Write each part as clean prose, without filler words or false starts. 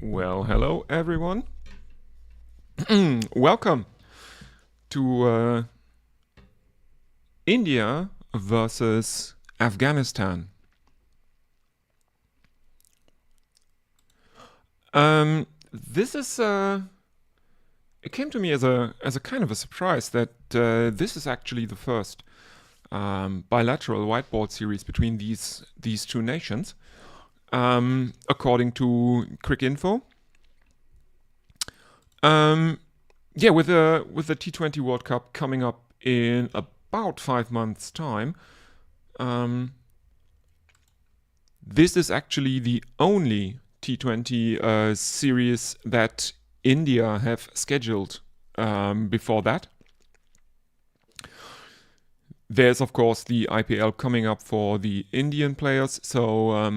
Well, hello everyone. Welcome to India versus Afghanistan. This is it came to me as a kind of a surprise that this is actually the first bilateral whiteboard series between these two nations, according to Quick Info. With the T20 World Cup coming up in about 5 months' time, this is actually the only T20 series that India have scheduled before that. There's of course the IPL coming up for the Indian players, so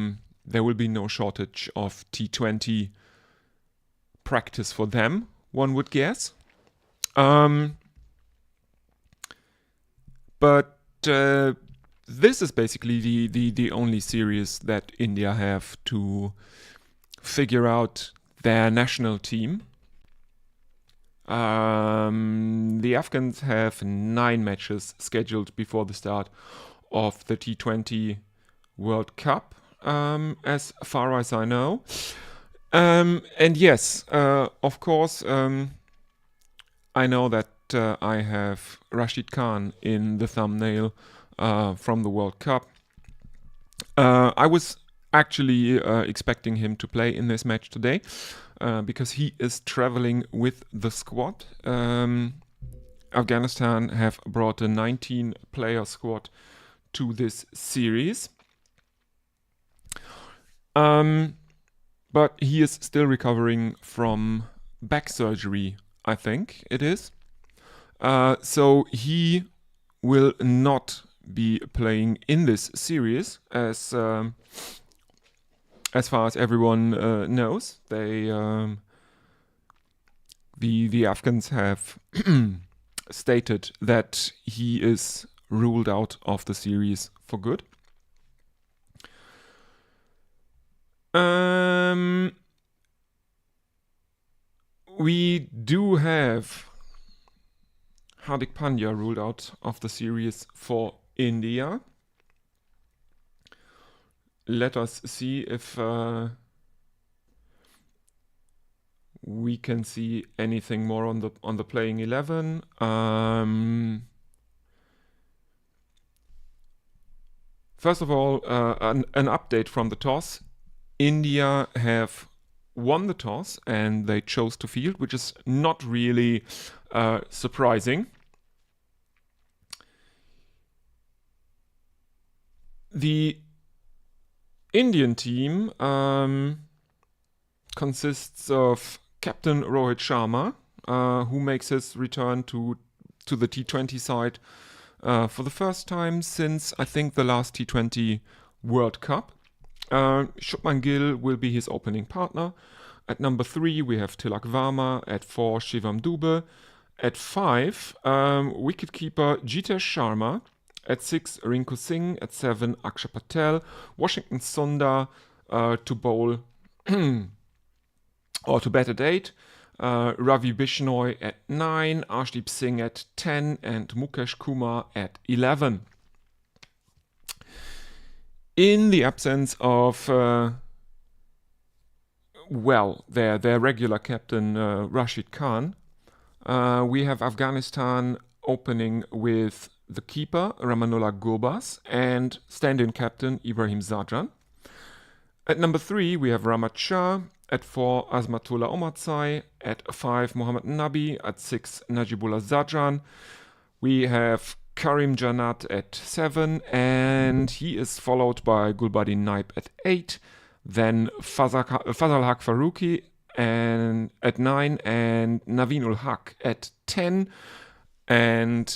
there will be no shortage of T20 practice for them, one would guess. But this is basically the only series that India have to figure out their national team. The Afghans have 9 matches scheduled before the start of the T20 World Cup, as far as I know. And yes, of course, I know that I have Rashid Khan in the thumbnail from the World Cup. I was actually expecting him to play in this match today because he is traveling with the squad. Afghanistan have brought a 19-player squad to this series. But he is still recovering from back surgery, I think it is. So he will not be playing in this series, as far as everyone knows. The Afghans have stated that he is ruled out of the series for good. We do have Hardik Pandya ruled out of the series for India. Let us see if we can see anything more on the playing 11. First of all, an update from the toss. India have won the toss and they chose to field, which is not really surprising. The Indian team consists of Captain Rohit Sharma, who makes his return to the T20 side for the first time since, I think, the last T20 World Cup. Shubman Gill will be his opening partner. At number 3, we have Tilak Varma. At 4, Shivam Dube. At 5, wicketkeeper Jitesh Sharma. At 6, Rinku Singh. At 7, Akshay Patel. Washington Sundar to bowl or to bat at 8. Ravi Bishnoi at 9. Arshdeep Singh at 10. And Mukesh Kumar at 11. In the absence of, their regular captain, Rashid Khan, we have Afghanistan opening with the keeper, Ramanullah Gurbaz, and stand-in captain, Ibrahim Zadran. At number 3, we have Ramat Shah. At 4, Azmatullah Omarzai. At 5, Mohammad Nabi. At 6, Najibullah Zadran. We have Karim Janat at 7, and he is followed by Gulbadin Naib at 8. Then Fazal Haq Faruqi at 9, and Naveen ul Haq at 10. And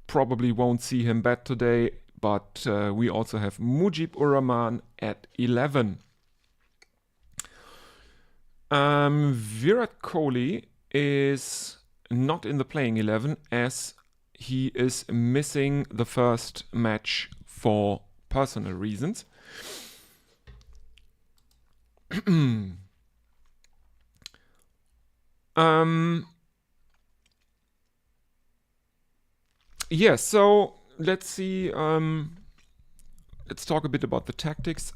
probably won't see him bat today, but we also have Mujib ur Rahman at 11. Virat Kohli is not in the playing 11 as he is missing the first match for personal reasons. Yes, so let's see. Let's talk a bit about the tactics.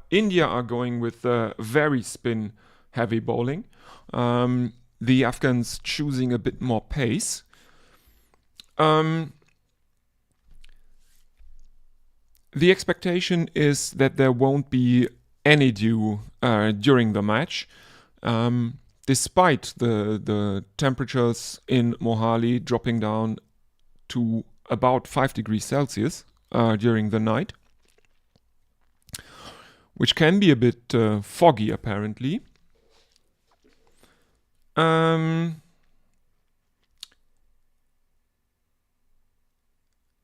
India are going with very spin heavy bowling. The Afghans choosing a bit more pace. The expectation is that there won't be any dew during the match. Despite the temperatures in Mohali dropping down to about 5 degrees Celsius during the night, which can be a bit foggy apparently.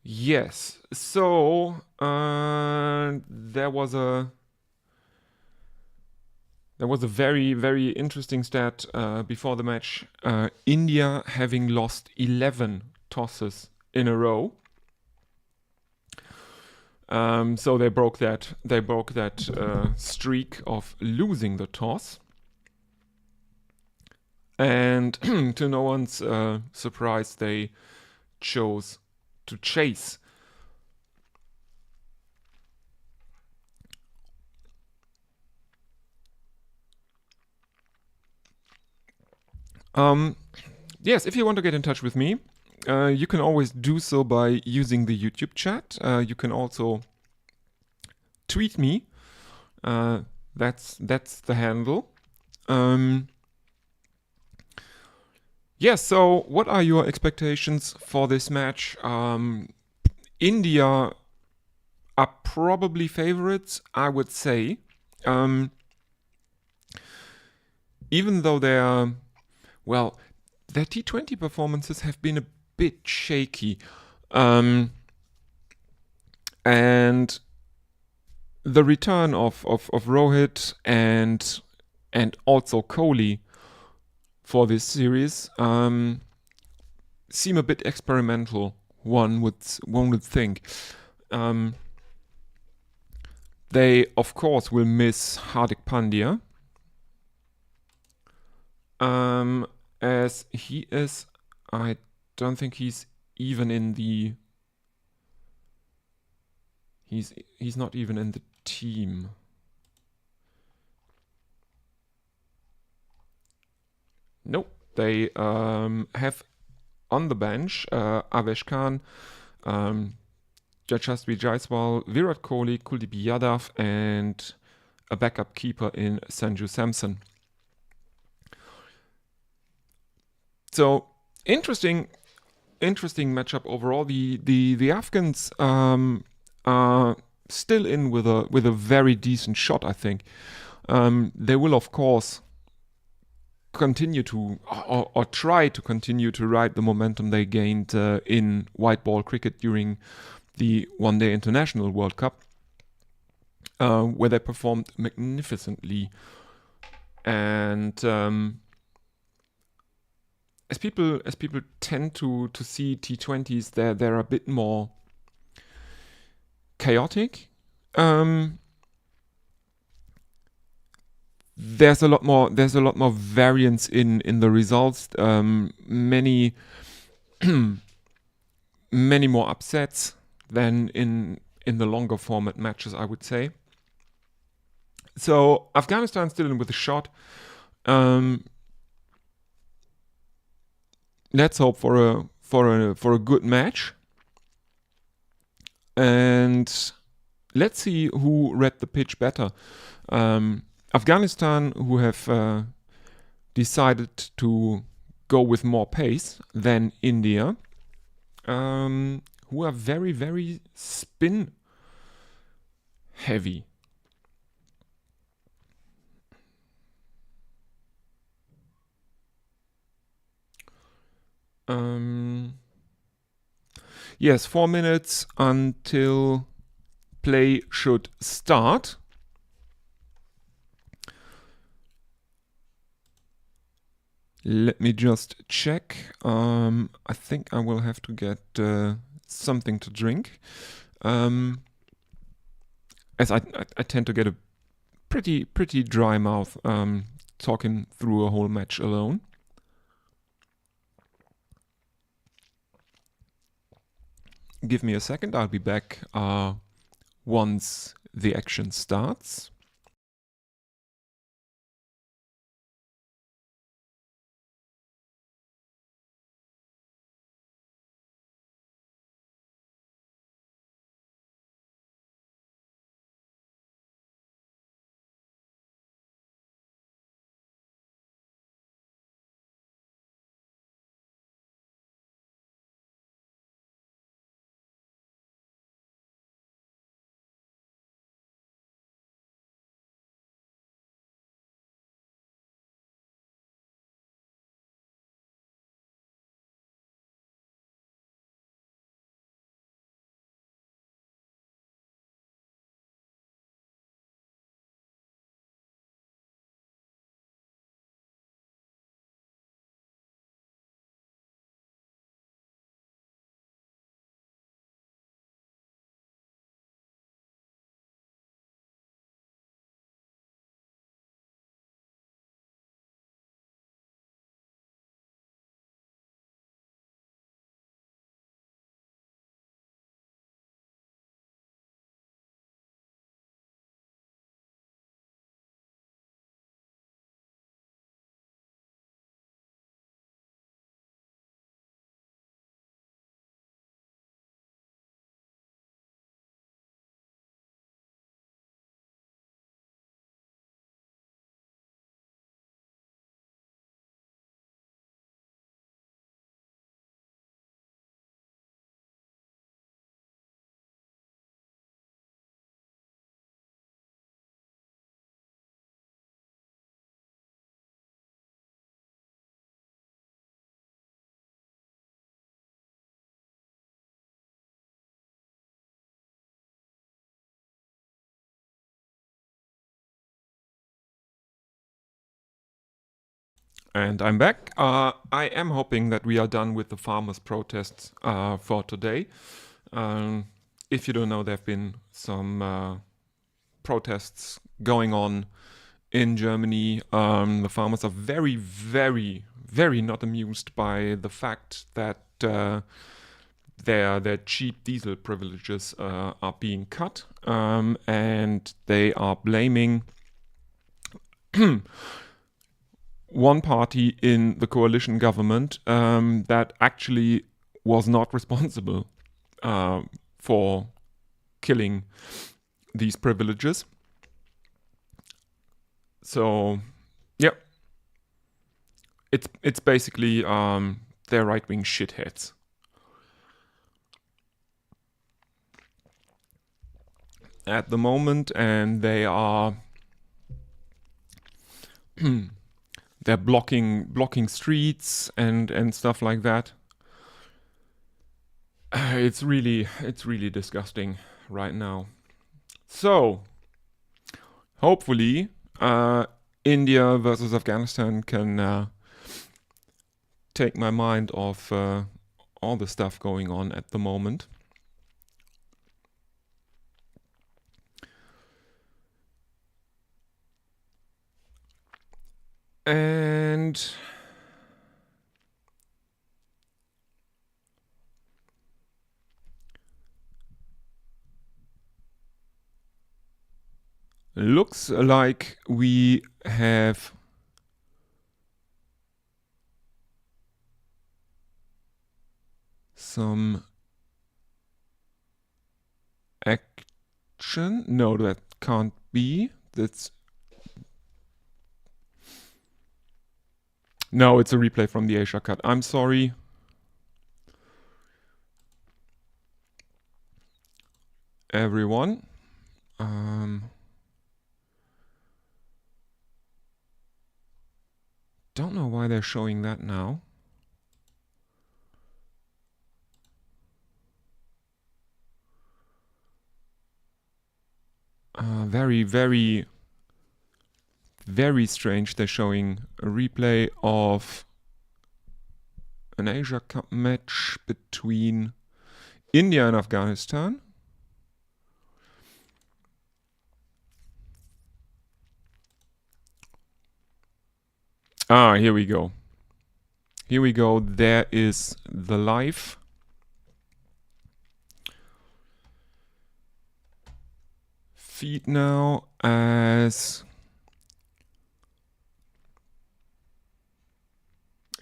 Yes, so there was a very, very interesting stat before the match. India having lost 11 tosses in a row. So they broke that streak of losing the toss. And to no one's surprise, they chose to chase. Yes, if you want to get in touch with me, you can always do so by using the YouTube chat. You can also tweet me. That's the handle. Yes, so what are your expectations for this match? India are probably favorites, I would say. Even though their T20 performances have been a bit shaky. And the return of Rohit and also Kohli for this series seem a bit experimental. One would think. They of course will miss Hardik Pandya, as he is. I don't think he's even in the. He's not even in the team. Nope. They have on the bench Avesh Khan, Yashasvi Jaiswal, Virat Kohli, Kuldeep Yadav, and a backup keeper in Sanju Samson. So interesting matchup overall. The Afghans are still in with a very decent shot, I think. They will of course continue to or try to continue to ride the momentum they gained in white ball cricket during the One Day International World Cup, where they performed magnificently. And as people tend to see T20s, they're a bit more chaotic. There's a lot more variance in the results. Many more upsets than in the longer format matches, I would say. So Afghanistan still in with a shot. Let's hope for a good match, and let's see who read the pitch better. Afghanistan, who have decided to go with more pace than India, who are very, very spin heavy. Yes, 4 minutes until play should start. Let me just check. I think I will have to get something to drink, as I tend to get a pretty dry mouth talking through a whole match alone. Give me a second, I'll be back once the action starts. And I'm back. I am hoping that we are done with the farmers' protests for today. If you don't know, there have been some protests going on in Germany. The farmers are very not amused by the fact that their cheap diesel privileges are being cut, and they are blaming one party in the coalition government that actually was not responsible for killing these privileges. So, yeah, it's basically they're right-wing shitheads. At the moment, and they are they're blocking streets and stuff like that. It's really disgusting right now. So hopefully India versus Afghanistan can take my mind off all the stuff going on at the moment. And looks like we have some action. No, that can't be. No, it's a replay from the Asia Cut. I'm sorry. Everyone. Don't know why they're showing that now. Very strange. They're showing a replay of an Asia Cup match between India and Afghanistan. Here we go. Here we go. There is the live. Feed now as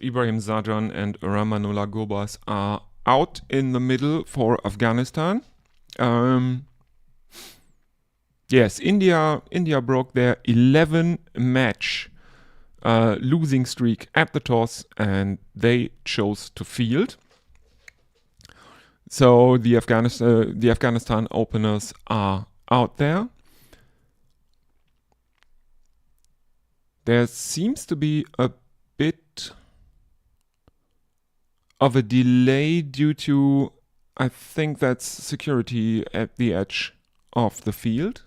Ibrahim Zajan and Ramanullah Gobas are out in the middle for Afghanistan. Yes, India broke their 11-match losing streak at the toss, and they chose to field. So the Afghanistan openers are out there. There seems to be a bit of a delay due to, I think that's security at the edge of the field.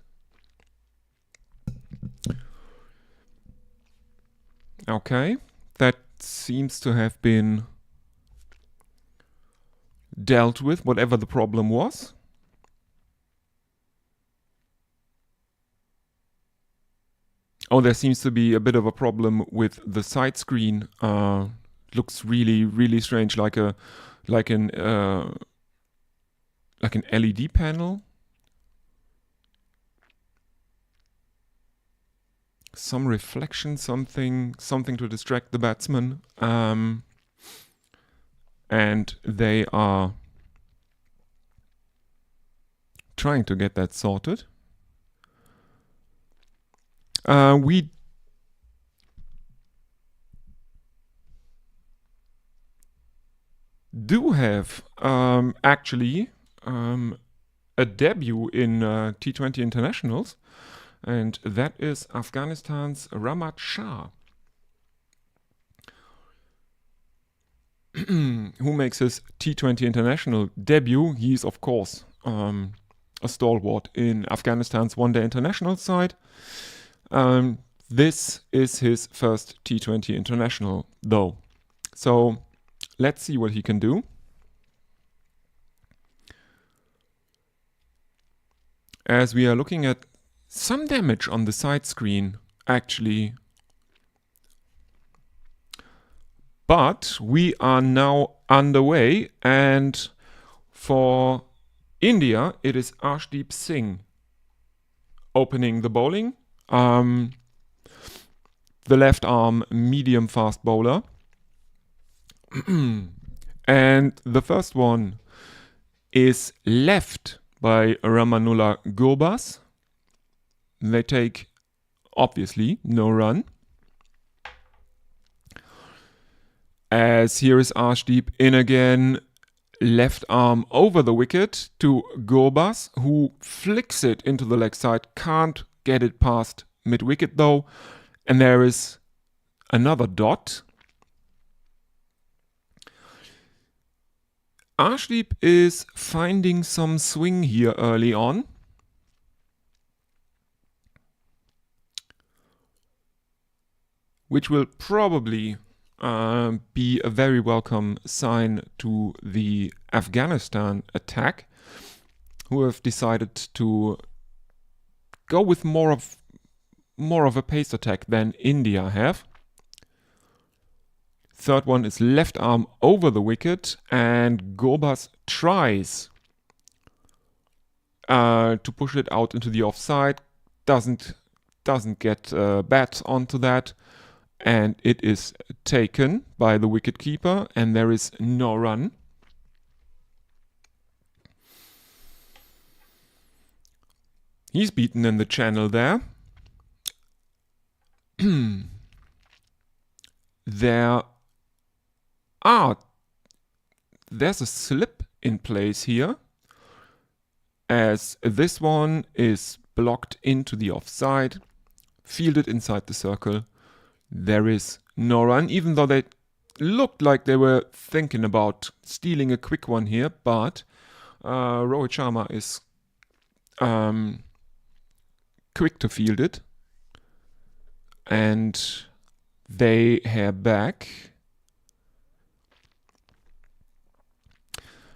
Okay, that seems to have been dealt with, whatever the problem was. Oh, there seems to be a bit of a problem with the side screen. Looks really, really strange, like an LED panel. Some reflection, something to distract the batsman. And they are trying to get that sorted. We do have actually a debut in T20 internationals, and that is Afghanistan's Rahmat Shah, who makes his T20 international debut. He's, of course, a stalwart in Afghanistan's one-day international side. This is his first T20 international, though. So let's see what he can do. As we are looking at some damage on the side screen, actually. But we are now underway, and for India, it is Arshdeep Singh opening the bowling. The left arm medium fast bowler. And the first one is left by Ramanullah Gobas. They take, obviously, no run. As here is Arshdeep in again, left arm over the wicket to Gobas, who flicks it into the leg side, can't get it past mid-wicket though. And there is another dot. Arshdeep is finding some swing here early on. Which will probably be a very welcome sign to the Afghanistan attack, who have decided to go with more of a pace attack than India have. Third one is left arm over the wicket, and Gobas tries to push it out into the offside. Doesn't get bat onto that. And it is taken by the wicketkeeper, and there is no run. He's beaten in the channel there. There's a slip in place here, as this one is blocked into the offside, fielded inside the circle. There is no run, even though they looked like they were thinking about stealing a quick one here, but Rohit Sharma is quick to field it. And they head back.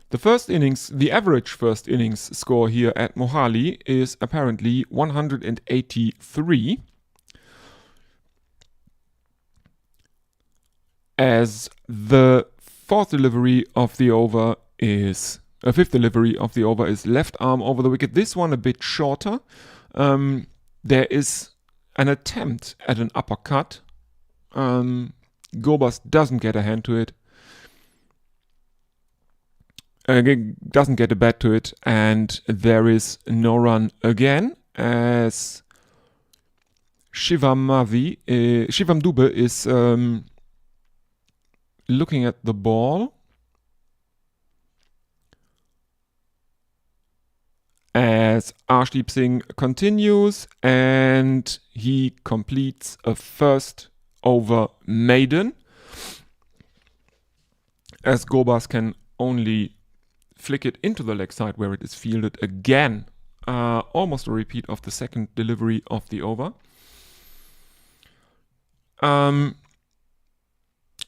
The average first innings score here at Mohali is apparently 183. as the fifth delivery of the over is left arm over the wicket. This one a bit shorter. There is an attempt at an uppercut. Gobas doesn't get a hand to it. Doesn't get a bat to it, and there is no run again as Shivam Dube is looking at the ball. As Arshdeep Singh continues, and he completes a first over maiden, as Gobas can only flick it into the leg side where it is fielded again. Almost a repeat of the second delivery of the over. And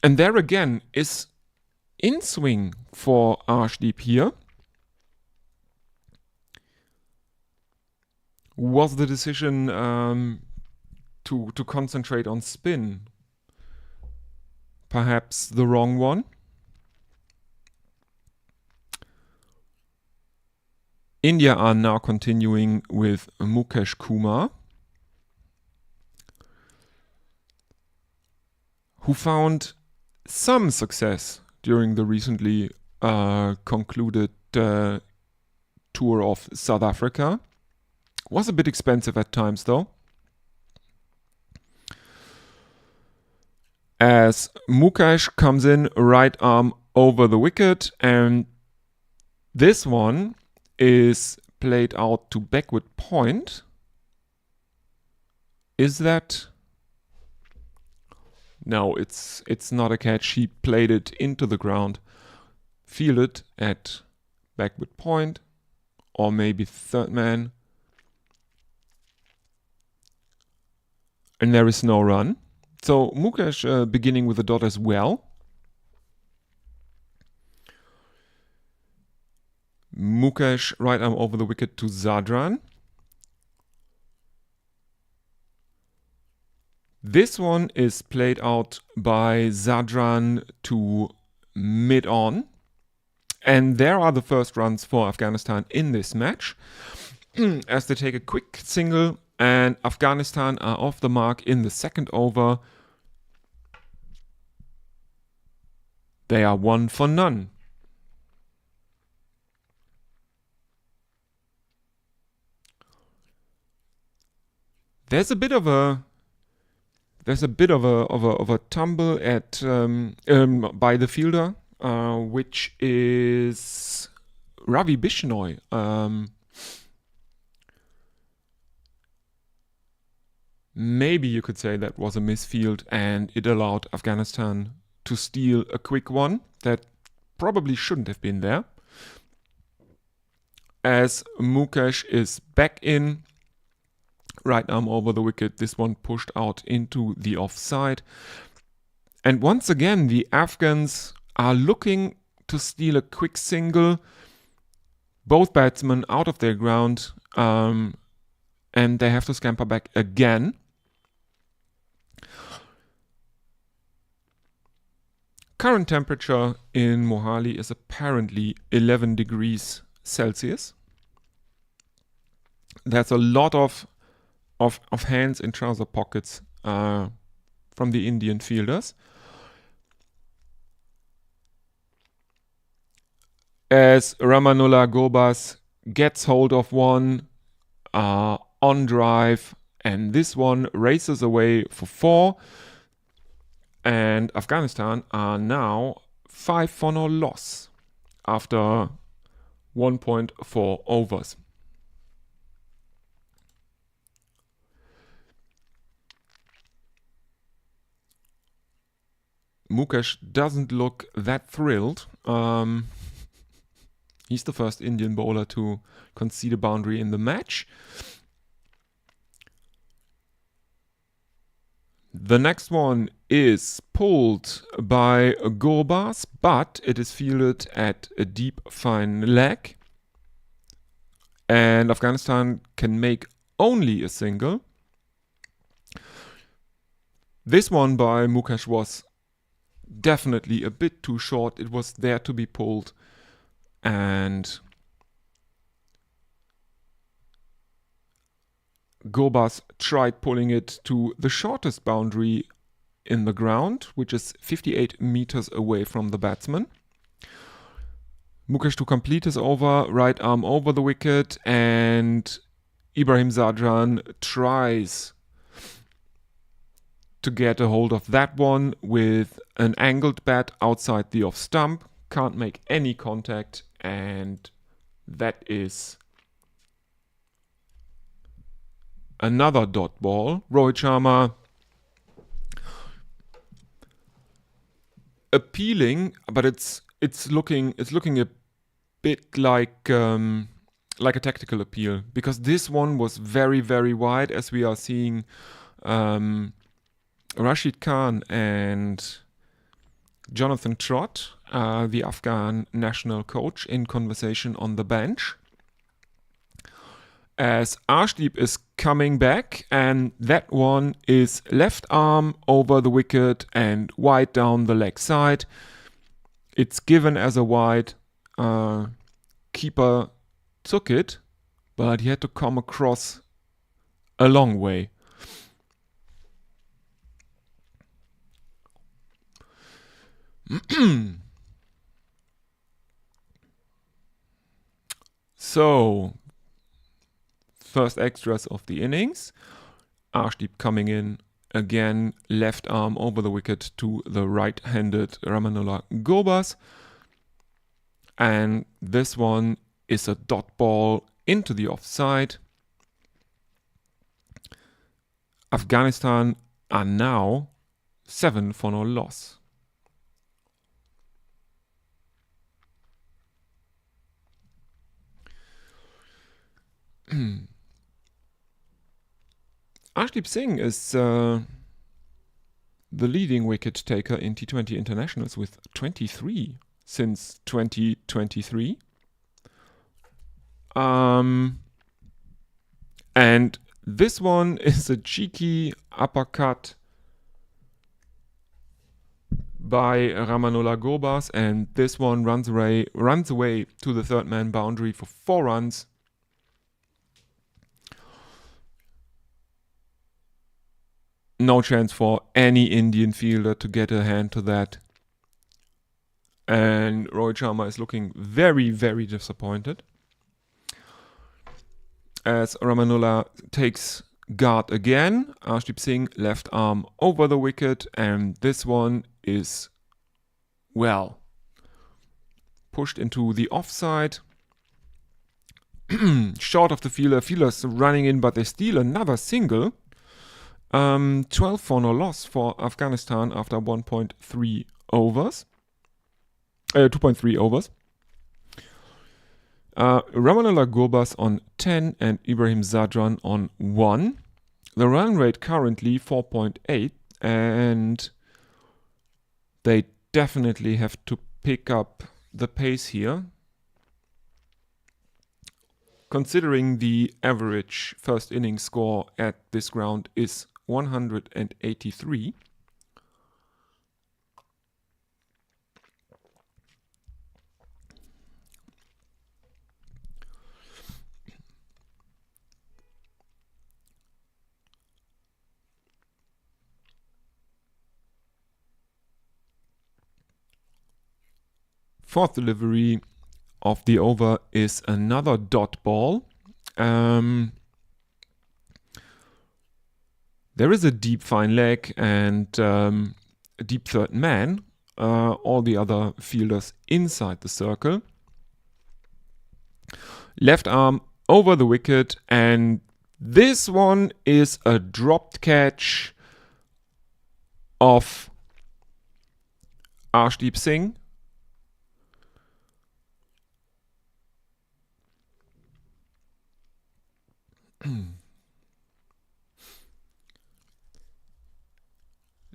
there again is in swing for Arshdeep here. Was the decision to concentrate on spin perhaps the wrong one? India are now continuing with Mukesh Kumar, who found some success during the recently concluded tour of South Africa. Was a bit expensive at times though. As Mukesh comes in right arm over the wicket, and this one is played out to backward point. Is that? No, it's not a catch. He played it into the ground. Fielded at backward point, or maybe third man. And there is no run. So Mukesh beginning with a dot as well. Mukesh right arm over the wicket to Zadran. This one is played out by Zadran to mid-on. And there are the first runs for Afghanistan in this match. As they take a quick single, and Afghanistan are off the mark in the second over. They are 1 for none. There's a bit of a tumble at by the fielder, which is Ravi Bishnoi. Maybe you could say that was a misfield, and it allowed Afghanistan to steal a quick one that probably shouldn't have been there. As Mukesh is back in, right arm over the wicket, this one pushed out into the offside. And once again, the Afghans are looking to steal a quick single. Both batsmen out of their ground, and they have to scamper back again. Current temperature in Mohali is apparently 11 degrees Celsius. There's a lot of hands in trouser pockets from the Indian fielders. As Ramanullah Gobas gets hold of one on drive, and this one races away for 4. And Afghanistan are now 5 for no loss after 1.4 overs. Mukesh doesn't look that thrilled. He's the first Indian bowler to concede a boundary in the match. The next one is pulled by Gobas, but it is fielded at a deep fine leg. And Afghanistan can make only a single. This one by Mukesh was definitely a bit too short. It was there to be pulled, and Gobas tried pulling it to the shortest boundary in the ground, which is 58 meters away from the batsman. Mukesh to complete his over, right arm over the wicket, and Ibrahim Zadran tries to get a hold of that one with an angled bat outside the off stump. Can't make any contact, and that is another dot ball. Rohit Sharma appealing, but it's looking a bit like a tactical appeal, because this one was very, very wide, as we are seeing Rashid Khan and Jonathan Trott, the Afghan national coach, in conversation on the bench, as Arshdeep is coming back, and that one is left arm over the wicket and wide down the leg side. It's given as a wide. Keeper took it, but he had to come across a long way. So, first extras of the innings. Arshdeep coming in again, left arm over the wicket to the right-handed Ramanullah Gobas. And this one is a dot ball into the offside. Afghanistan are now 7 for no loss. Arshdeep Singh is the leading wicket taker in T20 internationals with 23 since 2023. And this one is a cheeky uppercut by Ramanullah Gobas, and this one runs away to the third man boundary for 4 runs. No chance for any Indian fielder to get a hand to that. And Rohit Sharma is looking very, very disappointed, as Ramanullah takes guard again. Arshdeep Singh left arm over the wicket, and this one is, well, pushed into the offside. Short of the fielder. Fielders running in, but they steal another single. 12 for no loss for Afghanistan after 1.3 overs. 2.3 overs. Ramanullah Gobas on 10 and Ibrahim Zadran on 1. The run rate currently 4.8, and they definitely have to pick up the pace here, considering the average first inning score at this ground is 183. Fourth delivery of the over is another dot ball. There is a deep fine leg and a deep third man. All the other fielders inside the circle. Left arm over the wicket, and this one is a dropped catch of Arshdeep Singh.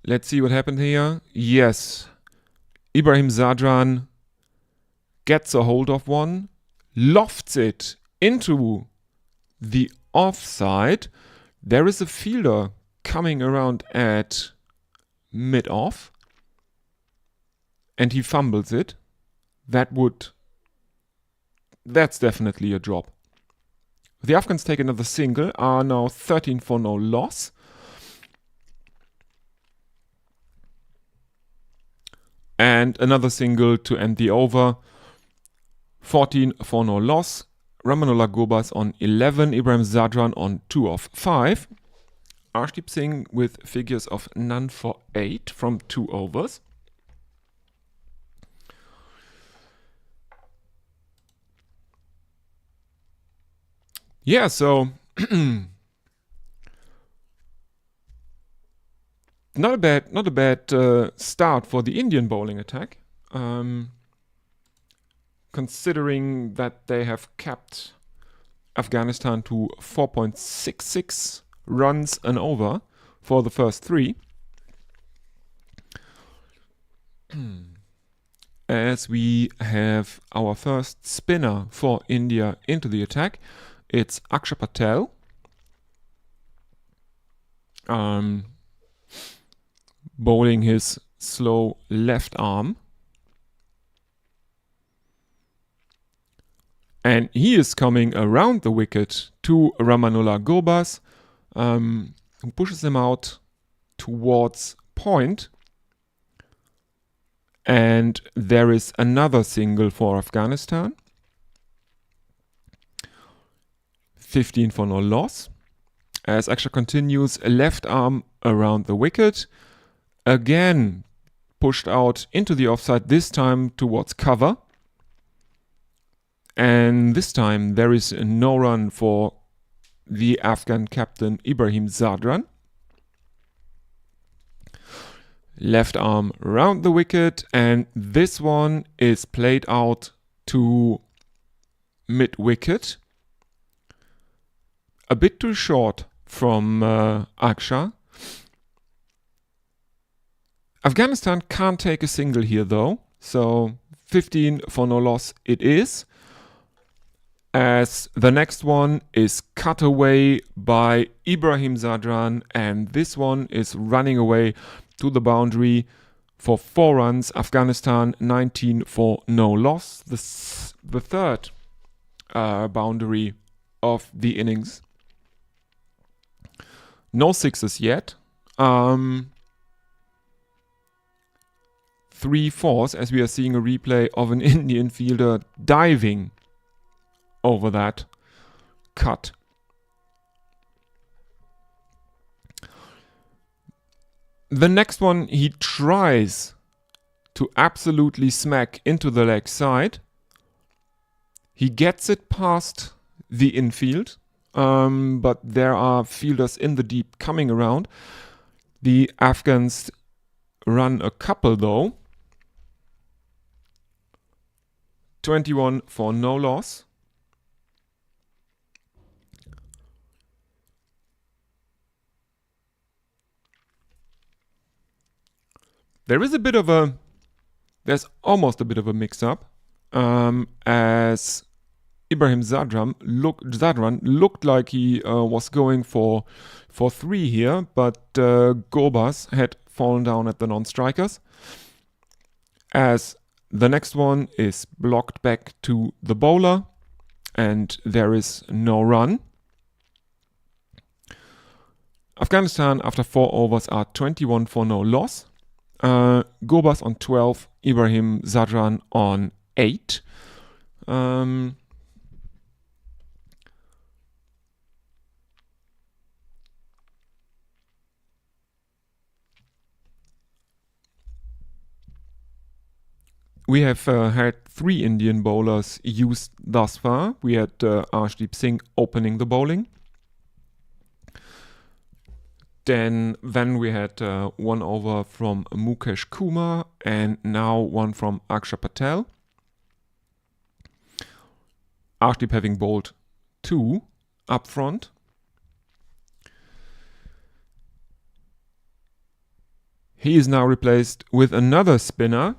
Let's see what happened here. Yes, Ibrahim Zadran gets a hold of one, lofts it into the offside. There is a fielder coming around at mid-off. and he fumbles it, that's definitely a drop. The Afghans take another single, are now 13 for no loss. And another single to end the over, 14 for no loss. Ramanullah Gobas on 11, Ibrahim Zadran on 2 of 5. Arshdeep Singh with figures of none for 8 from 2 overs. Yeah, so not a bad start for the Indian bowling attack. Considering that they have kept Afghanistan to 4.66 runs an over for the first 3. As we have our first spinner for India into the attack, it's Akshay Patel. Bowling his slow left arm. And he is coming around the wicket to Ramanullah Gobas, who pushes him out towards point. And there is another single for Afghanistan. 15 for no loss. As Akshay continues, left arm around the wicket. Again, pushed out into the offside, this time towards cover. And this time there is no run for the Afghan captain Ibrahim Zadran. Left arm round the wicket, and this one is played out to mid-wicket. A bit too short from Akshay. Afghanistan can't take a single here though, so 15 for no loss it is. As the next one is cut away by Ibrahim Zadran, and this one is running away to the boundary for 4 runs. Afghanistan 19 for no loss. The third boundary of the innings. No sixes yet. 3 fours, as we are seeing a replay of an Indian fielder diving over that cut. The next one he tries to absolutely smack into the leg side. He gets it past the infield, but there are fielders in the deep coming around. The Afghans run a couple though. 21 for no loss. There's almost a bit of a mix-up, as Ibrahim Zadran looked like he was going for 3 here, but Gobas had fallen down at the non-strikers. As the next one is blocked back to the bowler, and there is no run. Afghanistan, after 4 overs, are 21 for no loss. Gobas on 12, Ibrahim Zadran on 8. We have had 3 Indian bowlers used thus far. We had Arshdeep Singh opening the bowling. Then we had 1 over from Mukesh Kumar, and now 1 from Akshay Patel. Arshdeep having bowled 2 up front. He is now replaced with another spinner.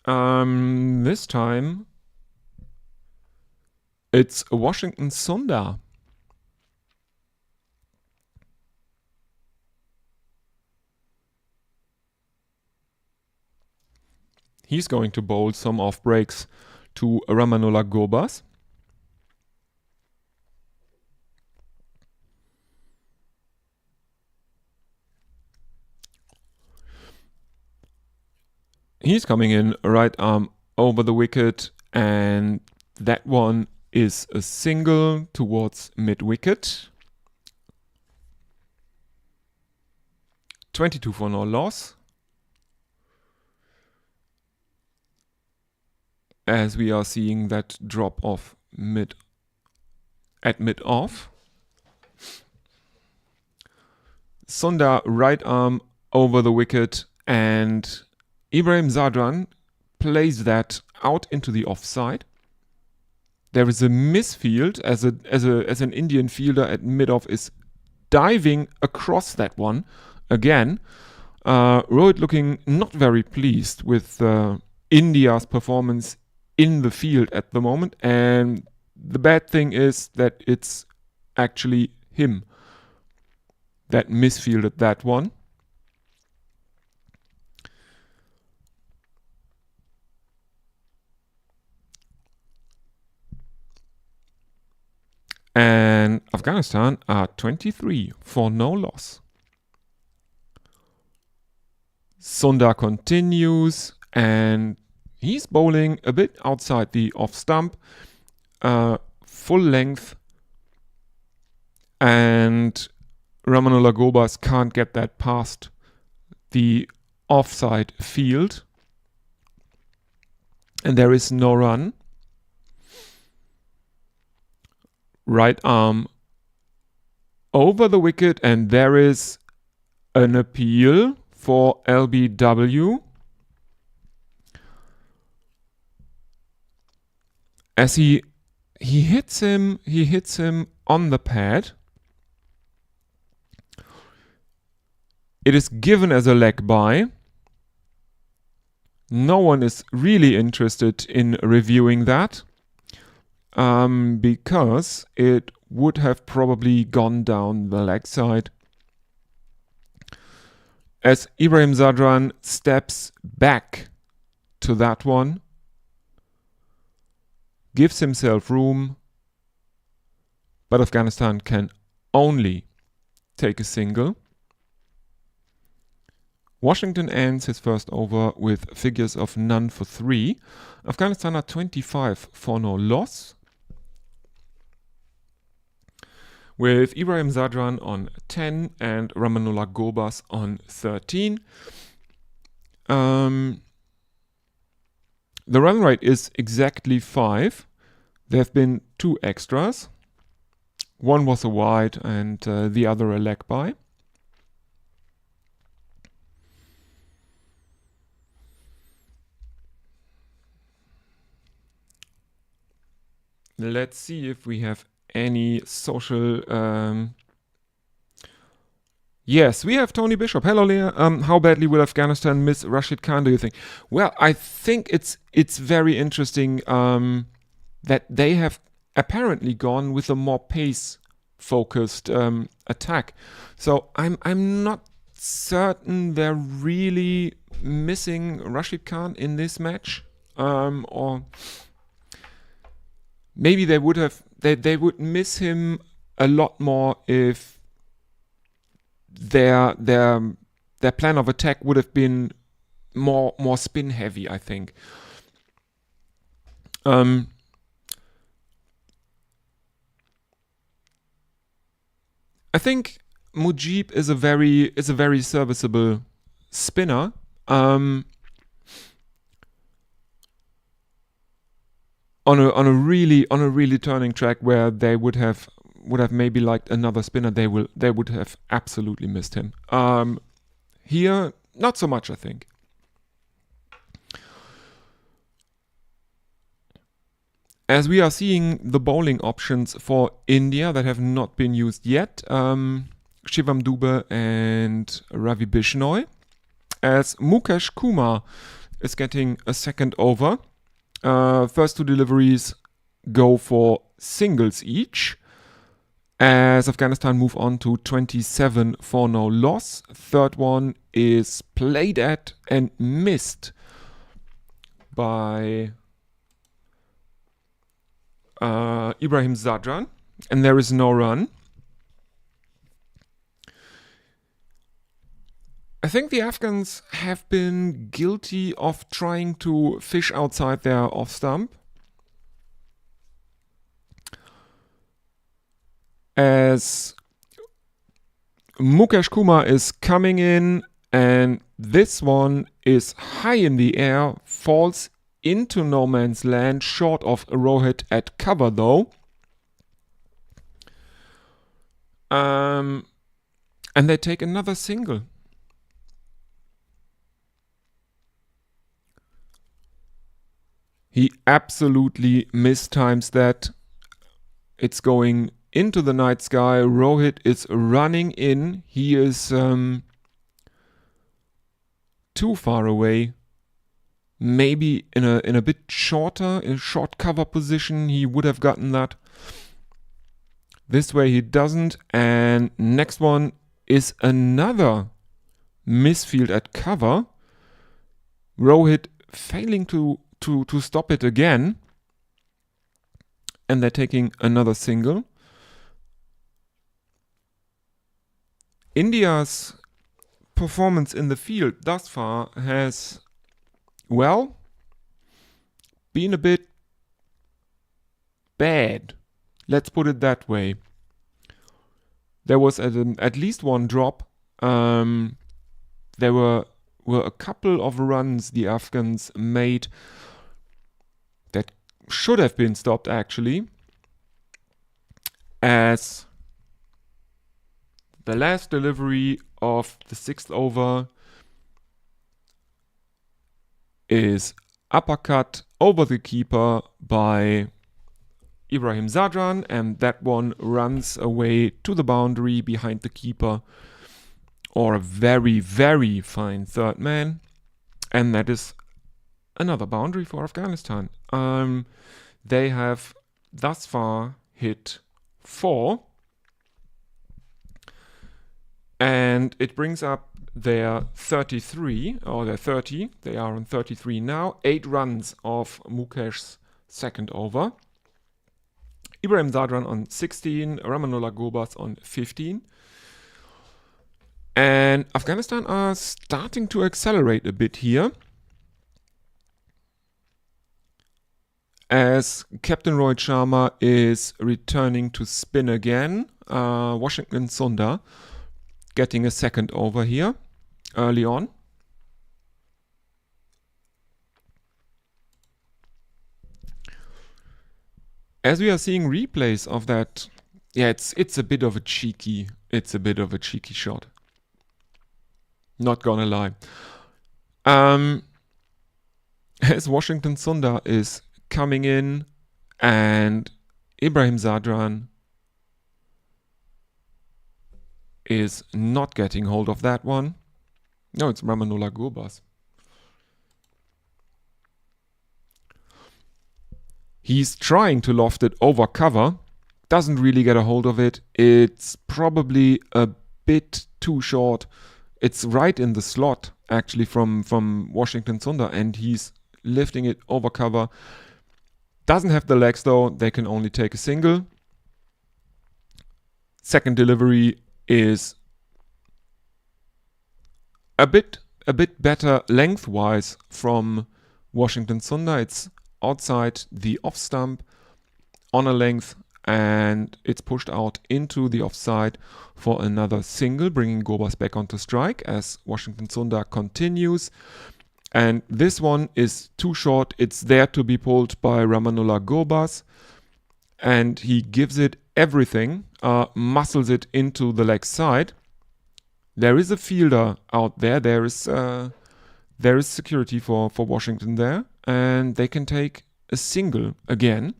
This time it's Washington Sundar. He's going to bowl some off breaks to Ramanullah Gobas. He's coming in right arm over the wicket, and that one is a single towards mid-wicket. 22 for no loss. As we are seeing that drop off at mid-off. Sundar right arm over the wicket, and Ibrahim Zadran plays that out into the offside. There is a misfield as an Indian fielder at mid-off is diving across that one again. Rohit looking not very pleased with India's performance in the field at the moment, and the bad thing is that it's actually him that misfielded that one. And Afghanistan are 23 for no loss. Sundar continues, and he's bowling a bit outside the off stump, full length, and Ramanullah Gobas can't get that past the offside field, and there is no run. Right arm over the wicket, and there is an appeal for LBW. As he hits him on the pad. It is given as a leg bye. No one is really interested in reviewing that. Because it would have probably gone down the leg side. As Ibrahim Zadran steps back to that one, gives himself room, but Afghanistan can only take a single. Washington ends his first over with figures of none for 3. Afghanistan are 25 for no loss, with Ibrahim Zadran on 10 and Ramanullah Gobas on 13. The run rate is exactly 5. There have been 2 extras. One was a wide and the other a leg bye. Let's see if we have any social... Yes, we have Tony Bishop. Hello, Leah. How badly will Afghanistan miss Rashid Khan, do you think? Well, I think it's very interesting that they have apparently gone with a more pace-focused attack. So I'm not certain they're really missing Rashid Khan in this match, or maybe they would have. They would miss him a lot more if their plan of attack would have been more spin heavy, I think. I think Mujib is a very serviceable spinner. On a really turning track where they would have maybe liked another spinner, they would have absolutely missed him. Here, not so much, I think. As we are seeing the bowling options for India that have not been used yet, Shivam Dube and Ravi Bishnoi, as Mukesh Kumar is getting a second over. First 2 deliveries go for singles each, as Afghanistan move on to 27 for no loss. Third one is played at and missed by Ibrahim Zadran, and there is no run. I think the Afghans have been guilty of trying to fish outside their off stump, as Mukesh Kumar is coming in, and this one is high in the air, falls into no man's land, short of Rohit at cover though. And they take another single. He absolutely mistimes that. It's going into the night sky. Rohit is running in. He is too far away. Maybe in a bit shorter, in a short cover position, he would have gotten that. This way he doesn't. And next one is another misfield at cover. Rohit failing to stop it again. And they're taking another single. India's performance in the field thus far has, well, been a bit bad. Let's put it that way. There was at least one drop. There were a couple of runs the Afghans made that should have been stopped actually, as the last delivery of the 6th over is uppercut over the keeper by Ibrahim Zadran, and that one runs away to the boundary behind the keeper, or a very, very fine third man, and that is another boundary for Afghanistan. They have thus far hit 4, and it brings up their 33, or their 30. They are on 33 now. 8 runs of Mukesh's second over. Ibrahim Zadran on 16, Ramanullah Gobas on 15. And Afghanistan are starting to accelerate a bit here, as Captain Rohit Sharma is returning to spin again. Washington Sundar getting a second over here early on. As we are seeing replays of that, yeah, it's a bit of a cheeky shot. Not gonna lie. As Washington Sundar is coming in, and Ibrahim Zadran is not getting hold of that one. No, it's Ramanullah Gobas. He's trying to loft it over cover, doesn't really get a hold of it. It's probably a bit too short. It's right in the slot, actually, from Washington Sundar, and he's lifting it over cover. Doesn't have the legs, though. They can only take a single. Second delivery is a bit better lengthwise from Washington Sundar. It's outside the off stump on a length, and it's pushed out into the offside for another single, bringing Gobas back onto strike as Washington Sundar continues. And this one is too short. It's there to be pulled by Ramanullah Gobas, and he gives it everything, muscles it into the leg side. There is a fielder out there. There is security for Washington there, and they can take a single again.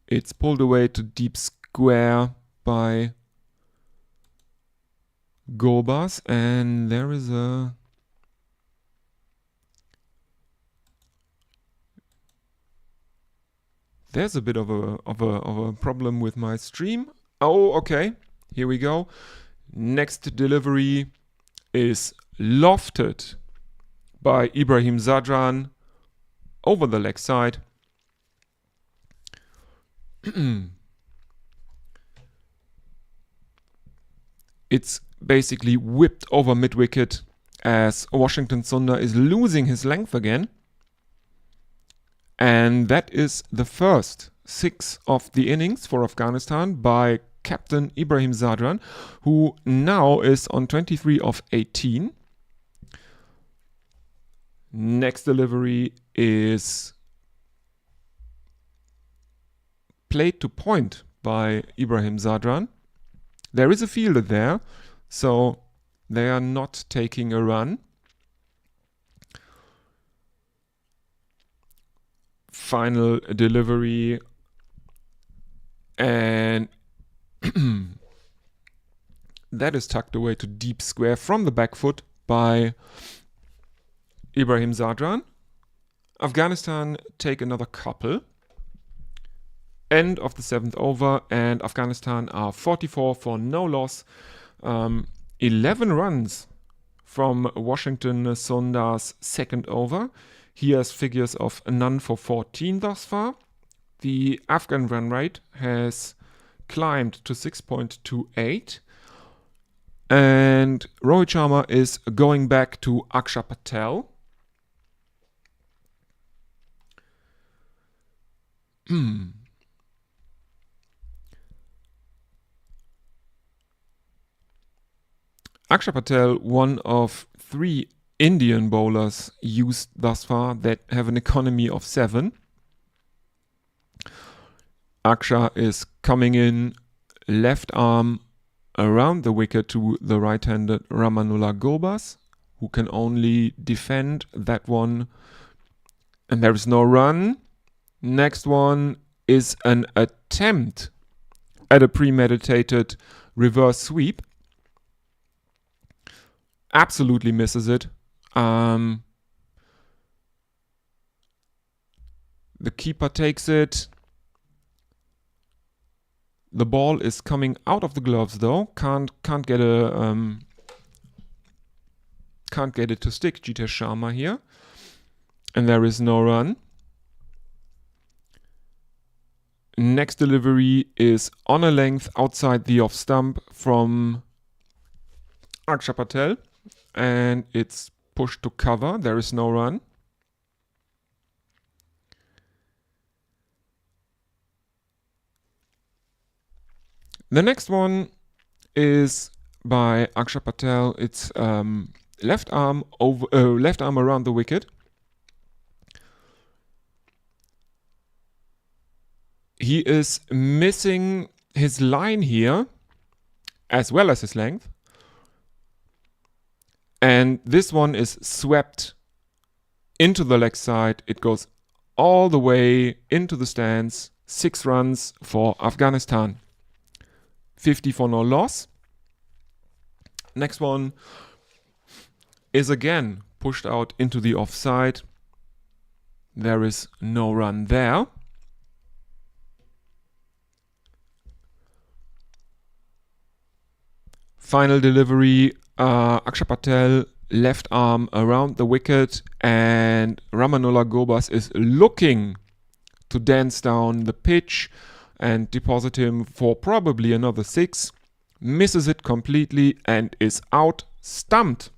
It's pulled away to deep square by Gobas, and there's a bit of a problem with my stream. Oh, okay. Here we go. Next delivery is lofted by Ibrahim Zadran over the leg side. It's basically whipped over mid-wicket as Washington Sundar is losing his length again. And that is the first 6 of the innings for Afghanistan by captain Ibrahim Zadran, who now is on 23 of 18. Next delivery is played to point by Ibrahim Zadran. There is a fielder there, so they are not taking a run. Final delivery, and that is tucked away to deep square from the back foot by Ibrahim Zadran. Afghanistan take another couple. End of the 7th over, and Afghanistan are 44 for no loss. 11 runs from Washington Sundar's second over. He has figures of none for 14 thus far. The Afghan run rate has climbed to 6.28. And Rohit Sharma is going back to Akshar Patel. Akshar Patel, one of 3 Indian bowlers used thus far that have an economy of 7. Akshar is coming in left arm around the wicket to the right-handed Ramanullah Gobas, who can only defend that one. And there is no run. Next one is an attempt at a premeditated reverse sweep. Absolutely misses it. The keeper takes it. The ball is coming out of the gloves though. Can't get it to stick. Jitesh Sharma here, and there is no run. Next delivery is on a length outside the off stump from Akshar Patel, and it's pushed to cover. There is no run. The next one is by Akshar Patel. It's left arm around the wicket. He is missing his line here as well as his length. And this one is swept into the leg side. It goes all the way into the stands. 6 runs for Afghanistan. 50 for no loss. Next one is again pushed out into the offside. There is no run there. Final delivery. Akshar Patel, left arm around the wicket, and Ramanullah Gobas is looking to dance down the pitch and deposit him for probably another 6. Misses it completely and is out, stumped.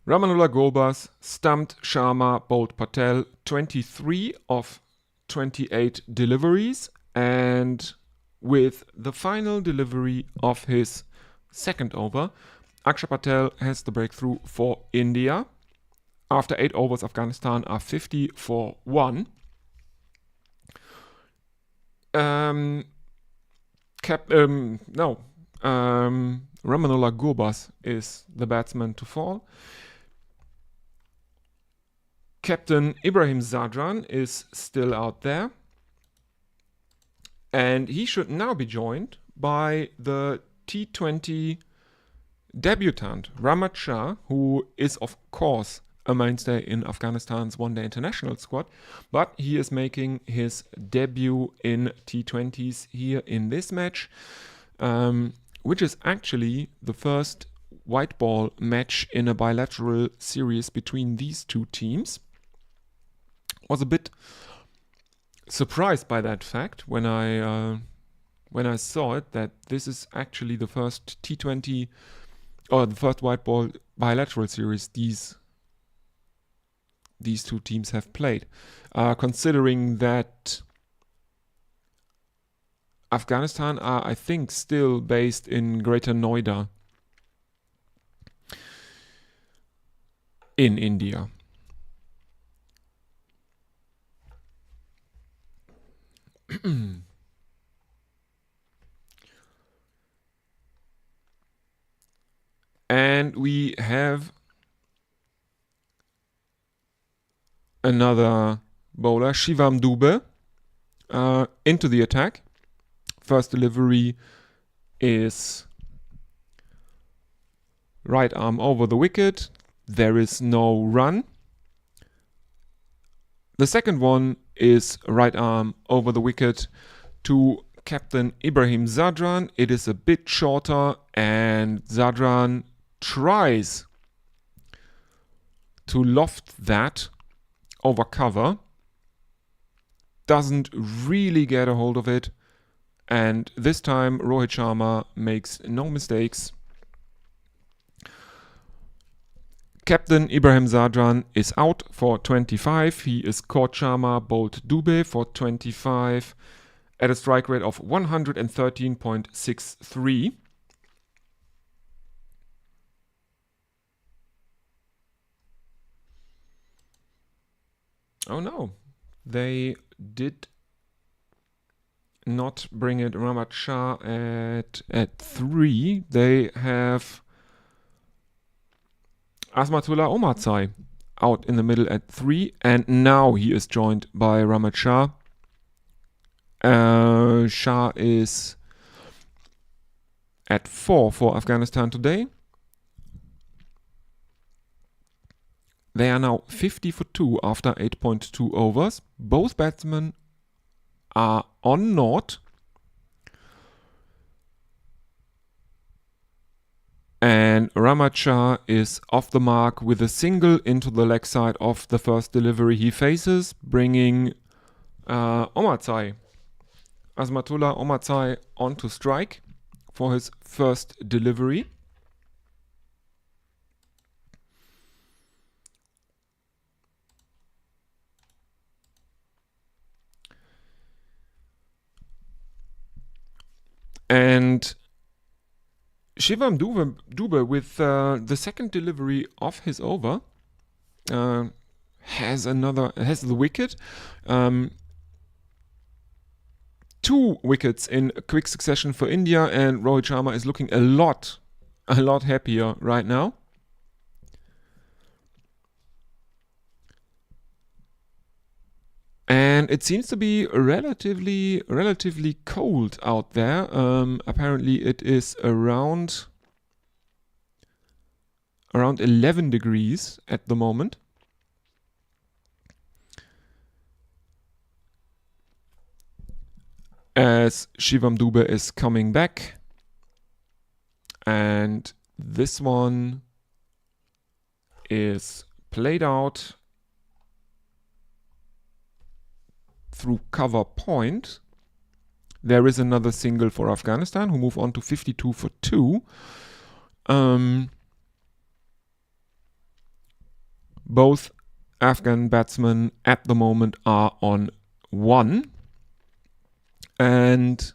Ramanullah Gobas stumped Sharma, bowled Patel, 23 of 28 deliveries, and with the final delivery of his second over, Akshar Patel has the breakthrough for India. After 8 overs, Afghanistan are 50 for 1. Ramanullah Gobas is the batsman to fall. Captain Ibrahim Zadran is still out there. And he should now be joined by the T20 debutant, Ramat Shah, who is of course a mainstay in Afghanistan's one-day international squad, but he is making his debut in T20s here in this match, which is actually the first white ball match in a bilateral series between these two teams. Was a bit surprised by that fact when I saw it, that this is actually the first T20 or the first white ball bilateral series these two teams have played. Considering that Afghanistan are, I think, still based in Greater Noida in India. And we have another bowler, Shivam Dube, into the attack. First delivery is right arm over the wicket. There is no run. The second one is right arm over the wicket to captain Ibrahim Zadran. It is a bit shorter, and Zadran tries to loft that over cover. Doesn't really get a hold of it. And this time Rohit Sharma makes no mistakes. Captain Ibrahim Zadran is out for 25. He is caught. Sharma bowled Dube for 25 at a strike rate of 113.63. Oh no, they did not bring it Rahmat Shah at 3. They have Azmatullah Omarzai out in the middle at 3, and now he is joined by Rahmat Shah. Shah is at 4 for Afghanistan today. They are now 50 for 2 after 8.2 overs. Both batsmen are on naught. And Rahmat Shah is off the mark with a single into the leg side of the first delivery he faces, bringing Omarzai, Azmatullah Omarzai, onto strike for his first delivery. And Shivam Dube with the second delivery of his over has the wicket. 2 wickets in quick succession for India, and Rohit Sharma is looking a lot happier right now. And it seems to be relatively cold out there. Apparently it is around 11 degrees at the moment. As Shivam Dube is coming back. And this one is played out through cover point. There is another single for Afghanistan, who move on to 52 for 2. Both Afghan batsmen at the moment are on 1. And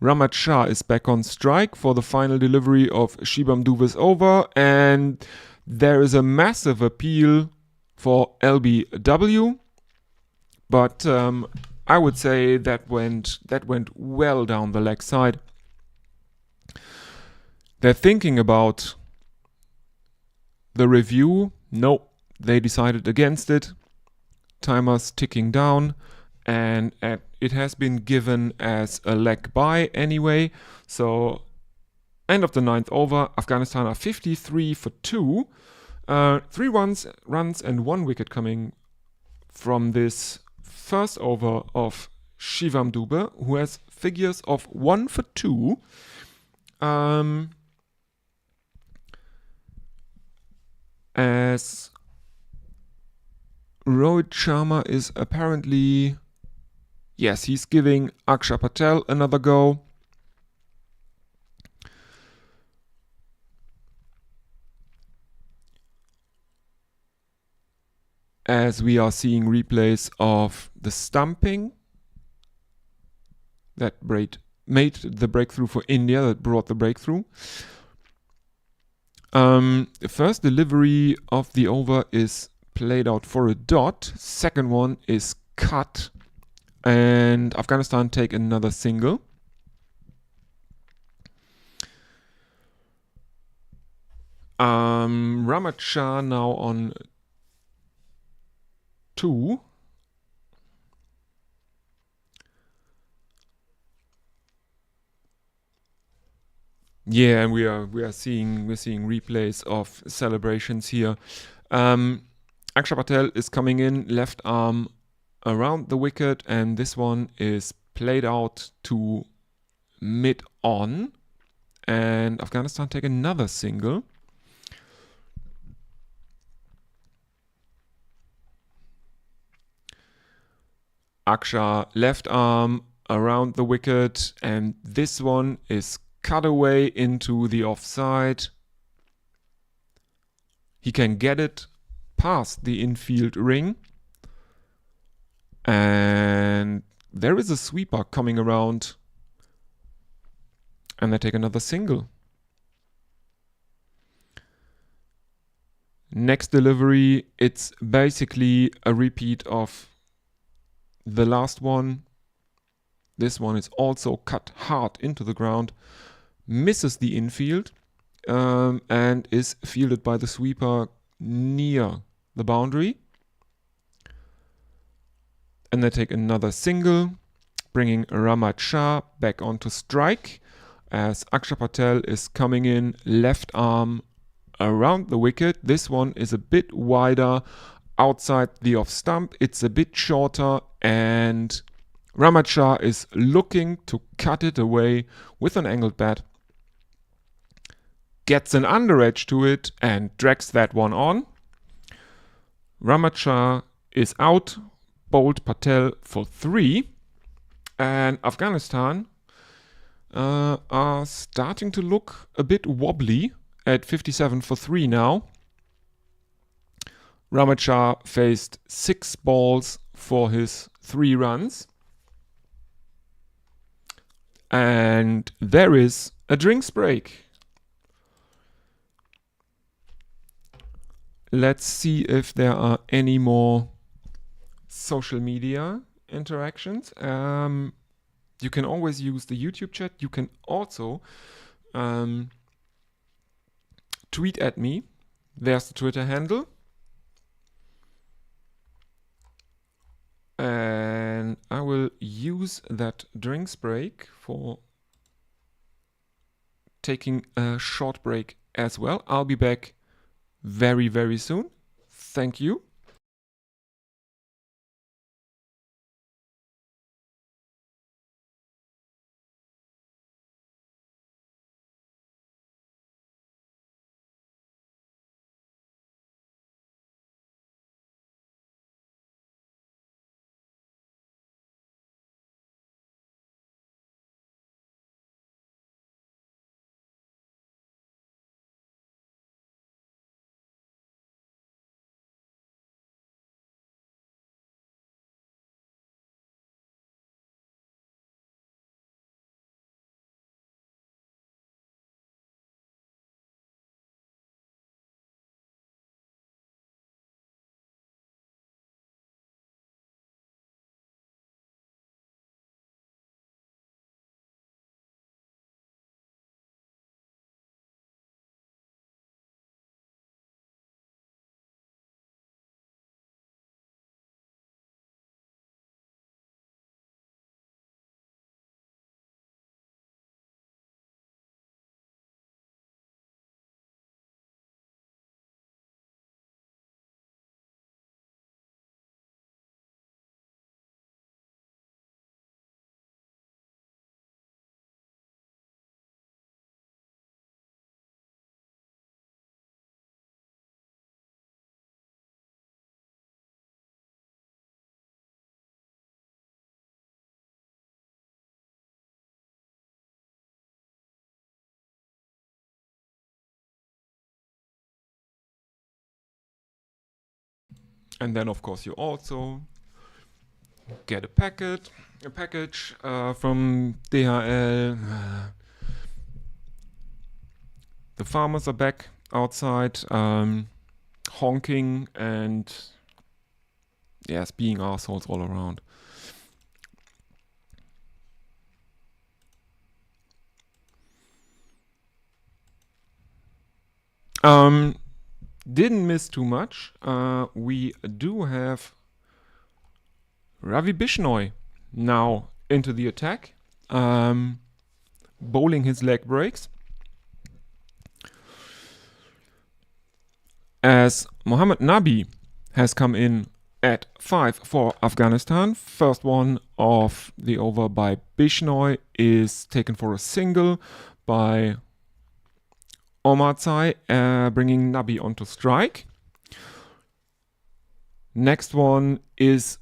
Rahmat Shah is back on strike for the final delivery of Shivam Dube's over. And there is a massive appeal for LBW. But I would say that went well down the leg side. They're thinking about the review. No, they decided against it. Timer's ticking down, and it has been given as a leg bye anyway. So end of the 9th over, Afghanistan are 53 for 2. Three runs and 1 wicket coming from this first over of Shivam Dube, who has figures of 1 for 2. As Rohit Sharma is apparently... Yes, he's giving Akshay Patel another go. As we are seeing replays of the stumping that made the breakthrough for India, that brought the breakthrough. The first delivery of the over is played out for a dot. Second one is cut. And Afghanistan take another single. Ramat Shah now on 2. Yeah, and we're seeing replays of celebrations here. Akshay Patel is coming in, left arm around the wicket, and this one is played out to mid-on. And Afghanistan take another single. Akshay left arm around the wicket, and this one is cut away into the offside. He can get it past the infield ring. And there is a sweeper coming around. And they take another single. Next delivery, it's basically a repeat of the last one. This one is also cut hard into the ground, misses the infield, and is fielded by the sweeper near the boundary. And they take another single, bringing Ramat Shah back onto strike as Akshay Patel is coming in left arm around the wicket. This one is a bit wider outside the off stump. It's a bit shorter, and Ramat Shah is looking to cut it away with an angled bat. Gets an under edge to it and drags that one on. Ramat Shah is out, bowled Patel for 3. And Afghanistan are starting to look a bit wobbly at 57 for 3 now. Ramat Shah faced 6 balls for his 3 runs. And there is a drinks break. Let's see if there are any more social media interactions. You can always use the YouTube chat. You can also tweet at me. There's the Twitter handle. And I will use that drinks break for taking a short break as well. I'll be back very, very soon. Thank you. And then, of course, you also get a package from DHL. The farmers are back outside, honking and yes, being assholes all around. Didn't miss too much. We do have Ravi Bishnoi now into the attack, bowling his leg breaks. As Mohammad Nabi has come in at 5 for Afghanistan. First one of the over by Bishnoi is taken for a single by Omarzai, bringing Nabi onto strike. Next one is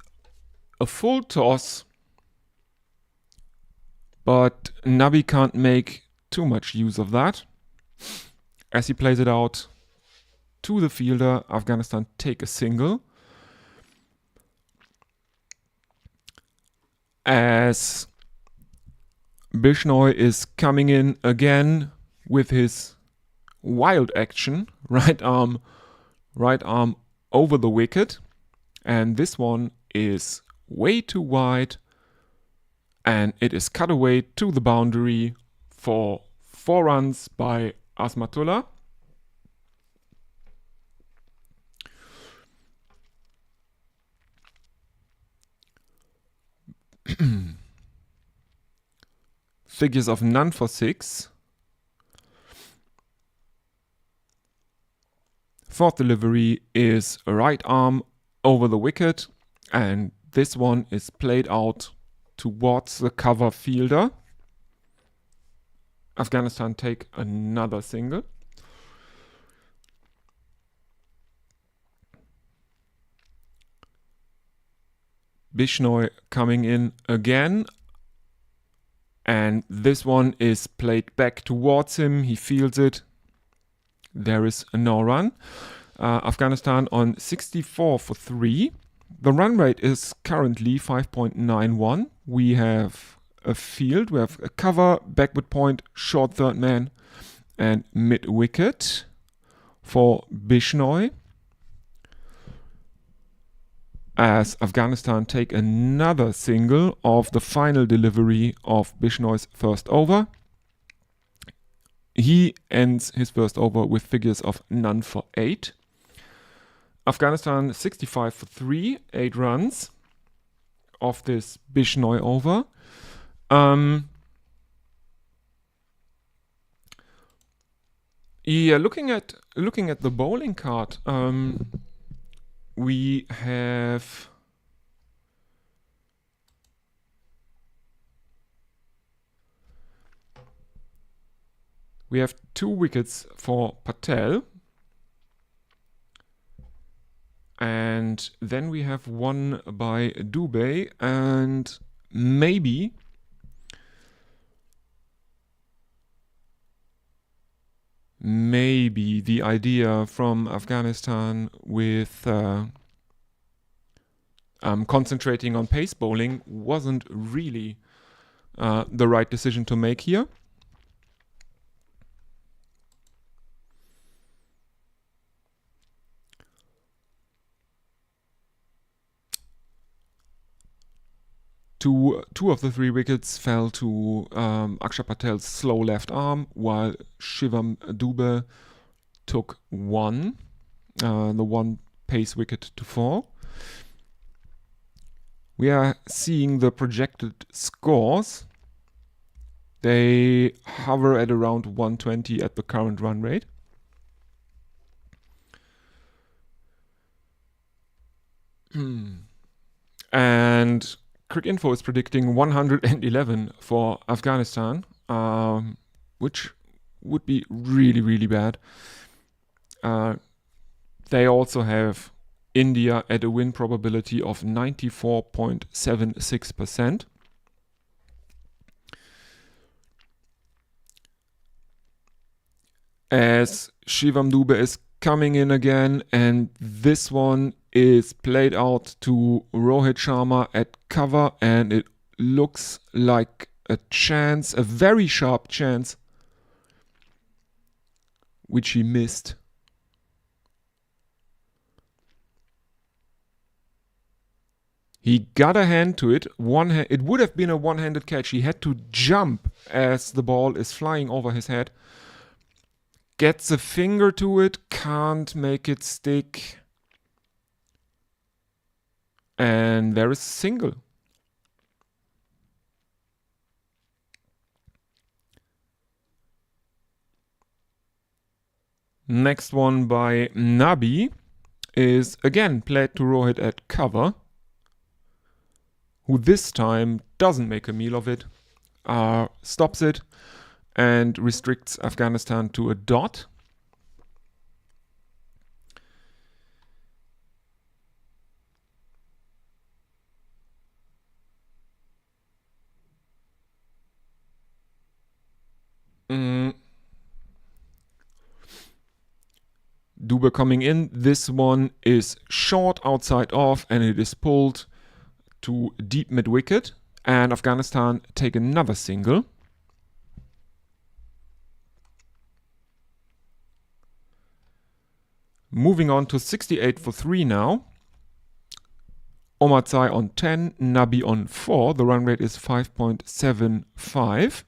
a full toss, but Nabi can't make too much use of that. As he plays it out to the fielder, Afghanistan take a single. As Bishnoi is coming in again with his wild action, right arm over the wicket, and this one is way too wide, and it is cut away to the boundary for 4 runs by Asmatullah. Figures of none for 6. Fourth delivery is a right arm over the wicket, and this one is played out towards the cover fielder. Afghanistan take another single. Bishnoi coming in again, and this one is played back towards him. He feels it. There is a no run. Afghanistan on 64 for 3. The run rate is currently 5.91. We have a field. We have a cover, backward point, short third man, and mid wicket for Bishnoi. As Afghanistan take another single of the final delivery of Bishnoi's first over. He ends his first over with figures of none for 8. Afghanistan 65 for 3, 8 runs of this Bishnoi over. Yeah, looking at the bowling card, we have we have 2 wickets for Patel, and then we have one by Dubey, and maybe the idea from Afghanistan with concentrating on pace bowling wasn't really the right decision to make here. Two of the 3 wickets fell to Akshar Patel's slow left arm, while Shivam Dube took the one pace wicket to fall. We are seeing the projected scores. They hover at around 120 at the current run rate. And Cricinfo is predicting 111 for Afghanistan, which would be really, really bad. They also have India at a win probability of 94.76%. As Shivam Dube is coming in again, and this one is played out to Rohit Sharma at cover, and it looks like a chance, a very sharp chance, which he missed. He got a hand to it. It would have been a one-handed catch. He had to jump as the ball is flying over his head. Gets a finger to it, can't make it stick. And there is a single. Next one by Nabi is again played to Rohit at cover, who this time doesn't make a meal of it, stops it, and restricts Afghanistan to a dot. Dube coming in. This one is short outside off, and it is pulled to deep mid wicket, and Afghanistan take another single. Moving on to 68 for 3 now. Omarzai on 10, Nabi on 4. The run rate is 5.75.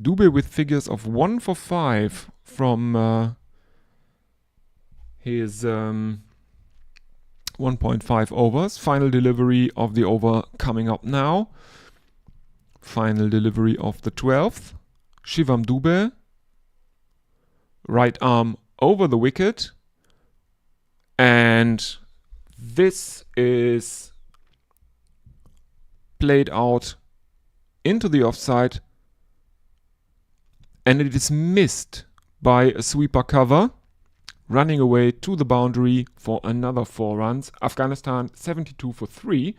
Dube with figures of 1 for 5 from his 1.5 overs. Final delivery of the over coming up now. Final delivery of the 12th. Shivam Dube. Right arm over the wicket. And this is played out into the offside. And it is missed by a sweeper cover, running away to the boundary for another 4 runs. Afghanistan 72 for 3.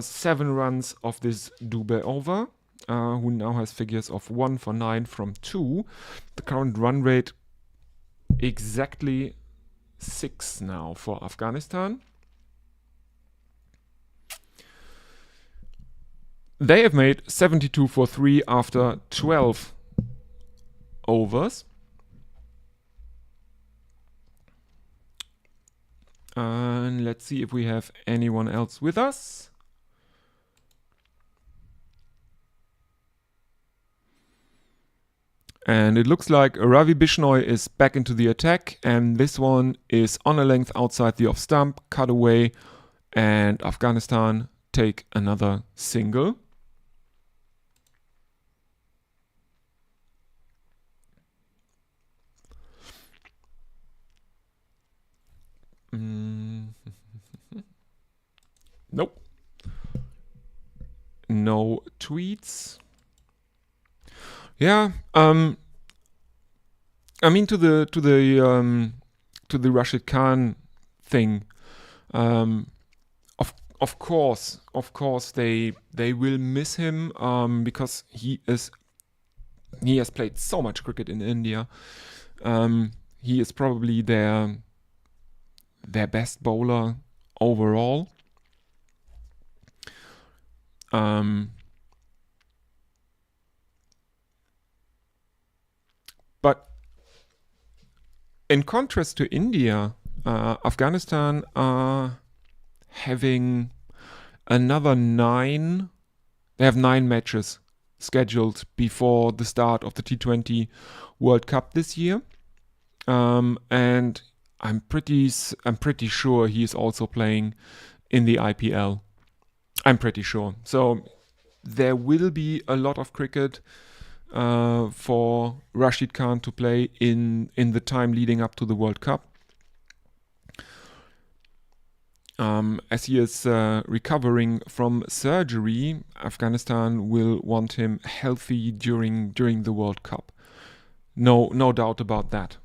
7 runs of this Dube over, who now has figures of 1 for 9 from 2. The current run rate exactly 6 now for Afghanistan. They have made 72 for 3 after 12 overs. And let's see if we have anyone else with us. And it looks like Ravi Bishnoi is back into the attack, and this one is on a length outside the off stump, cut away, and Afghanistan take another single. Nope. No tweets. Yeah. I mean, to the Rashid Khan thing. Of course, they will miss him because he has played so much cricket in India. He is probably their best bowler overall. But in contrast to India, Afghanistan are having another 9. They have 9 matches scheduled before the start of the T20 World Cup this year, and I'm pretty sure he is also playing in the IPL. I'm pretty sure. So there will be a lot of cricket for Rashid Khan to play in the time leading up to the World Cup. As he is recovering from surgery, Afghanistan will want him healthy during the World Cup. No doubt about that.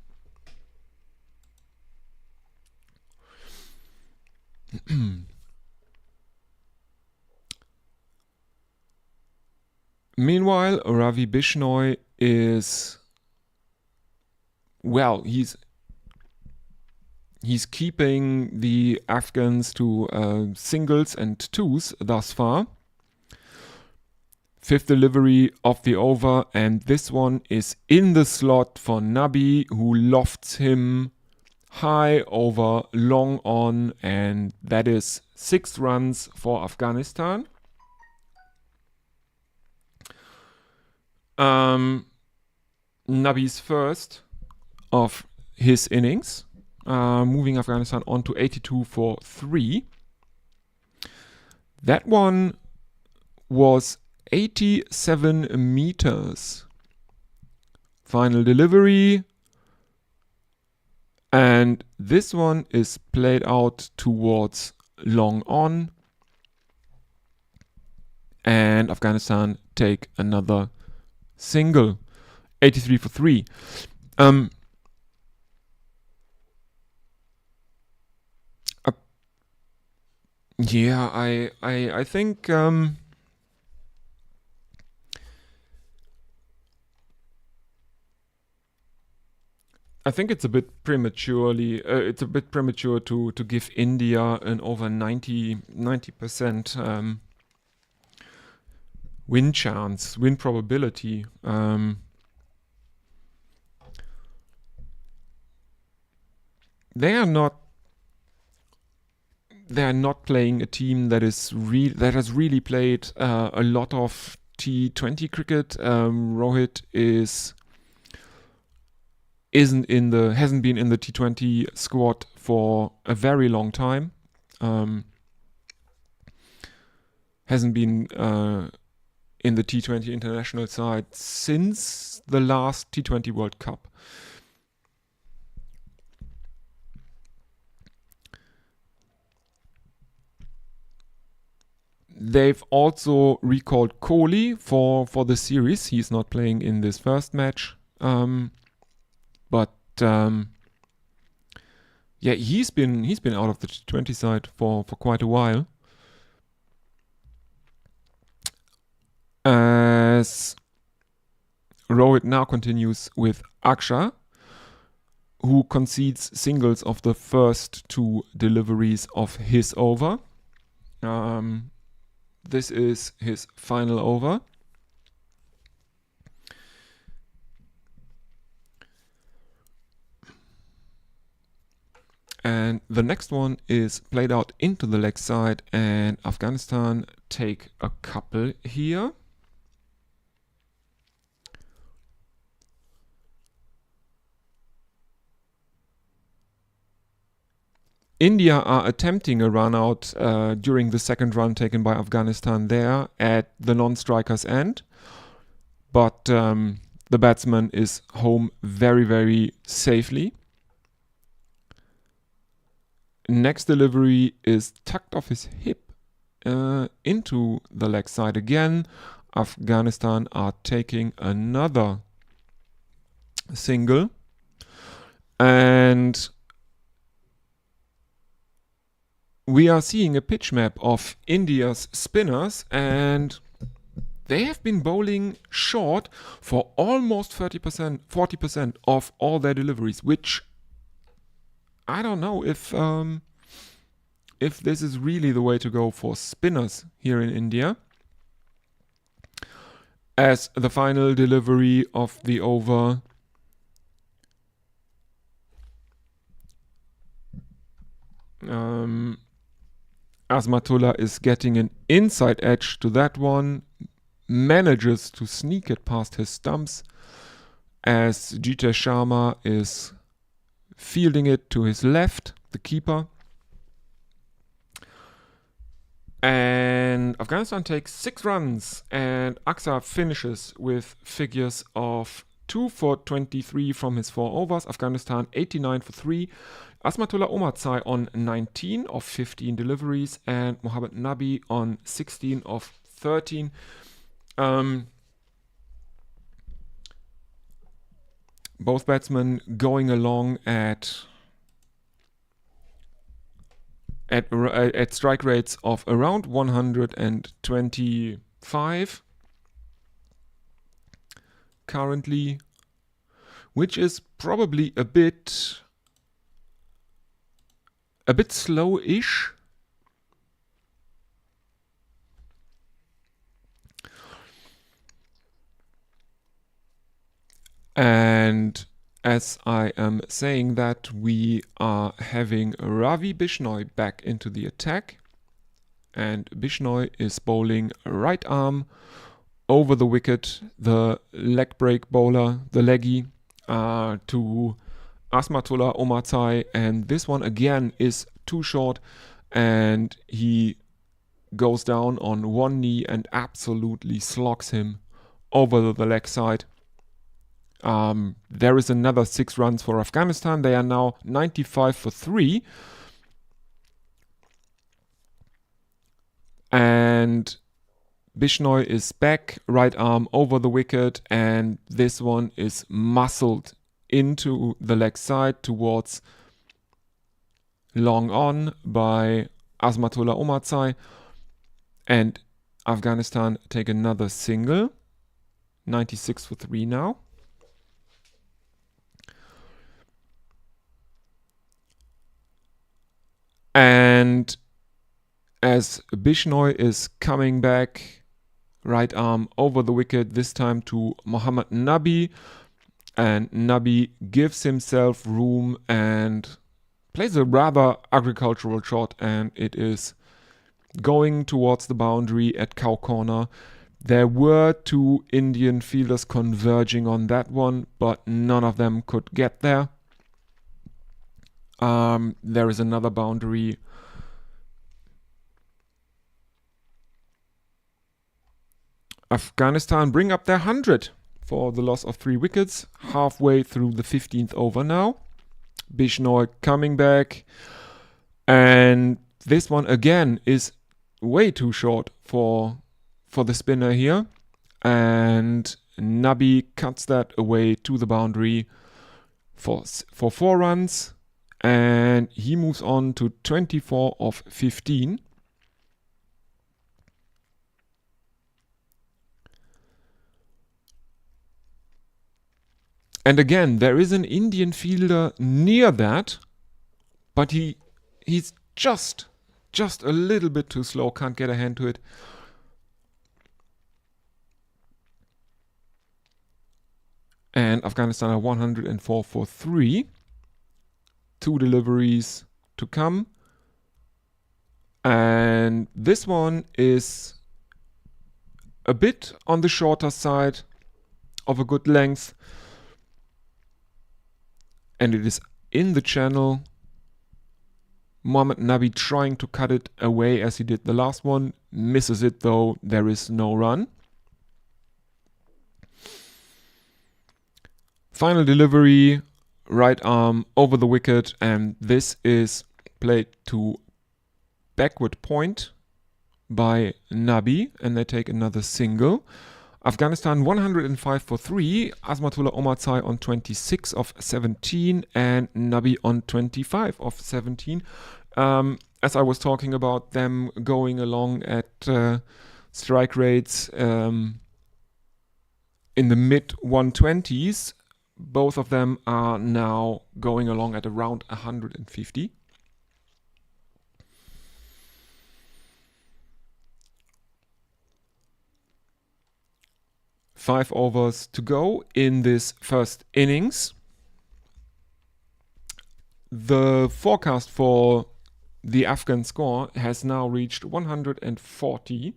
Meanwhile, Ravi Bishnoi is, well, he's He's keeping the Afghans to singles and twos thus far. Fifth delivery of the over, and this one is in the slot for Nabi, who lofts him high over long on, and that is 6 runs for Afghanistan. Nabi's first of his innings, moving Afghanistan on to 82 for 3. That one was 87 meters. Final delivery. And this one is played out towards long on. And Afghanistan take another single. 83 for 3. Yeah, I think I think it's a bit prematurely. It's a bit premature to give India an over 90% win chance, win probability. They are not playing a team that is that has really played a lot of T20 cricket. Rohit hasn't been in the T20 squad for a very long time. Hasn't been in the T20 international side since the last T20 World Cup. They've also recalled Kohli for the series. He's not playing in this first match. But yeah, he's been out of the T20 side for quite a while. As Rohit now continues with Aksha, who concedes singles of the first 2 deliveries of his over. This is his final over. And the next one is played out into the leg side, and Afghanistan take a couple here. India are attempting a run out during the second run taken by Afghanistan there at the non-striker's end. But the batsman is home very, very safely. Next delivery is tucked off his hip into the leg side again. Afghanistan are taking another single. And we are seeing a pitch map of India's spinners, and they have been bowling short for almost 40% of all their deliveries, which I don't know if this is really the way to go for spinners here in India. As the final delivery of the over Azmatullah is getting an inside edge to that one, manages to sneak it past his stumps as Jitesh Sharma is fielding it to his left, the keeper. And Afghanistan takes 6 runs, and Aksa finishes with figures of 2 for 23 from his 4 overs. Afghanistan 89 for 3. Asmatullah Omarzai on 19 of 15 deliveries, and Mohammad Nabi on 16 of 13. Both batsmen going along at strike rates of around 125 currently, which is probably a bit a bit slow-ish. And as I am saying that, we are having Ravi Bishnoi back into the attack. And Bishnoi is bowling right arm over the wicket, the leg break bowler, the leggy, to Asmatullah Omarzai. And this one again is too short, and he goes down on one knee and absolutely slogs him over the leg side. There is another 6 runs for Afghanistan. They are now 95 for 3. And Bishnoi is back, right arm over the wicket, and this one is muscled into the leg side towards long on by Asmatullah Omarzai. And Afghanistan take another single. 96 for 3 now. And as Bishnoi is coming back, right arm over the wicket, this time to Mohammad Nabi. And Nabi gives himself room and plays a rather agricultural shot, and it is going towards the boundary at cow corner. There were 2 Indian fielders converging on that one, but none of them could get there. There is another boundary. Afghanistan bring up their 100 for the loss of 3 wickets, halfway through the 15th over now. Bishnoi coming back, and this one again is way too short for the spinner here, and Nabi cuts that away to the boundary for 4 runs, and he moves on to 24 of 15. And again, there is an Indian fielder near that, but he's just a little bit too slow, can't get a hand to it. And Afghanistan are 104 for 3. 2 deliveries to come. And this one is a bit on the shorter side of a good length. And it is in the channel. Mohammad Nabi trying to cut it away as he did the last one. Misses it though, there is no run. Final delivery, right arm over the wicket, and this is played to backward point by Nabi, and they take another single. Afghanistan 105 for 3, Asmatullah Omarzai on 26 of 17 and Nabi on 25 of 17. As I was talking about them going along at strike rates in the mid 120s, both of them are now going along at around 150. Five overs to go in this first innings. The forecast for the Afghan score has now reached 140,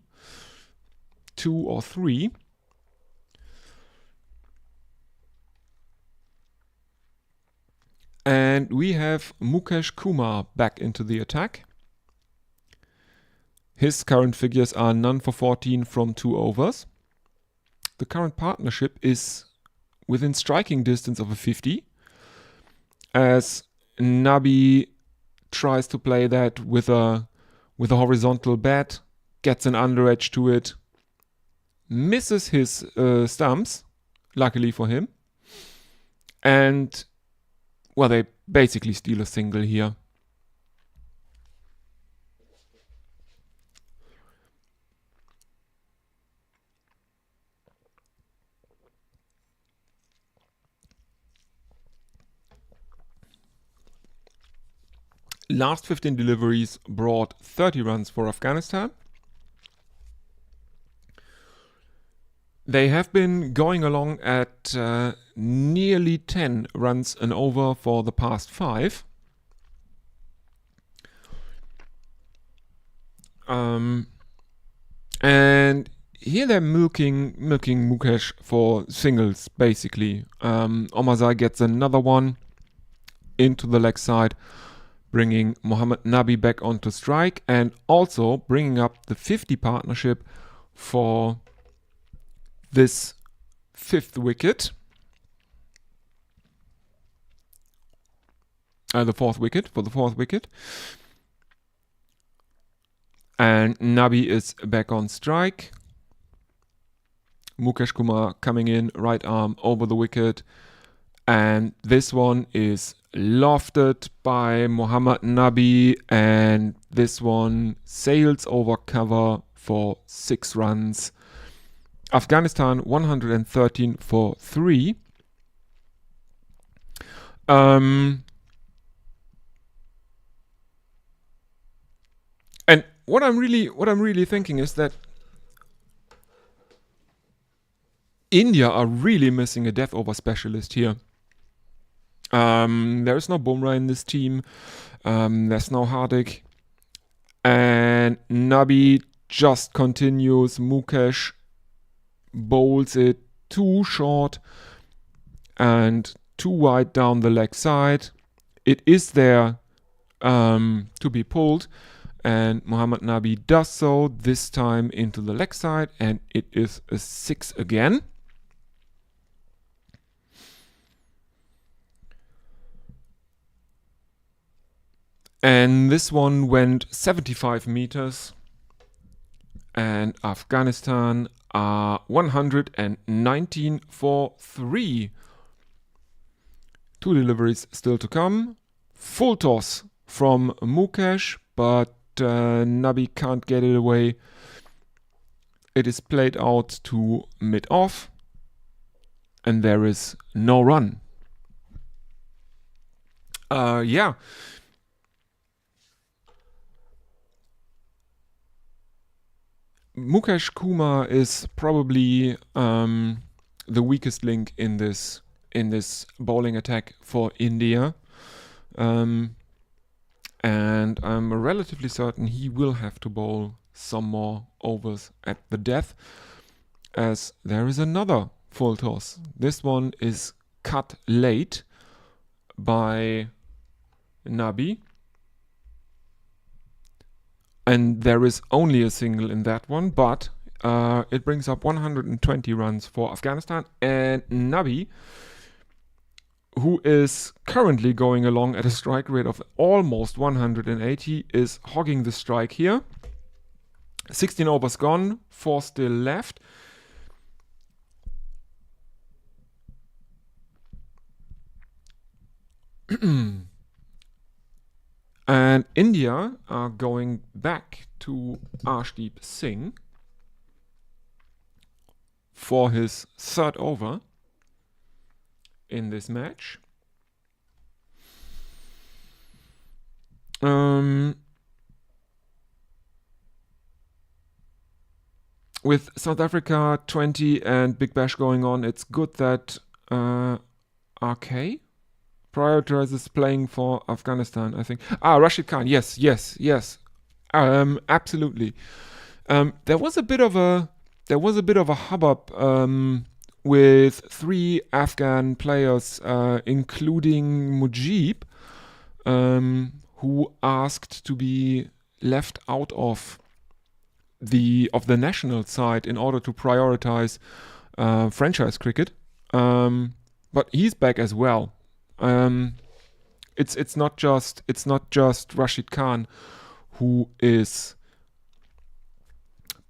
2 or 3. And we have Mukesh Kumar back into the attack. His current figures are none for 14 from 2 overs. The current partnership is within striking distance of a 50, as Nabi tries to play that with a horizontal bat, gets an under edge to it, misses his stumps, luckily for him, and well, they basically steal a single here. Last 15 deliveries brought 30 runs for Afghanistan. They have been going along at nearly 10 runs and over for the past 5. And here they're milking Mukesh for singles, basically. Omazai gets another one into the leg side, bringing Mohammad Nabi back onto strike, and also bringing up the 50 partnership for this 5th wicket. The 4th wicket, for the 4th wicket. And Nabi is back on strike. Mukesh Kumar coming in, right arm over the wicket. And this one is lofted by Mohammad Nabi, and this one sails over cover for 6 runs. Afghanistan 113 for 3. And what I'm really thinking is that India are really missing a death over specialist here. There is no Bumrah in this team. There's no Hardik. And Nabi just continues. Mukesh bowls it too short and too wide down the leg side. It is there to be pulled. And Mohammad Nabi does so, this time into the leg side. And it is a 6 again. And this one went 75 meters. And Afghanistan are 119 for 3. 2 deliveries still to come. Full toss from Mukesh, but Nabi can't get it away. It is played out to mid-off. And there is no run. Yeah. Mukesh Kumar is probably the weakest link in this bowling attack for India, and I'm relatively certain he will have to bowl some more overs at the death, as there is another full toss. This one is cut late by Nabi. And there is only a single in that one, but it brings up 120 runs for Afghanistan. And Nabi, who is currently going along at a strike rate of almost 180, is hogging the strike here. 16 overs gone, 4 still left. And India are going back to Arshdeep Singh for his 3rd over in this match. With South Africa 20 and Big Bash going on, it's good that RK prioritizes playing for Afghanistan, I think. Rashid Khan, yes. Absolutely. There was a bit of a hubbub with 3 Afghan players, including Mujib, who asked to be left out of the national side in order to prioritize franchise cricket. But he's back as well. It's not just Rashid Khan who is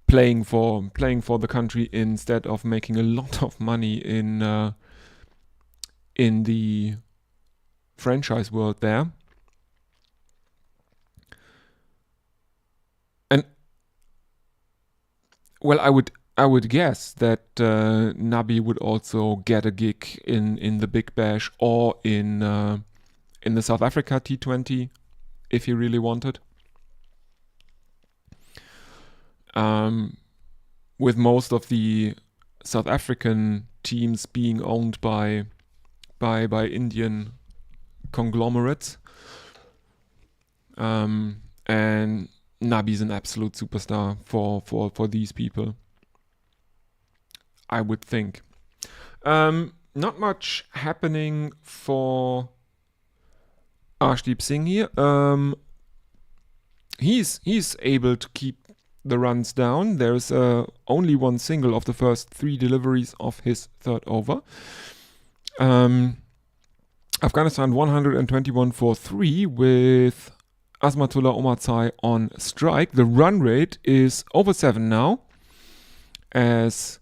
playing for the country instead of making a lot of money in the franchise world there. And well, I would guess that Nabi would also get a gig in the Big Bash or in the South Africa T20 if he really wanted. With most of the South African teams being owned by Indian conglomerates. And Nabi's an absolute superstar for these people, I would think. Not much happening for Arshdeep Singh here. He's able to keep the runs down. There's only one single of the first 3 deliveries of his third over. Afghanistan 121 for 3 with Azmatullah Omarzai on strike. The run rate is over 7 now, as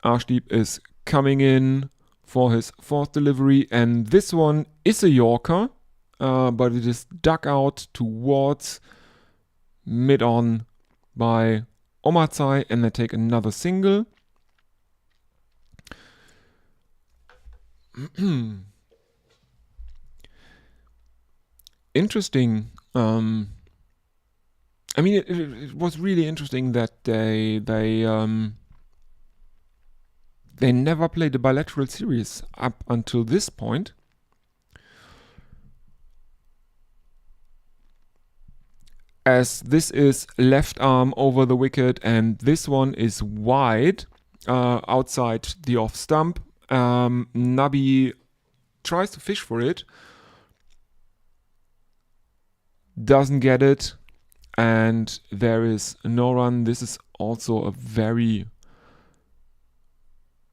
Arshdeep is coming in for his 4th delivery, and this one is a Yorker, but it is dug out towards mid-on by Omarzai, and they take another single. Interesting. I mean, it was really interesting that they never played a bilateral series up until this point. As this is left arm over the wicket and this one is wide outside the off stump. Nabi tries to fish for it, doesn't get it, and there is no run. This is also a very,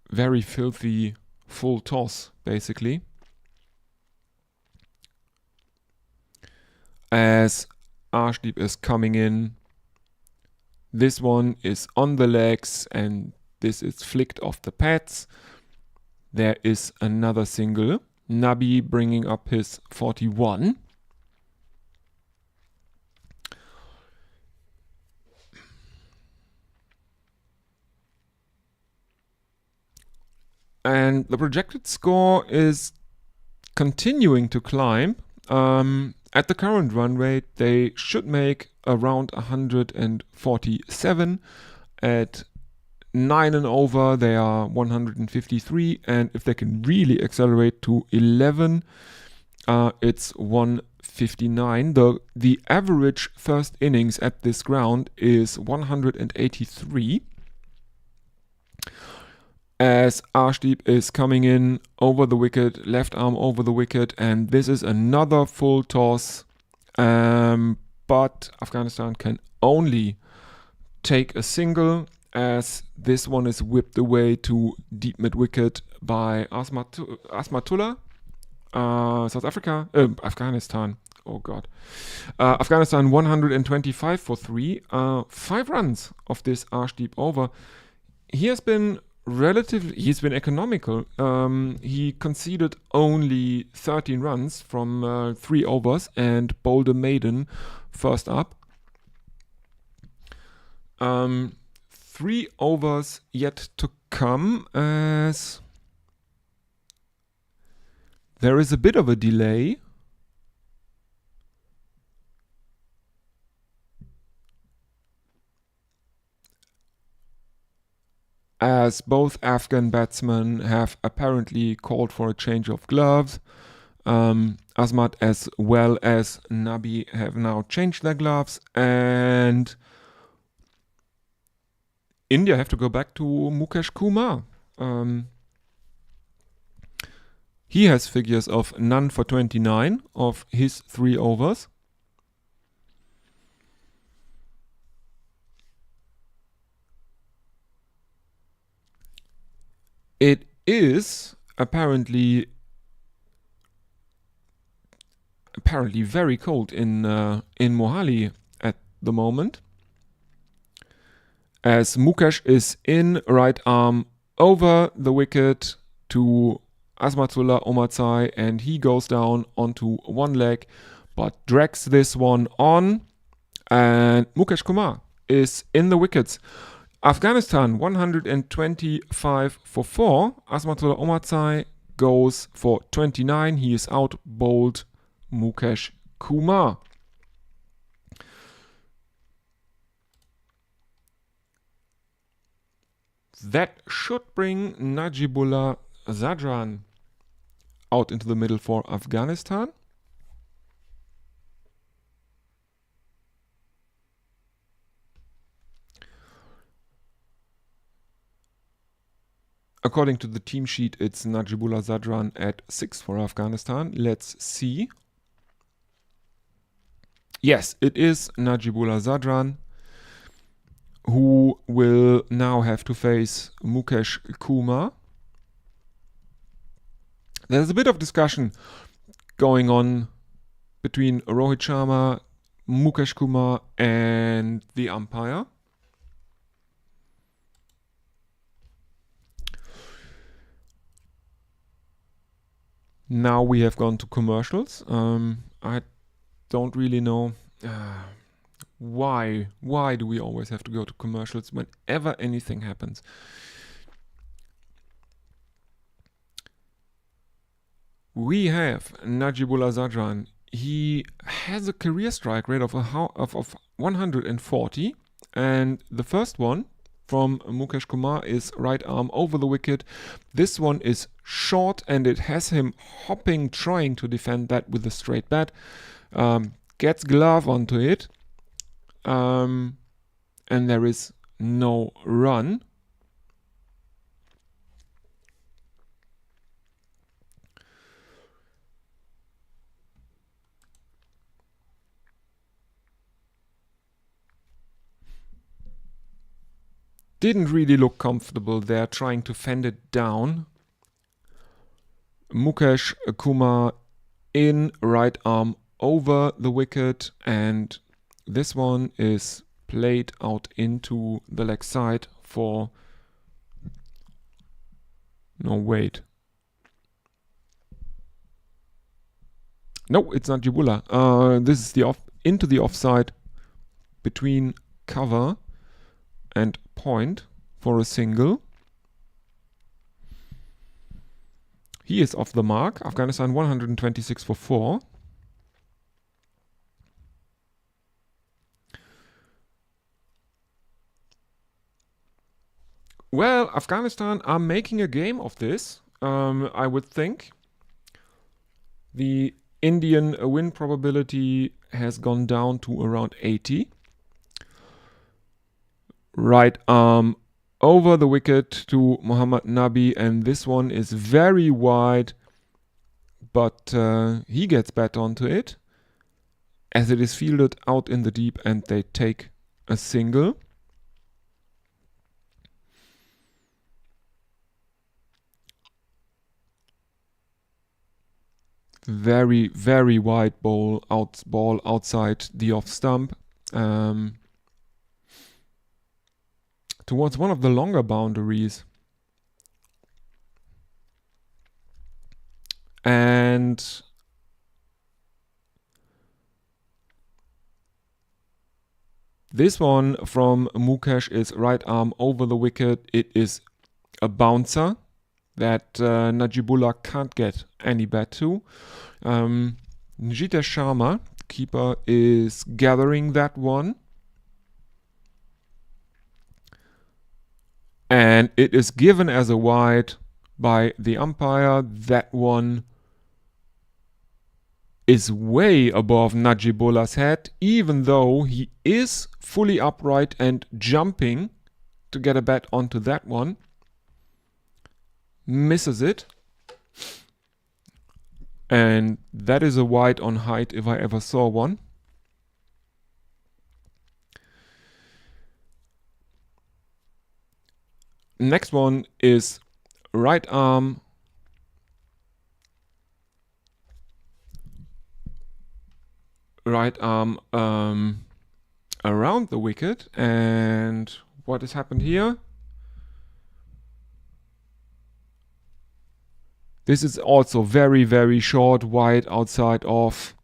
very filthy full toss, basically. As Arshdeep is coming in, this one is on the legs and this is flicked off the pads. There is another single. Nabi bringing up his 41. And the projected score is continuing to climb. At the current run rate, they should make around 147. At 9 and over, they are 153. And if they can really accelerate to 11, it's 159. The average first innings at this ground is 183. As Arshdeep is coming in over the wicket, left arm over the wicket, and this is another full toss. But Afghanistan can only take a single, as this one is whipped away to deep mid wicket by Azmatullah. South Africa, Afghanistan. Oh God. Afghanistan 125 for 3. 5 runs of this Arshdeep over. He's been economical. He conceded only 13 runs from 3 overs and bowled a maiden first up. 3 overs yet to come, as there is a bit of a delay. As both Afghan batsmen have apparently called for a change of gloves. Azmat as well as Nabi have now changed their gloves, and India have to go back to Mukesh Kumar. He has figures of none for 29 of his 3 overs. It is apparently very cold in Mohali at the moment, as Mukesh is in, right arm over the wicket to Azmatullah Omarzai, and he goes down onto one leg but drags this one on, and Mukesh Kumar is in the wickets. Afghanistan 125 for 4. Azmatullah Omarzai goes for 29. He is out bowled Mukesh Kumar. That should bring Najibullah Zadran out into the middle for Afghanistan. According to the team sheet, it's Najibullah Zadran at 6 for Afghanistan. Let's see. Yes, it is Najibullah Zadran, who will now have to face Mukesh Kumar. There's a bit of discussion going on between Rohit Sharma, Mukesh Kumar, and the umpire. Now we have gone to commercials. I don't really know why do we always have to go to commercials whenever anything happens. We have Najibullah Zadran. He has a career strike rate of 140, and the first one from Mukesh Kumar is right arm over the wicket. This one is short and it has him hopping, trying to defend that with a straight bat. Gets glove onto it, and there is no run. Didn't really look comfortable there, trying to fend it down. Mukesh Kumar in, right arm over the wicket, and this one is played out into the leg side for... No, wait. No, it's not Najibullah. This is the into the offside between cover and point for a single. He is off the mark. Afghanistan 126 for 4. Well, Afghanistan are making a game of this, I would think. The Indian win probability has gone down to around 80. Right arm over the wicket to Mohammad Nabi, and this one is very wide, but he gets bat onto it as it is fielded out in the deep, and they take a single. Very, very wide ball outside the off stump. Towards one of the longer boundaries. And this one from Mukesh is right arm over the wicket. It is a bouncer that Najibullah can't get any bat to. Njita Sharma, keeper, is gathering that one. And it is given as a wide by the umpire. That one is way above Najibullah's head, even though he is fully upright and jumping to get a bat onto that one. Misses it. And that is a wide on height if I ever saw one. Next one is right arm around the wicket. And what has happened here? This is also very, very short, wide outside off.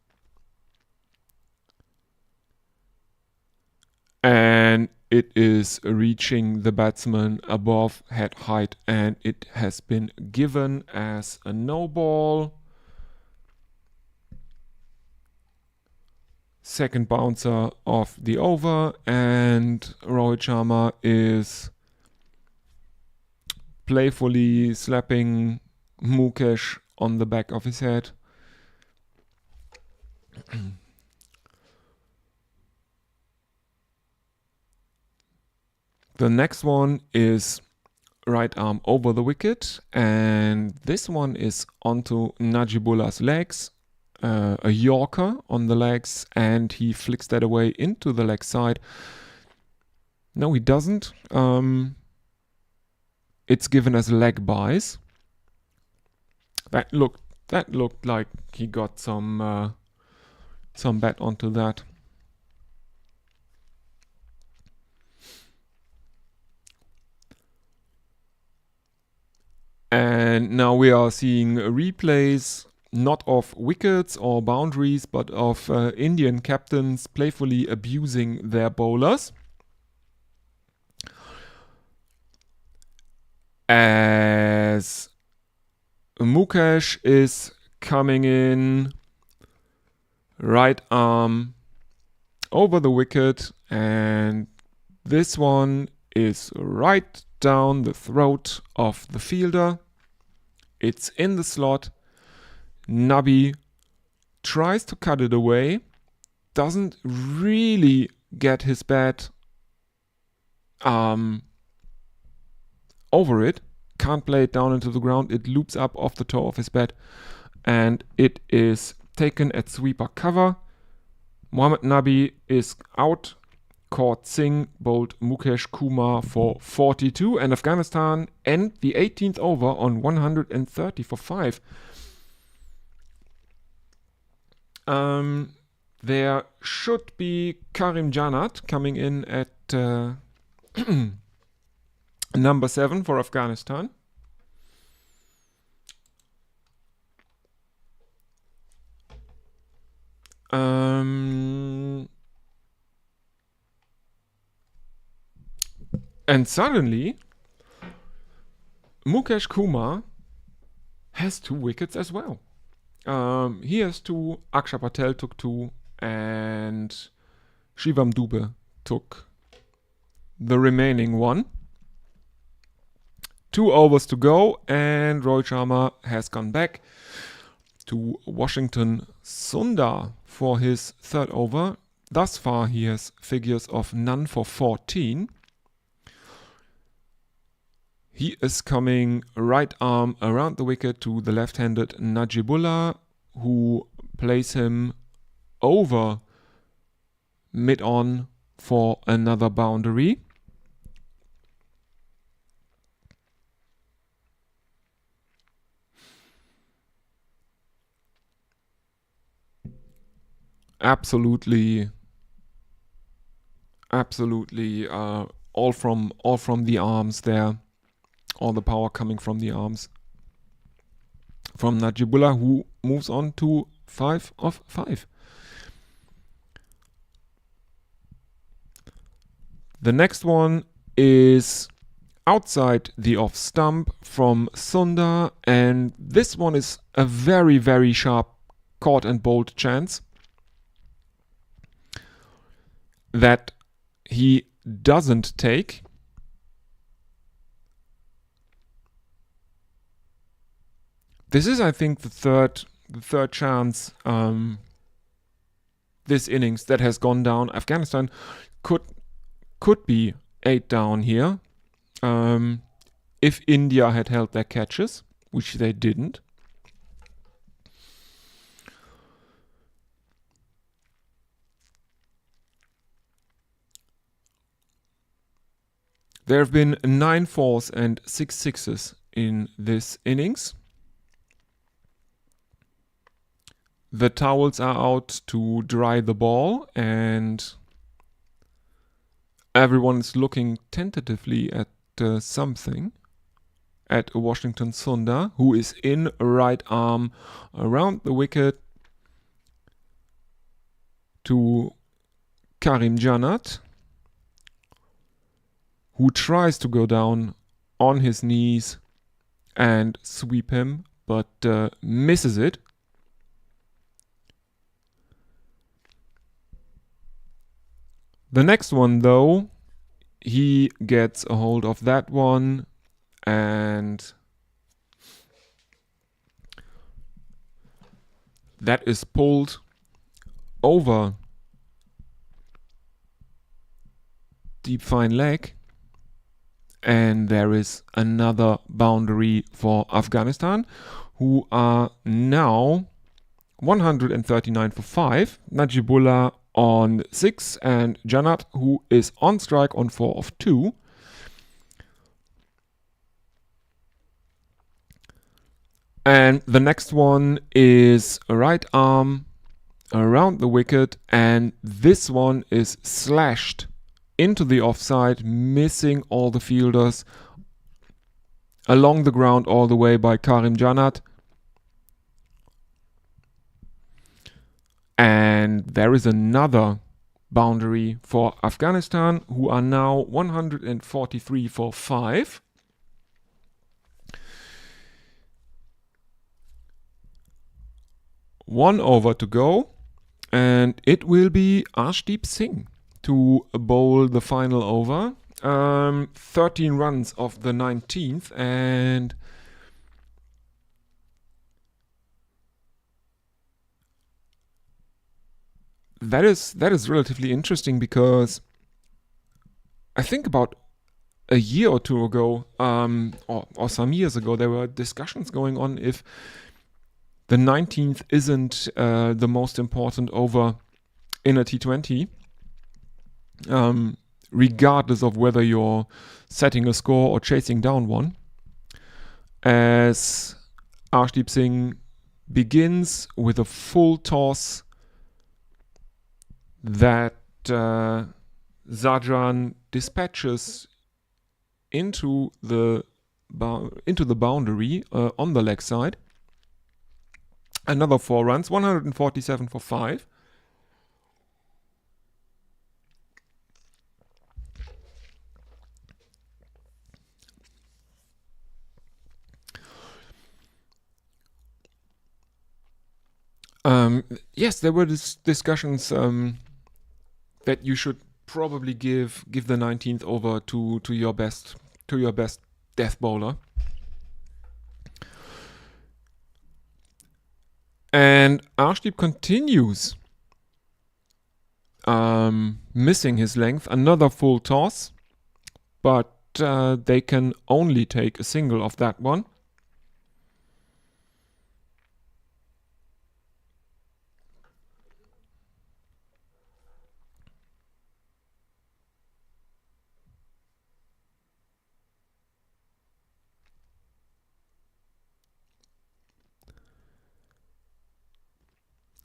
And it is reaching the batsman above head height, and it has been given as a no ball. Second bouncer of the over, and Rohit Sharma is playfully slapping Mukesh on the back of his head. The next one is right arm over the wicket, and this one is onto Najibullah's legs, a Yorker on the legs, and he flicks that away into the leg side. No, he doesn't. It's given as leg byes. That looked like he got some bat onto that. And now we are seeing replays, not of wickets or boundaries, but of Indian captains playfully abusing their bowlers. As Mukesh is coming in, right arm over the wicket, and this one is right down the throat of the fielder. It's in the slot. Nabi tries to cut it away, doesn't really get his bat over it, can't play it down into the ground. It loops up off the toe of his bat, and it is taken at sweeper cover. Mohammad Nabi is out. Caught Singh bowled Mukesh Kumar for 42, and Afghanistan end the 18th over on 130 for 5. There should be Karim Janat coming in at number 7 for Afghanistan. And suddenly, Mukesh Kumar has 2 wickets as well. He has 2, Akshar Patel took 2, and Shivam Dube took the remaining 1. 2 overs to go, and Rohit Sharma has gone back to Washington Sundar for his 3rd over. Thus far, he has figures of none for 14. He is coming right arm around the wicket to the left-handed Najibullah, who plays him over mid-on for another boundary. Absolutely, all from the arms there. All the power coming from the arms from Najibullah, who moves on to 5 of 5. The next one is outside the off stump from Sundar, and this one is a very, very sharp caught and bowled chance that he doesn't take. This is, I think, the third chance this innings that has gone down. Afghanistan could be 8 down here if India had held their catches, which they didn't. There have been 9 fours and 6 sixes in this innings. The towels are out to dry the ball, and everyone is looking tentatively at something. At Washington Sundar, who is in right arm around the wicket to Karim Janat, who tries to go down on his knees and sweep him, but misses it. The next one, though, he gets a hold of that one and that is pulled over deep fine leg, and there is another boundary for Afghanistan, who are now 139 for 5. Najibullah on 6 and Janat, who is on strike, on 4 of 2. And the next one is a right arm around the wicket, and this one is slashed into the offside, missing all the fielders along the ground all the way by Karim Janat. And there is another boundary for Afghanistan, who are now 143 for 5. One over to go, and it will be Arshdeep Singh to bowl the final over. 13 runs of the 19th, and that is relatively interesting, because I think about a year or two ago, or some years ago, there were discussions going on if the 19th isn't the most important over in a T20, regardless of whether you're setting a score or chasing down one, as Arshdeep Singh begins with a full toss that Zadran dispatches into the boundary on the leg side. Another 4 runs, 147 for 5. Yes, there were discussions that you should probably give the 19th over to your best death bowler. And Arshdeep continues missing his length. Another full toss, but they can only take a single of that one.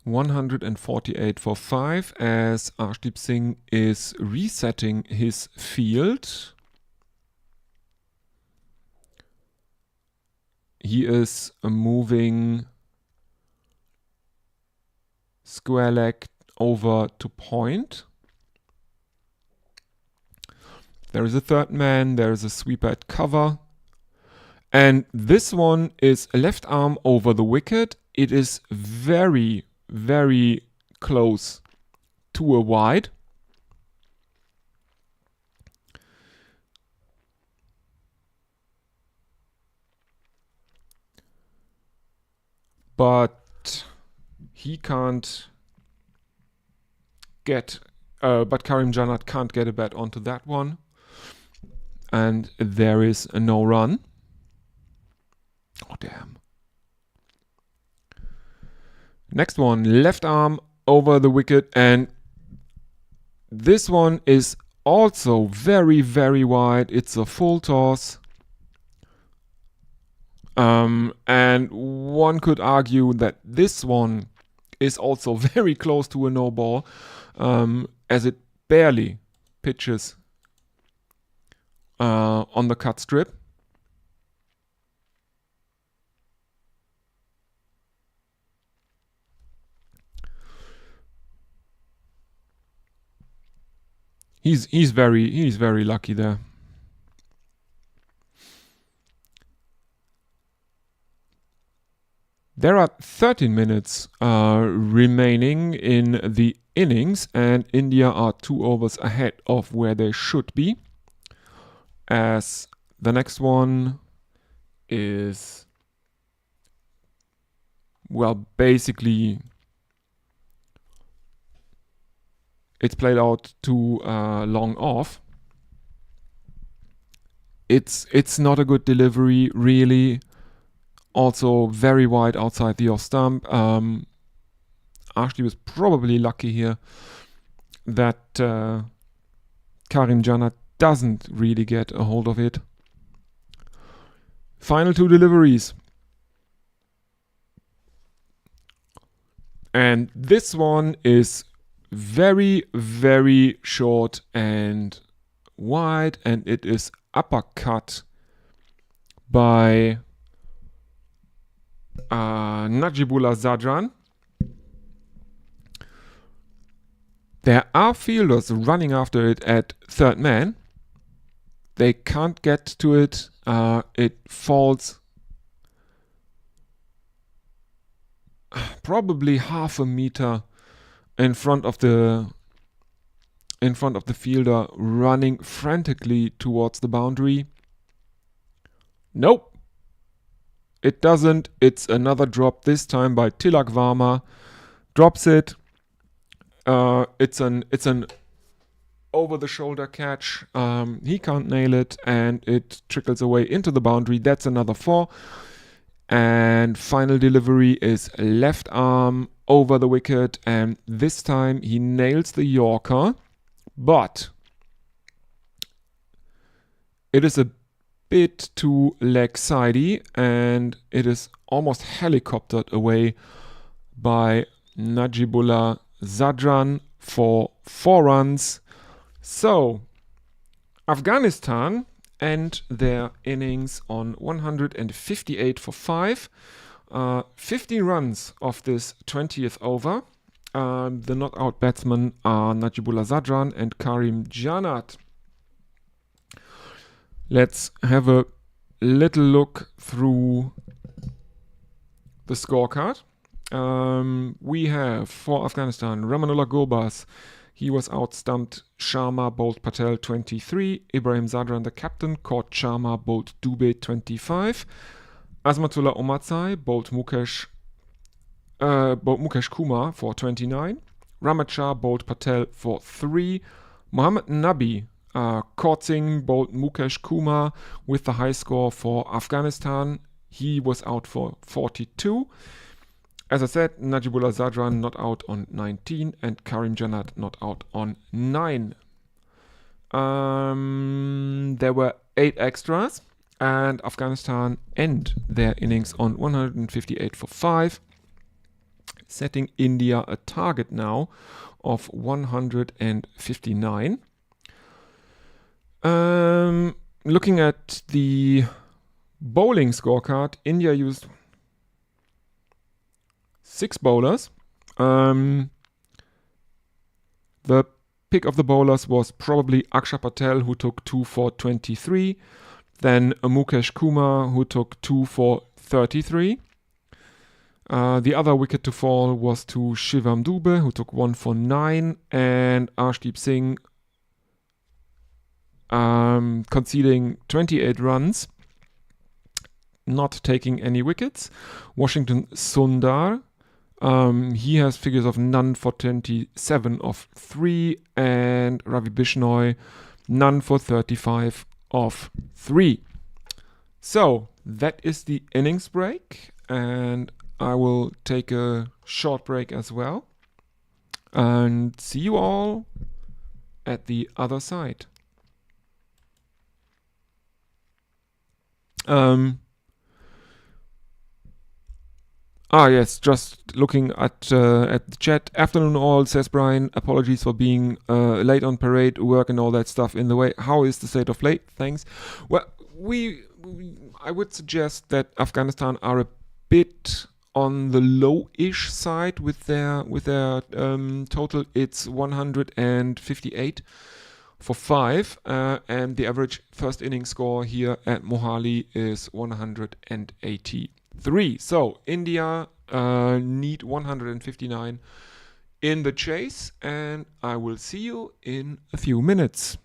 $148 for 5, as Arshdeep Singh is resetting his field. He is moving square leg over to point. There is a third man, there is a sweeper at cover. And this one is a left arm over the wicket. It is very, very close to a wide. But he can't get, but Karim Janat can't get a bat onto that one. And there is a no run. Oh, damn. Next one, left arm over the wicket, and this one is also very, very wide. It's a full toss. And one could argue that this one is also very close to a no ball, as it barely pitches on the cut strip. He's very lucky there. There are 13 minutes remaining in the innings, and India are 2 overs ahead of where they should be. As the next one is, well, basically it's played out too long off. It's not a good delivery, really. Also very wide outside the off stump. Ashley was probably lucky here that Karim Janat doesn't really get a hold of it. Final two deliveries. And this one is very, very short and wide, and it is uppercut by Najibullah Zadran. There are fielders running after it at third man. They can't get to it. It falls probably half a meter in front of the fielder, running frantically towards the boundary. Nope, it doesn't. It's another drop, this time by Tilak Varma. Drops it. It's an over-the-shoulder catch. He can't nail it, and it trickles away into the boundary. That's another 4. And final delivery is left arm over the wicket, and this time he nails the Yorker, but it is a bit too leg-sidey, and it is almost helicoptered away by Najibullah Zadran for 4 runs. So Afghanistan end their innings on 158 for 5. 15 runs of this 20th over. The not out batsmen are Najibullah Zadran and Karim Janat. Let's have a little look through the scorecard. We have for Afghanistan Ramanullah Gulbas. He was outstumped. Sharma bowled Patel 23. Ibrahim Zadran, the captain, caught Sharma, bowled Dubey 25. Azmatullah Omarzai bowled Mukesh Kumar for 29. Ramad Shah bowled Patel for 3. Mohammad Nabi caught Singh, bowled Mukesh Kumar with the high score for Afghanistan. He was out for 42. As I said, Najibullah Zadran not out on 19 and Karim Janat not out on 9. There were 8 extras, and Afghanistan end their innings on 158 for 5, setting India a target now of 159. Looking at the bowling scorecard, India used 6 bowlers. The pick of the bowlers was probably Akshay Patel, who took 2 for 23. Then Mukesh Kumar, who took 2 for 33. The other wicket to fall was to Shivam Dube, who took 1 for 9. And Arshdeep Singh conceding 28 runs, not taking any wickets. Washington Sundar, he has figures of none for 27 of 3, and Ravi Bishnoi none for 35 of 3. So that is the innings break, and I will take a short break as well, and see you all at the other side. Yes, just looking at the chat. Afternoon all, says Brian. Apologies for being late on parade, work and all that stuff in the way. How is the state of play? Thanks. Well, I would suggest that Afghanistan are a bit on the low-ish side with their total. It's 158 for 5, and the average first inning score here at Mohali is 183. So India need 159 in the chase, and I will see you in a few minutes.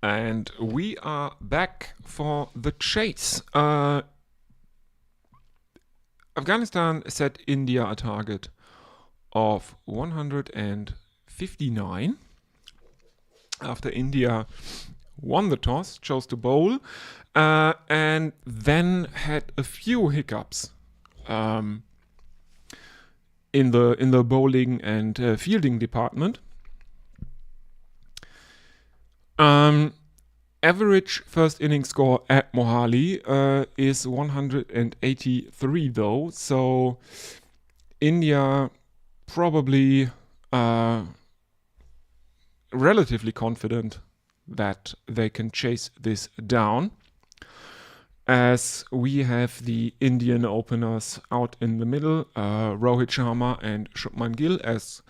And we are back for the chase. Afghanistan set India a target of 159 after India won the toss, chose to bowl, and then had a few hiccups in the bowling and fielding department. Average first inning score at Mohali is 183 though, so India probably relatively confident that they can chase this down, as we have the Indian openers out in the middle, Rohit Sharma and Shubman Gill as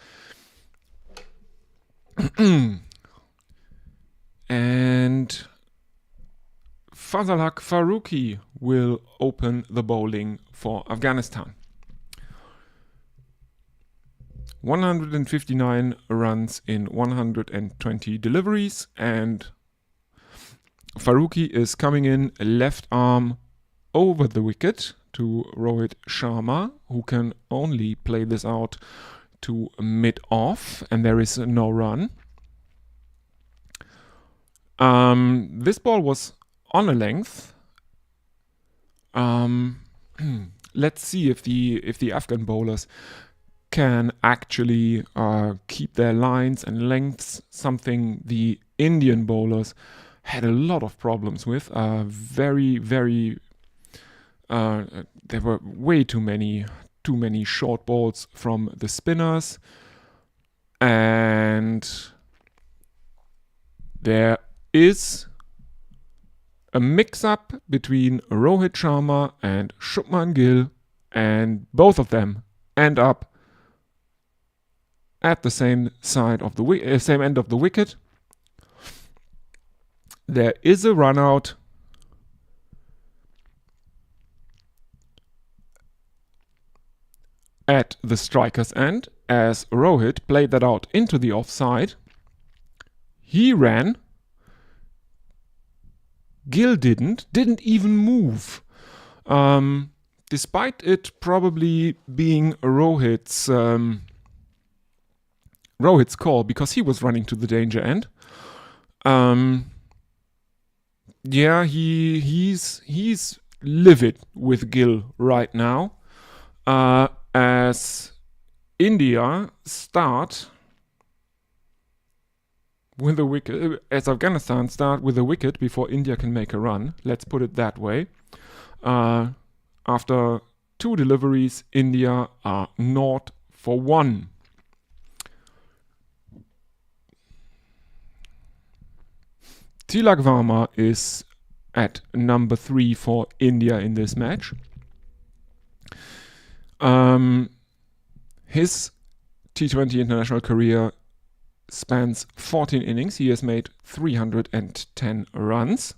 and Fazalhaq Farooqi will open the bowling for Afghanistan. 159 runs in 120 deliveries, and Farooqi is coming in left arm over the wicket to Rohit Sharma, who can only play this out to mid-off, and there is no run. This ball was on a length. Let's see if the Afghan bowlers can actually keep their lines and lengths, something the Indian bowlers had a lot of problems with. There were way too many short balls from the spinners, and there is a mix-up between Rohit Sharma and Shubman Gill, and both of them end up at the same side of the same end of the wicket. There is a run out. At the striker's end, as Rohit played that out into the offside. He ran. Gill didn't even move. Despite it probably being Rohit's call, because he was running to the danger end. He's livid with Gill right now, as India start with a wicket, as Afghanistan start with a wicket before India can make a run. Let's put it that way. After 2 deliveries, India are 0 for 1. Tilak Varma is at number 3 for India in this match. His T20 international career spans 14 innings. He has made 310 runs.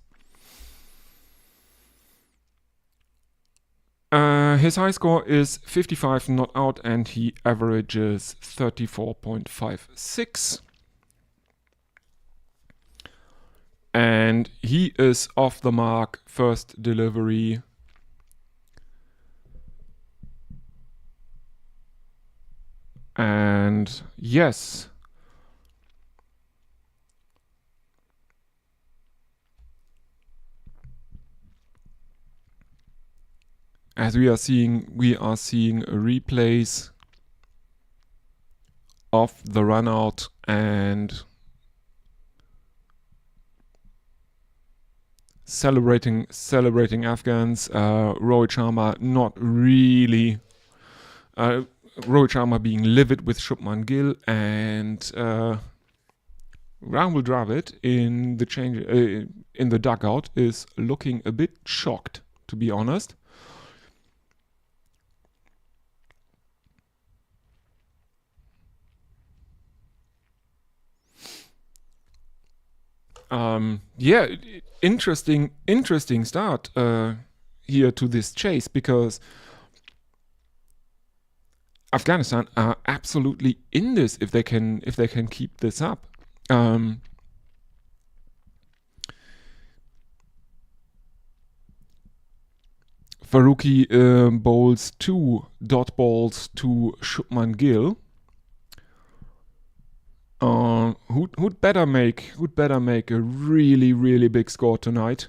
His high score is 55 not out, and he averages 34.56. And he is off the mark, first delivery. And yes, as we are seeing replays of the run out, and celebrating Afghans. Rohit Sharma not really. Rohit Sharma being livid with Shubman Gill, and Rahul Dravid in the dugout is looking a bit shocked, to be honest. Interesting start here to this chase, because Afghanistan are absolutely in this if they can keep this up. Farooqi bowls 2 dot balls to Shubman Gill. Who'd better make a really big score tonight?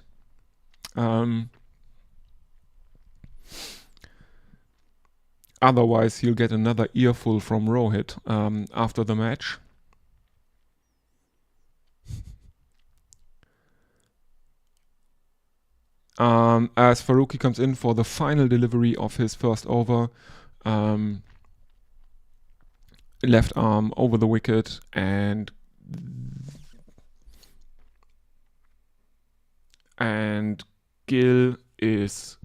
Otherwise, he'll get another earful from Rohit after the match. As Farooqi comes in for the final delivery of his first over, left arm over the wicket, and Gill is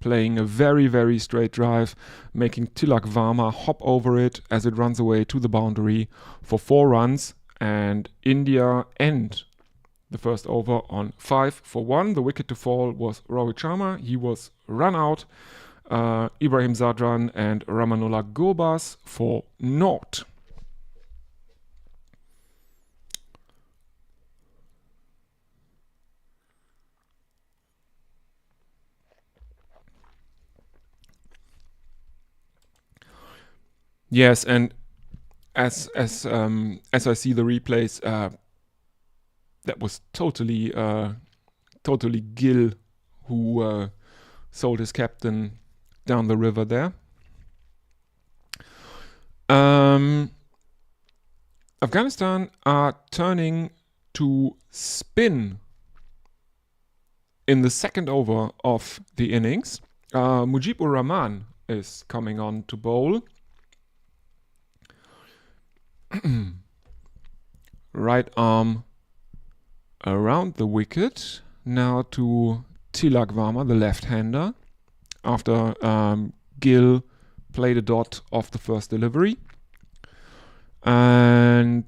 playing a very straight drive, making Tilak Varma hop over it as it runs away to the boundary for 4 runs, and India end the first over on 5 for 1. The wicket to fall was Rohit Sharma. He was run out. Ibrahim Zadran and Ramanullah Gurbaz for naught. Yes, and as I see the replays, that was totally Gill who sold his captain down the river there. Afghanistan are turning to spin in the second over of the innings. Mujibur Rahman is coming on to bowl. Right arm around the wicket now to Tilak Varma, the left-hander, after Gill played a dot off the first delivery. And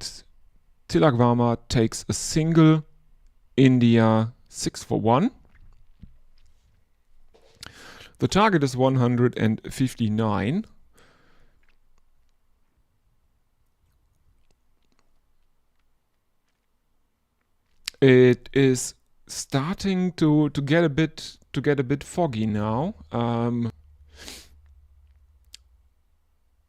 Tilak Varma takes a single. India 6 for 1. The target is 159. It is starting to get a bit foggy now,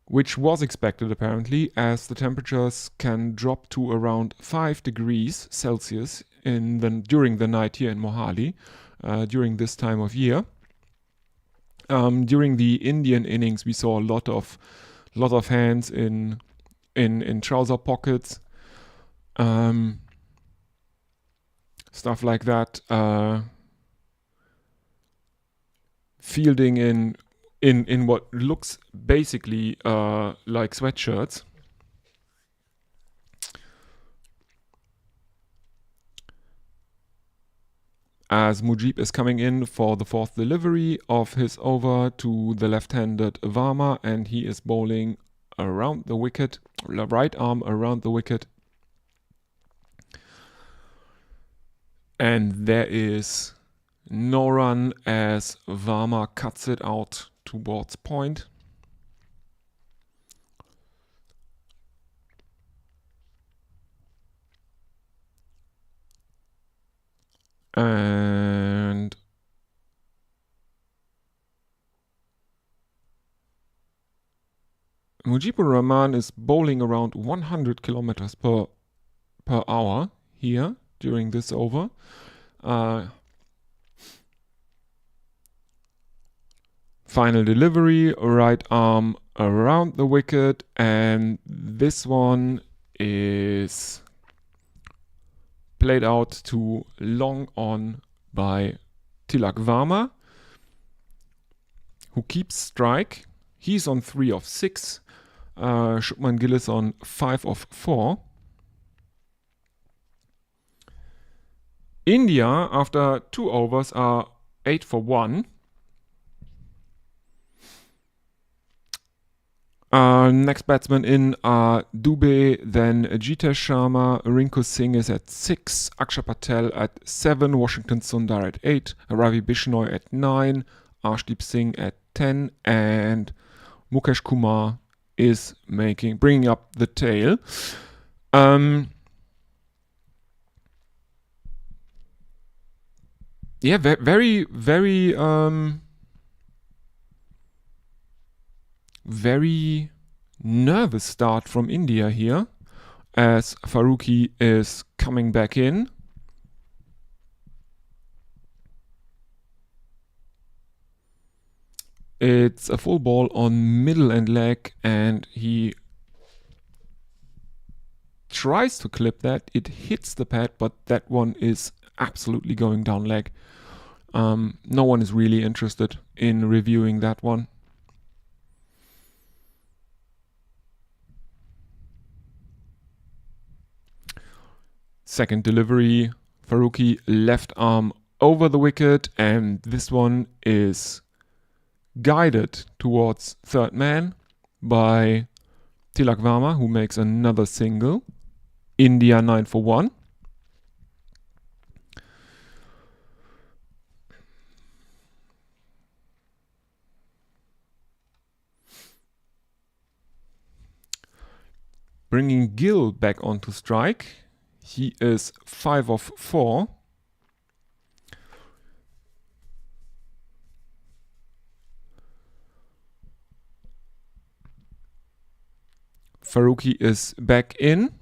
which was expected apparently, as the temperatures can drop to around 5 degrees Celsius during the night here in Mohali during this time of year. During the Indian innings, we saw a lot of hands in trouser pockets. Stuff like that, fielding in what looks basically like sweatshirts. As Mujib is coming in for the 4th delivery of his over to the left-handed Varma, and he is bowling around the wicket, right arm around the wicket. And there is no run as Varma cuts it out towards point. And Mujibur Rahman is bowling around 100 kilometers per hour here during this over. Final delivery, right arm around the wicket, and this one is played out to long on by Tilak Varma, who keeps strike. He's on 3 of 6. Shubman Gill is on 5 of 4. India, after 2 overs, are 8 for 1. Next batsman in are Dubey, then Jitesh Sharma, Rinku Singh is at 6, Akshay Patel at 7, Washington Sundar at 8, Ravi Bishnoi at 9, Arshdeep Singh at 10, and Mukesh Kumar is bringing up the tail. Yeah, very Very nervous start from India here, as Farooqi is coming back in. It's a full ball on middle and leg, and he tries to clip that. It hits the pad, but that one is absolutely going down leg. No one is really interested in reviewing that one. Second delivery, Farooqi left arm over the wicket, and this one is guided towards third man by Tilak Varma, who makes another single. India 9 for 1. Bringing Gill back onto strike. He is 5 of 4. Farooqi is back in.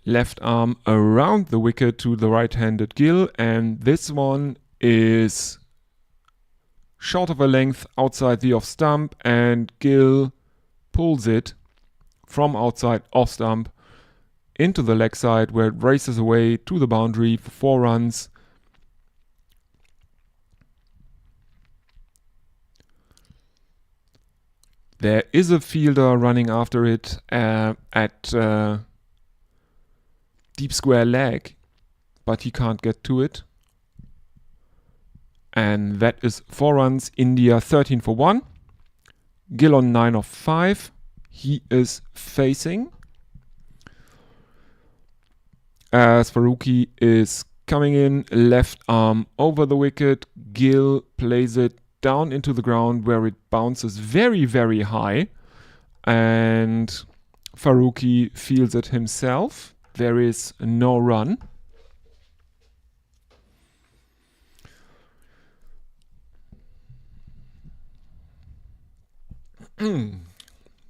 Left arm around the wicket to the right-handed Gill, and this one is short of a length outside the off stump, and Gill pulls it from outside off stump into the leg side, where it races away to the boundary for 4 runs. There is a fielder running after it at deep square leg, but he can't get to it. And that is 4 runs. India 13 for 1. Gill on 9 of 5. He is facing. As Farooqi is coming in, left arm over the wicket. Gill plays it down into the ground, where it bounces very, very high. And Farooqi feels it himself. There is no run.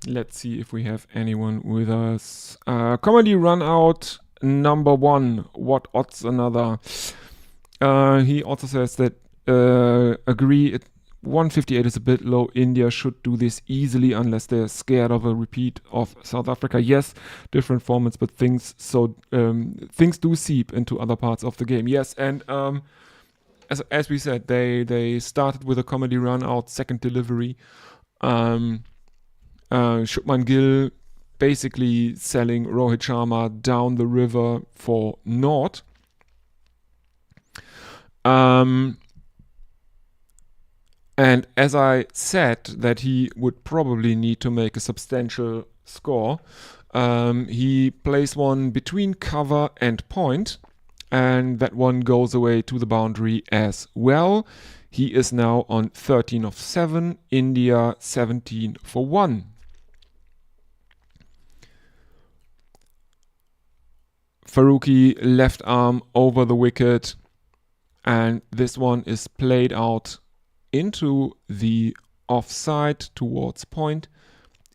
Let's see if we have anyone with us. Comedy run out number 1. What odds another? He also says that agree 158 is a bit low. India should do this easily unless they're scared of a repeat of South Africa. Yes, different formats, but things do seep into other parts of the game. Yes, and as we said, they started with a comedy run out, second delivery. Shubman Gill basically selling Rohit Sharma down the river for naught. And as I said that he would probably need to make a substantial score, he plays one between cover and point, and that one goes away to the boundary as well. He is now on 13 of 7, India 17 for 1. Farooqi left arm over the wicket, and this one is played out into the offside towards point.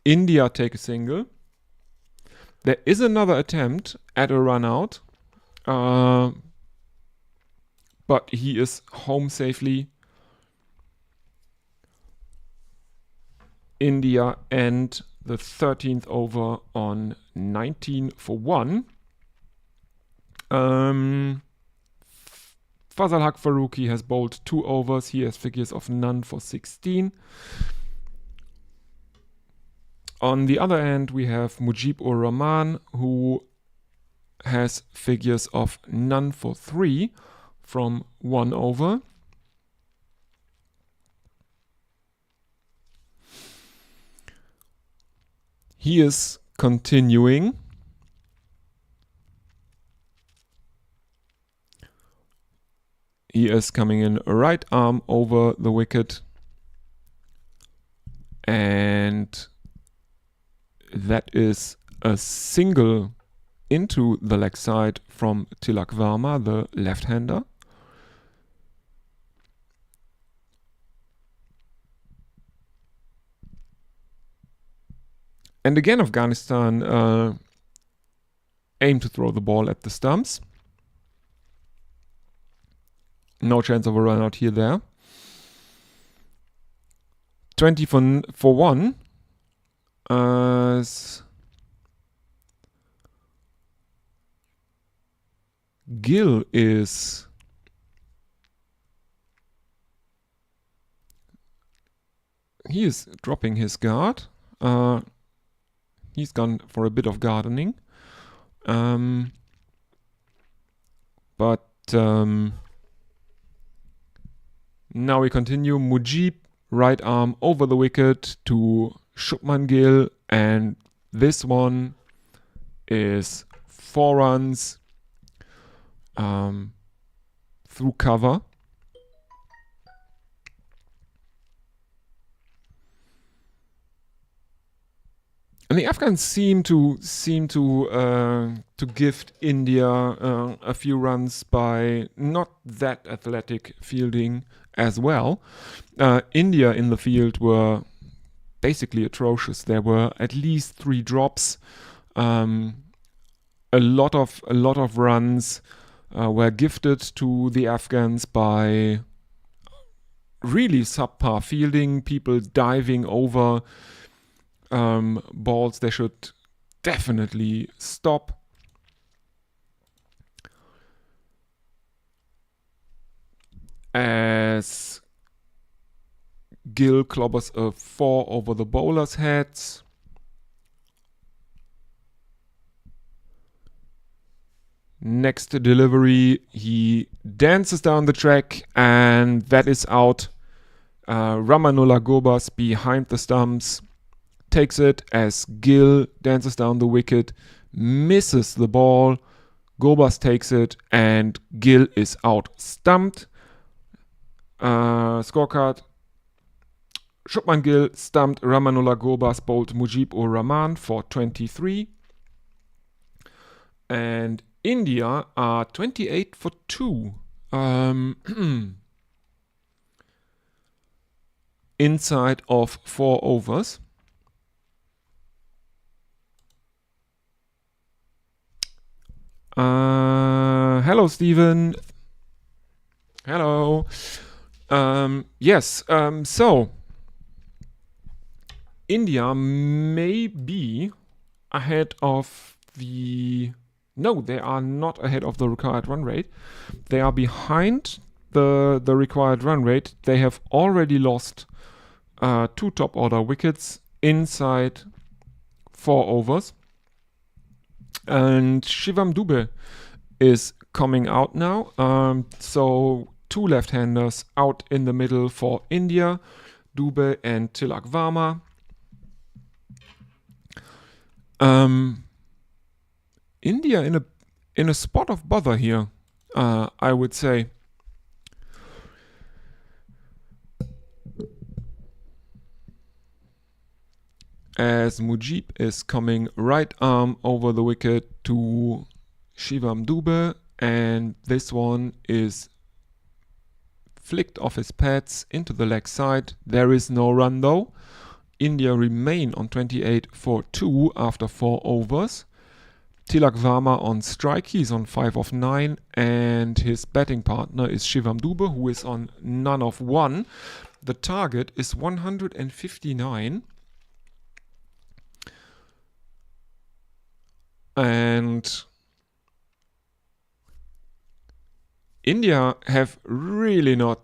India take a single. There is another attempt at a run out, but he is home safely. India end the 13th over on 19 for 1. Fazal Haq Farooqi has bowled 2 overs. He has figures of none for 16. On the other end, we have Mujib ur Rahman, who has figures of none for 3 from 1 over. He is continuing. He is coming in right arm over the wicket, and that is a single into the leg side from Tilak Varma, the left-hander. And again, Afghanistan aimed to throw the ball at the stumps. No chance of a run out here there. 20 for 1. Gill is dropping his guard. He's gone for a bit of gardening. But now we continue. Mujib, right arm over the wicket to Shubman Gill, and this one is 4 runs through cover. And the Afghans seem to gift India a few runs by not that athletic fielding as well. India in the field were basically atrocious. There were at least 3 drops. A lot of runs were gifted to the Afghans by really subpar fielding, people diving over balls they should definitely stop. As Gill clobbers a 4 over the bowler's heads. Next delivery, he dances down the track, and that is out. Ramanullah Gobas behind the stumps takes it as Gill dances down the wicket, misses the ball. Gobas takes it, and Gill is out stumped. Scorecard: Shubman Gill stumped Ramanullah Gobas, bowled Mujib ur Rahman for 23. And India are 28 for 2. Inside of 4 overs. Hello, Stephen. Hello. Yes, so India may be ahead of the... No, they are not ahead of the required run rate. They are behind the required run rate. They have already lost 2 top order wickets inside 4 overs. And Shivam Dube is coming out now. So 2 left-handers out in the middle for India, Dube and Tilak Varma. India in a spot of bother here, I would say. As Mujib is coming right arm over the wicket to Shivam Dube, and this one is flicked off his pads into the leg side. There is no run though. India remain on 28 for 2 after 4 overs. Tilak Varma on strike, he's on 5 of 9, and his batting partner is Shivam Dube, who is on none of 1. The target is 159. And India have really not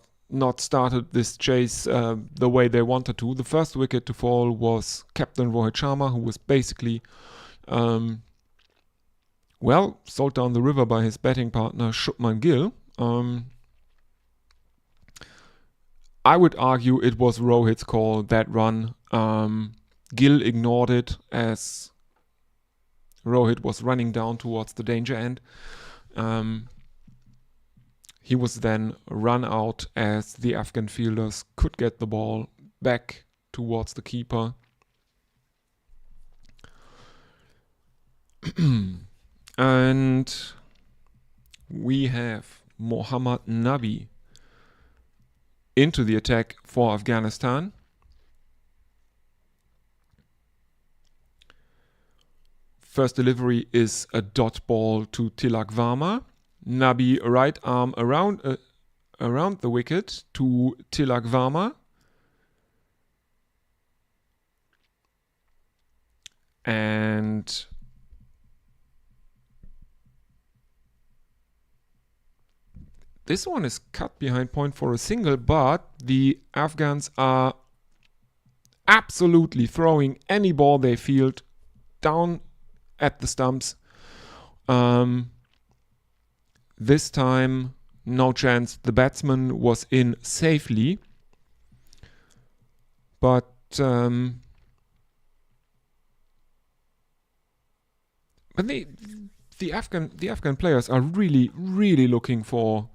started this chase the way they wanted to. The first wicket to fall was Captain Rohit Sharma, who was basically sold down the river by his batting partner Shubman Gill. I would argue it was Rohit's call, that run. Gill ignored it as Rohit was running down towards the danger end. He was then run out as the Afghan fielders could get the ball back towards the keeper. And we have Mohammad Nabi into the attack for Afghanistan. First delivery is a dot ball to Tilak Varma. Nabi right arm around the wicket to Tilak Varma. And this one is cut behind point for a single, but the Afghans are absolutely throwing any ball they field down at the stumps. This time, no chance. The batsman was in safely. But the Afghan players are really looking for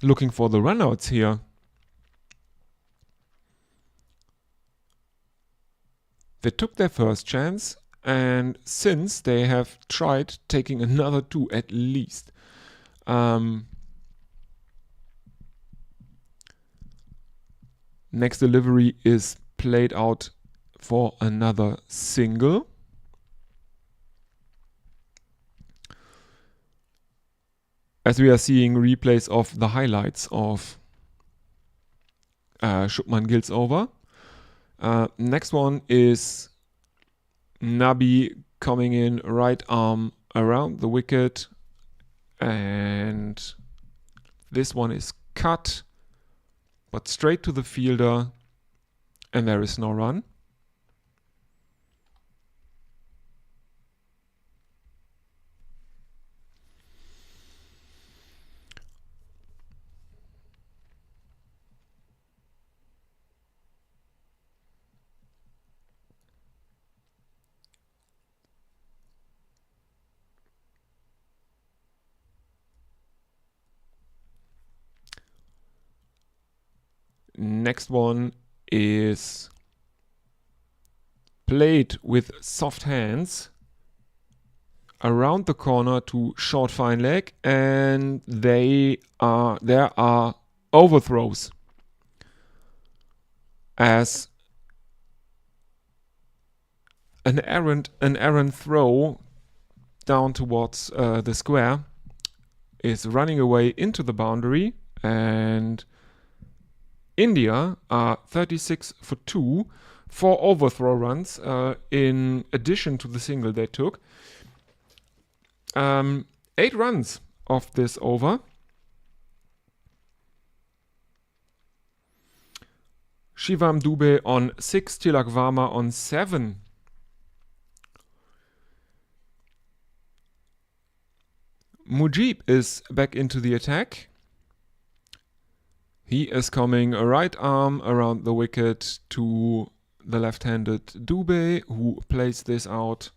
the runouts here. They took their first chance, and since they have tried taking another 2 at least. Next delivery is played out for another single. As we are seeing replays of the highlights of Shubman Gill's over. Next one is Nabi coming in, right arm around the wicket, and this one is cut, but straight to the fielder, and there is no run. Next one is played with soft hands around the corner to short fine leg, and there are overthrows as an errant throw down towards the square is running away into the boundary, and India are 36 for 2, 4 overthrow runs in addition to the single they took. 8 runs off this over. Shivam Dube on 6, Tilak Varma on 7. Mujib is back into the attack. He is coming right arm around the wicket to the left-handed Dube, who plays this out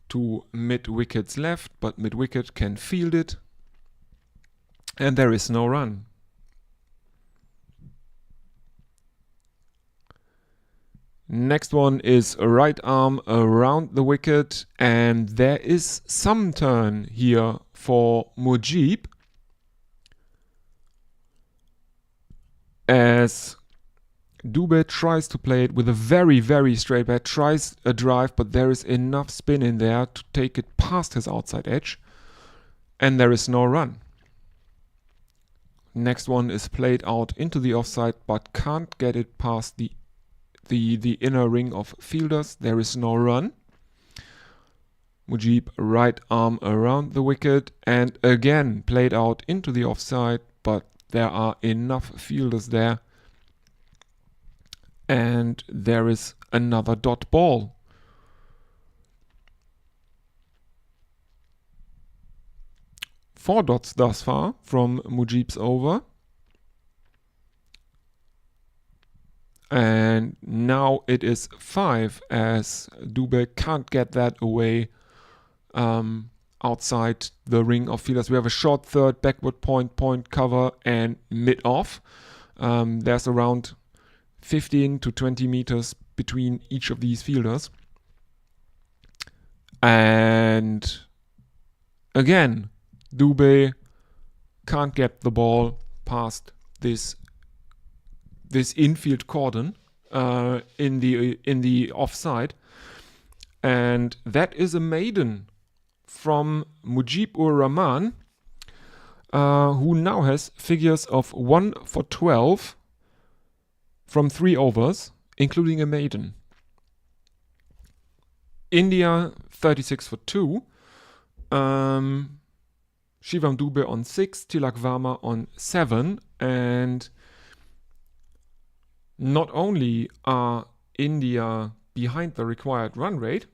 to mid-wicket's left, but mid-wicket can field it. And there is no run. Next one is a right arm around the wicket, and there is some turn here for Mujib, as Dube tries to play it with a very straight bat, tries a drive, but there is enough spin in there to take it past his outside edge, and there is no run. Next one is played out into the offside, but can't get it past the inner ring of fielders. There is no run. Mujib right arm around the wicket, and again played out into the offside, but there are enough fielders there, and there is another dot ball. Four dots thus far from Mujib's over. And now it is 5, as Dube can't get that away outside the ring of fielders. We have a short third, backward point cover, and mid-off. There's around 15 to 20 meters between each of these fielders. And again, Dube can't get the ball past this infield cordon in the offside. and that is a maiden from Mujib-ur-Rahman, who now has figures of 1 for 12 from 3 overs, including a maiden. India 36 for 2. Shivam Dube on 6, Tilak Varma on 7, and not only are India behind the required run rate,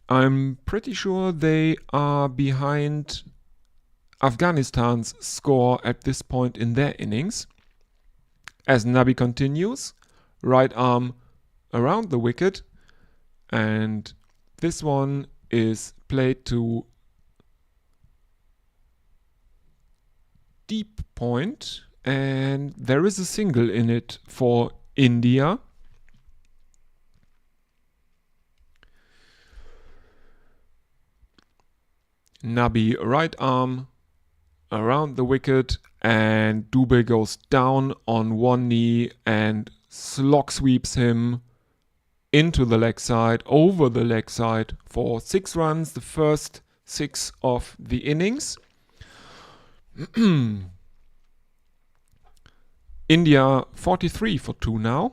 I'm pretty sure they are behind Afghanistan's score at this point in their innings. As Nabi continues, right arm around the wicket, and this one is played to deep point, and there is a single in it for India. Nabi right arm around the wicket, and Dube goes down on one knee and slog sweeps him into the leg side, over the leg side for 6 runs, the first 6 of the innings. India 43 for 2 now.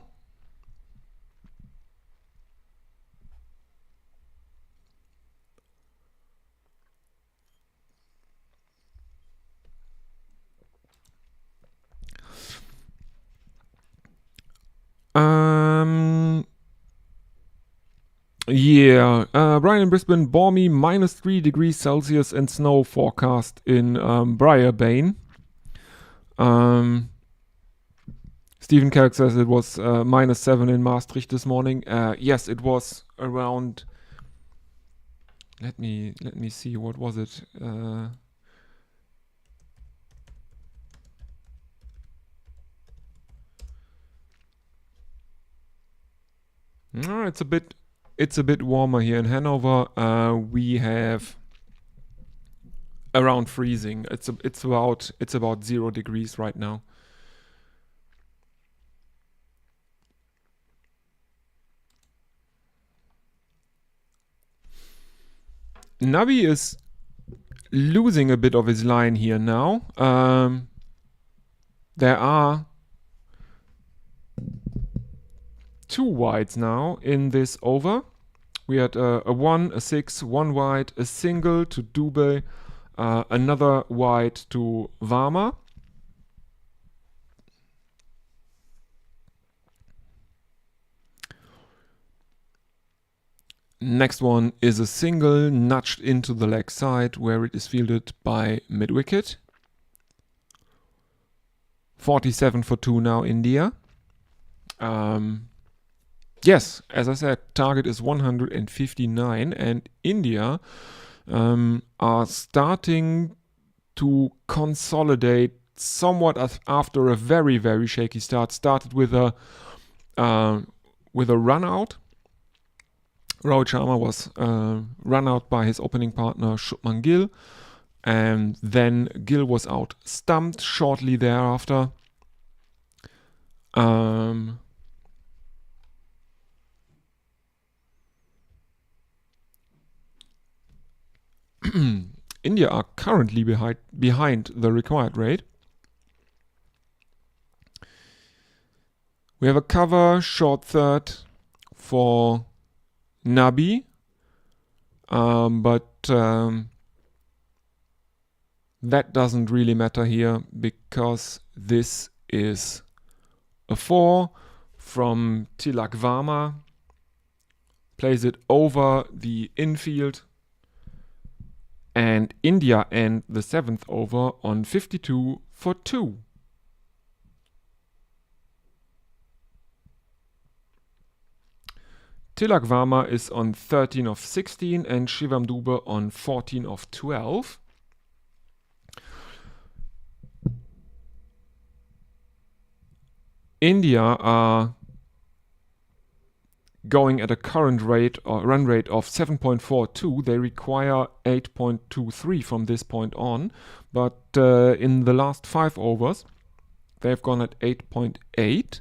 Brian in Brisbane, balmy, -3 degrees Celsius and snow forecast in Briarbane. Stephen Kelk says it was -7 in Maastricht this morning. Yes, it was around. Let me see. What was it? No, it's a bit warmer here in Hanover. We have around freezing. It's about 0 degrees right now. Nabi is losing a bit of his line here now. There are 2 wides now in this over. We had a 1, a 6, 1 wide, a single to Dube, another wide to Varma. Next one is a single nudged into the leg side where it is fielded by mid-wicket. 47 for 2 now, India. Yes, as I said, target is 159, and India are starting to consolidate somewhat after a very, very shaky start. Started with a run out. Rohit Sharma was run out by his opening partner Shubman Gill, and then Gill was out stumped shortly thereafter. India are currently behind the required rate. We have a cover short third for Nabi, but that doesn't really matter here because this is a 4 from Tilak Varma, plays it over the infield, and India end the 7th over on 52 for 2. Tilak Varma is on 13 of 16 and Shivam Dube on 14 of 12. India are going at a current rate or run rate of 7.42. They require 8.23 from this point on, but in the last 5 overs they've gone at 8.8.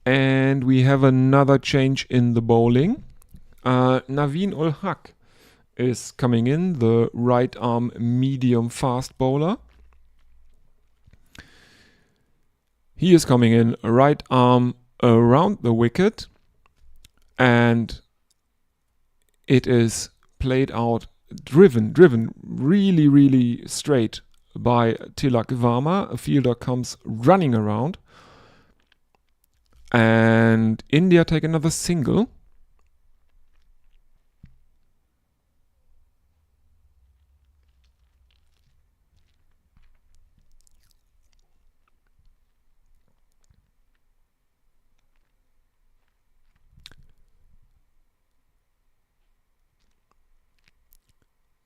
And we have another change in the bowling. Naveen ul Haq is coming in, the right arm medium fast bowler. He is coming in right arm around the wicket, and it is played out, driven really, really straight by Tilak Varma. A fielder comes running around, and India take another single.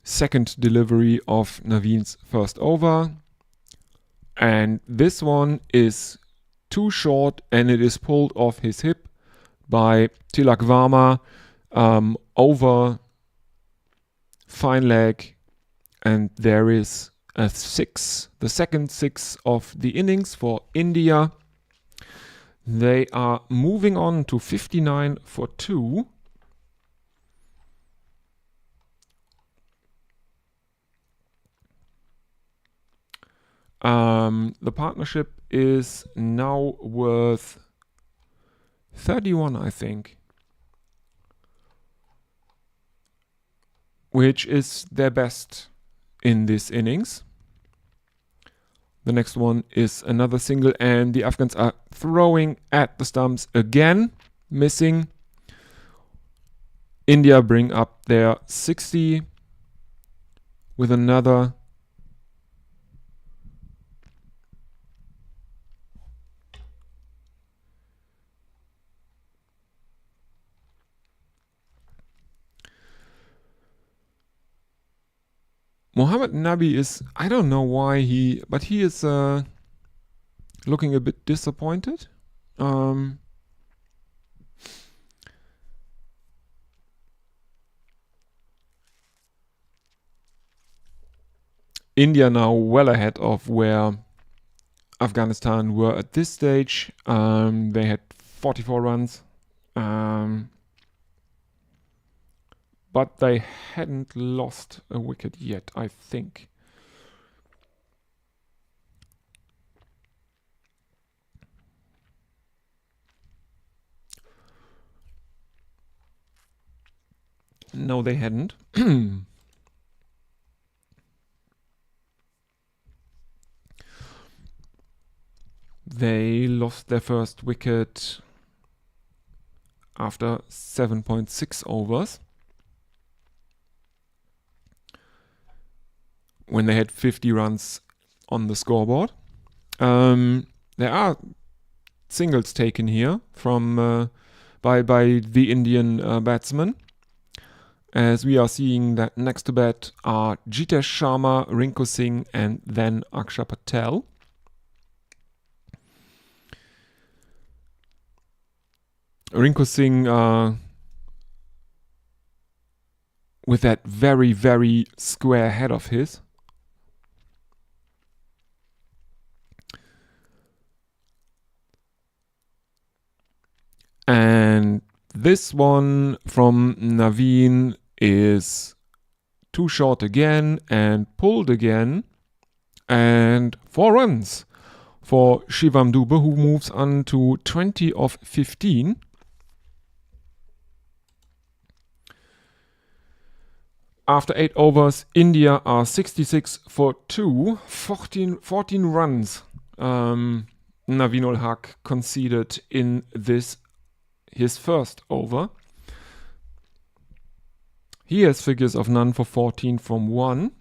Second delivery of Naveen's first over, and this one is too short and it is pulled off his hip by Tilak Varma, over fine leg, and there is a 6, the second 6 of the innings for India. They are moving on to 59 for 2. The partnership is now worth 31, I think, which is their best in this innings. The next one is another single, and the Afghans are throwing at the stumps again, missing. India bring up their 60 with another. Mohammad Nabi is, I don't know why he is looking a bit disappointed. India now well ahead of where Afghanistan were at this stage. They had 44 runs. But they hadn't lost a wicket yet, I think. No, they hadn't. They lost their first wicket after 7.6 overs, when they had 50 runs on the scoreboard. There are singles taken here from by the Indian batsmen, as we are seeing that next to bat are Jitesh Sharma, Rinku Singh, and then Akshar Patel. Rinku Singh with that very, very square head of his. And this one from Naveen is too short again and pulled again. And 4 runs for Shivam Dube, who moves on to 20 of 15. After 8 overs, India are 66 for 2, 14 runs. Naveen ul Haq conceded in this, his first over. He has figures of none for 14 from 1.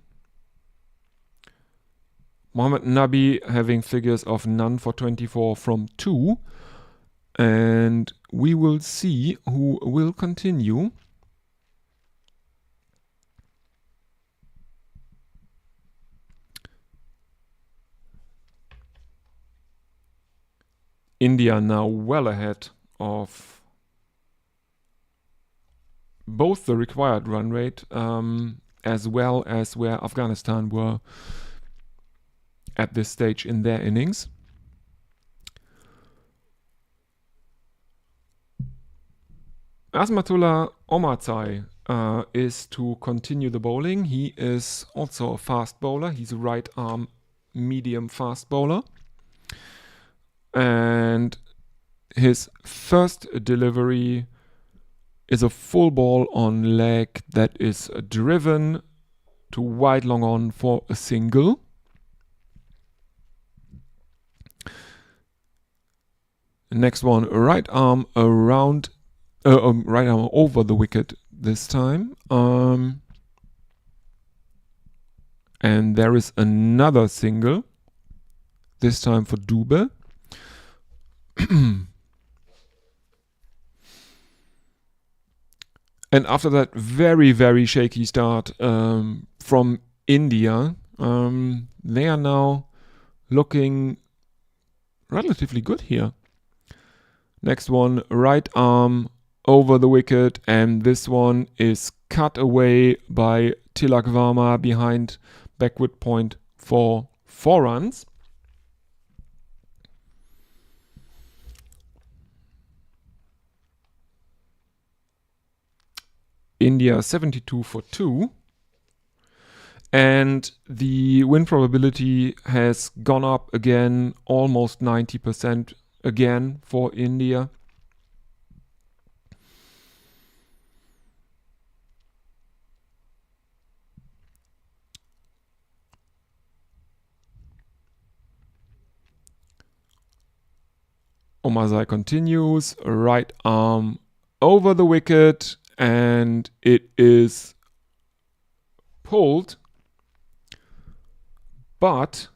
Mohammad Nabi having figures of none for 24 from 2. And we will see who will continue. India now well ahead of both the required run rate as well as where Afghanistan were at this stage in their innings. Asmatullah Omarzai is to continue the bowling. He is also a fast bowler. He's a right arm medium fast bowler. And his first delivery is a full ball on leg that is driven to wide long on for a single. Next one, right arm around, right arm over the wicket this time. And there is another single, this time for Dube. And after that very, very shaky start from India, they are now looking relatively good here. Next one, right arm over the wicket, and this one is cut away by Tilak Varma behind backward point for 4 runs. India 72 for 2. And the win probability has gone up again, almost 90% again for India. Omarzai continues, right arm over the wicket, and it is pulled, but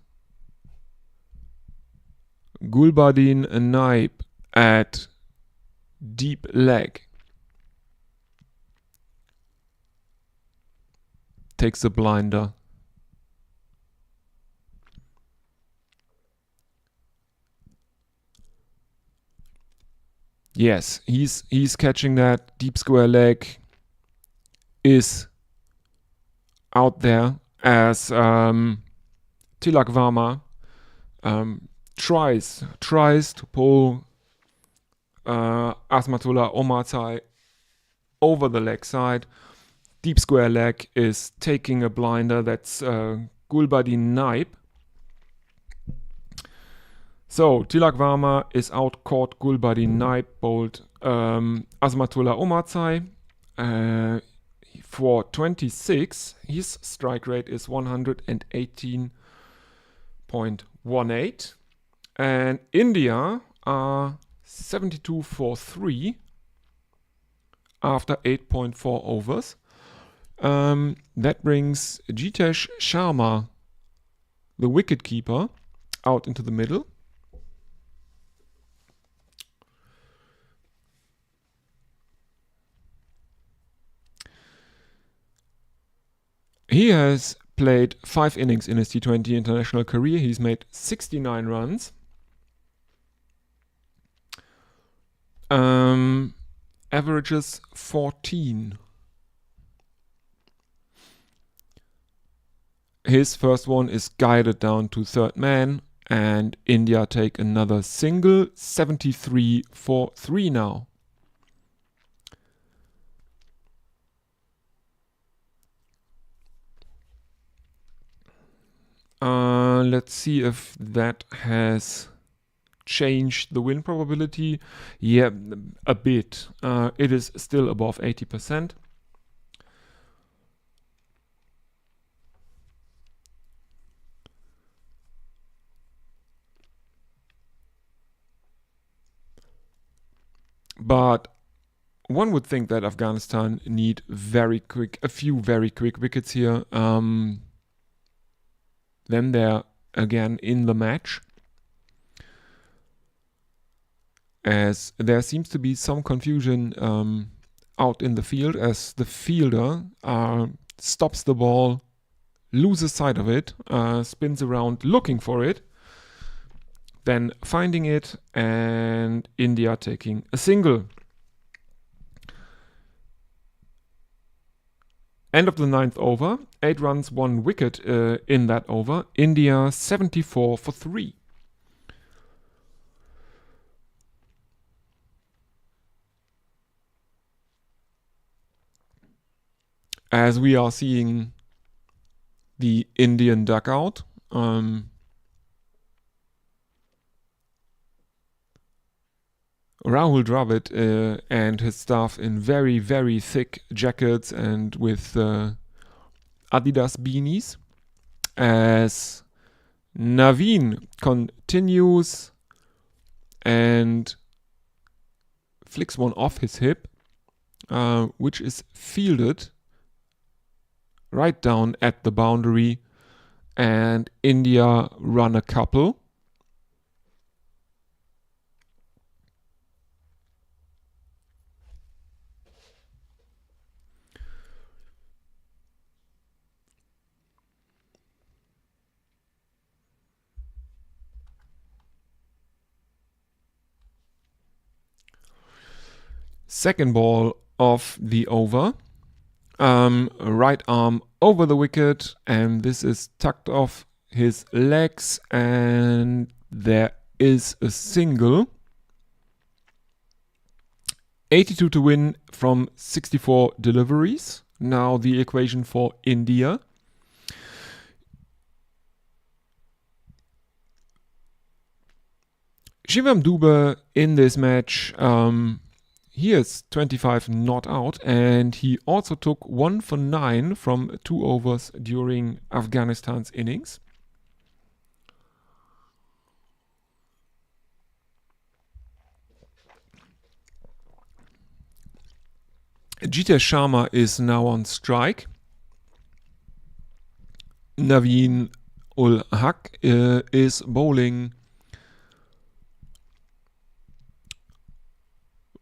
Gulbadin Naib at deep leg takes a blinder. Yes, he's catching that. Deep square leg is out there as Tilak Varma tries to pull Asmatullah Omarzai over the leg side. Deep square leg is taking a blinder. That's Gulbadin Naib. So Tilak Varma is out, caught Gulbadin Naib, bowled Asmatullah Omarzai for 26. His strike rate is 118.18. And India are 72 for 3 after 8.4 overs. That brings Jitesh Sharma, the wicketkeeper, out into the middle. He has played 5 innings in his T20 international career. He's made 69 runs. Averages 14. His first one is guided down to third man, and India take another single. 73 for 3 now. Let's see if that has changed the win probability. Yeah, a bit. It is still above 80%. But one would think that Afghanistan need a few very quick wickets here. Then they're again in the match, as there seems to be some confusion out in the field, as the fielder stops the ball, loses sight of it, spins around looking for it, then finding it, and India taking a single. End of the 9th over, 8 runs, 1 wicket in that over. India 74 for 3. as we are seeing the Indian dugout. Rahul Dravid and his staff in very, very thick jackets and with Adidas beanies, as Naveen continues and flicks one off his hip, which is fielded right down at the boundary, and India run a couple. Second ball of the over. Right arm over the wicket, and this is tucked off his legs, and there is a single. 82 to win from 64 deliveries. Now the equation for India. Shivam Dube in this match, he is 25 not out, and he also took 1 for 9 from 2 overs during Afghanistan's innings. Jitesh Sharma is now on strike. Naveen ul Haq is bowling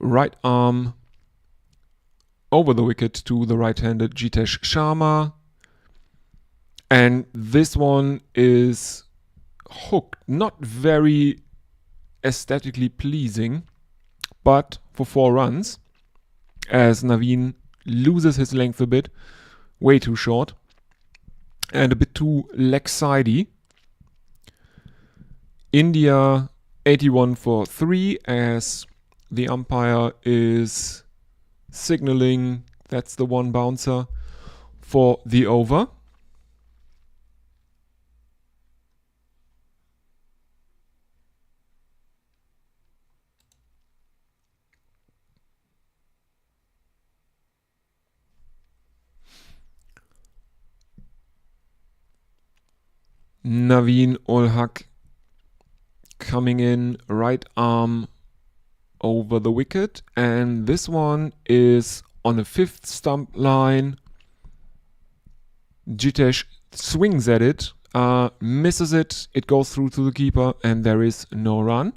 right arm over the wicket to the right-handed Jitesh Sharma. And this one is hooked. Not very aesthetically pleasing, but for 4 runs, as Naveen loses his length a bit, way too short, and a bit too leg-sidey. India 81 for 3, as the umpire is signaling that's the one bouncer for the over. Naveen ul Haq coming in, right arm over the wicket, and this one is on a 5th stump line. Jitesh swings at it, misses it, it goes through to the keeper, and there is no run.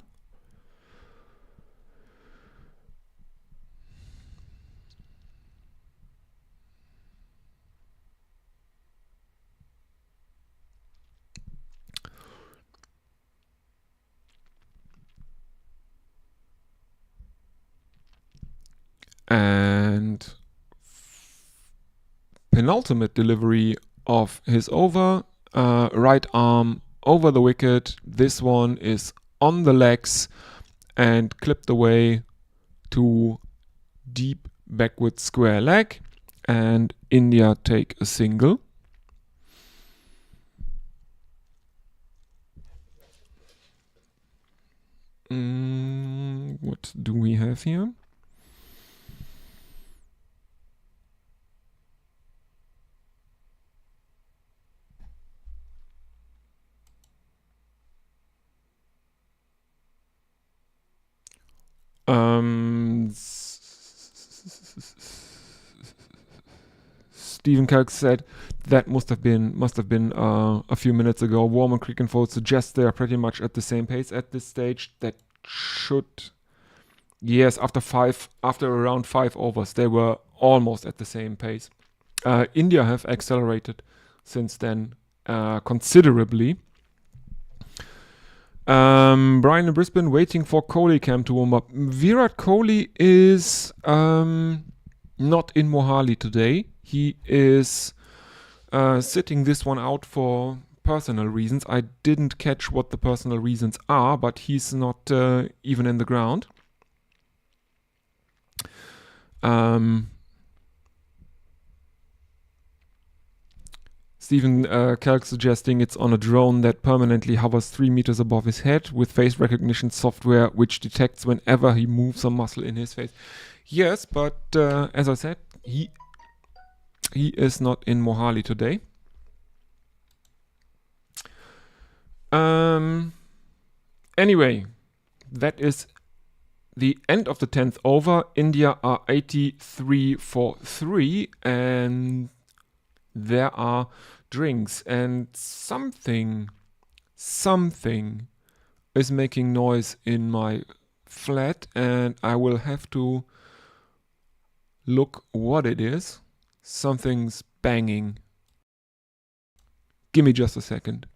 And penultimate delivery of his over, right arm over the wicket. This one is on the legs and clipped away to deep backward square leg, and India take a single. What do we have here? Stephen Kelk said that must have been a few minutes ago. Warman Creek and Fold suggest they are pretty much at the same pace at this stage. That should, yes, after around 5 overs, they were almost at the same pace. India have accelerated since then considerably. Brian in Brisbane waiting for Kohli camp to warm up. Virat Kohli is not in Mohali today. He is sitting this one out for personal reasons. I didn't catch what the personal reasons are, but he's not even in the ground. Stephen Kelk suggesting it's on a drone that permanently hovers 3 meters above his head with face recognition software which detects whenever he moves a muscle in his face. Yes, but as I said, he is not in Mohali today. Anyway, that is the end of the 10th over. India are 83 for 3, and there are drinks, and something is making noise in my flat, and I will have to look what it is. Something's banging. Give me just a second.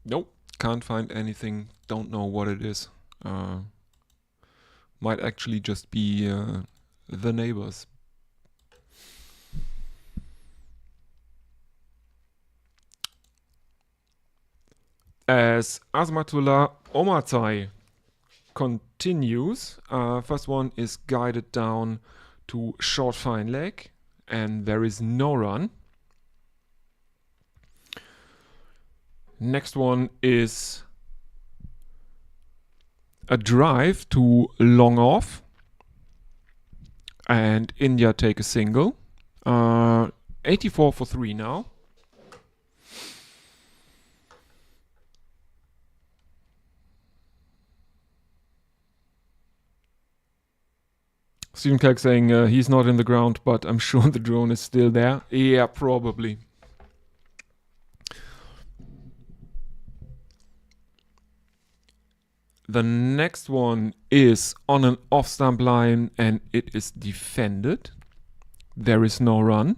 Nope, can't find anything. Don't know what it is. Might actually just be the neighbors. As Azmatullah Omarzai continues, first one is guided down to short fine leg, and there is no run. Next one is a drive to long off, and India take a single. 84 for 3 now. Stephen Kelk saying he's not in the ground, but I'm sure the drone is still there. Yeah, probably. The next one is on an off stump line, and it is defended. There is no run.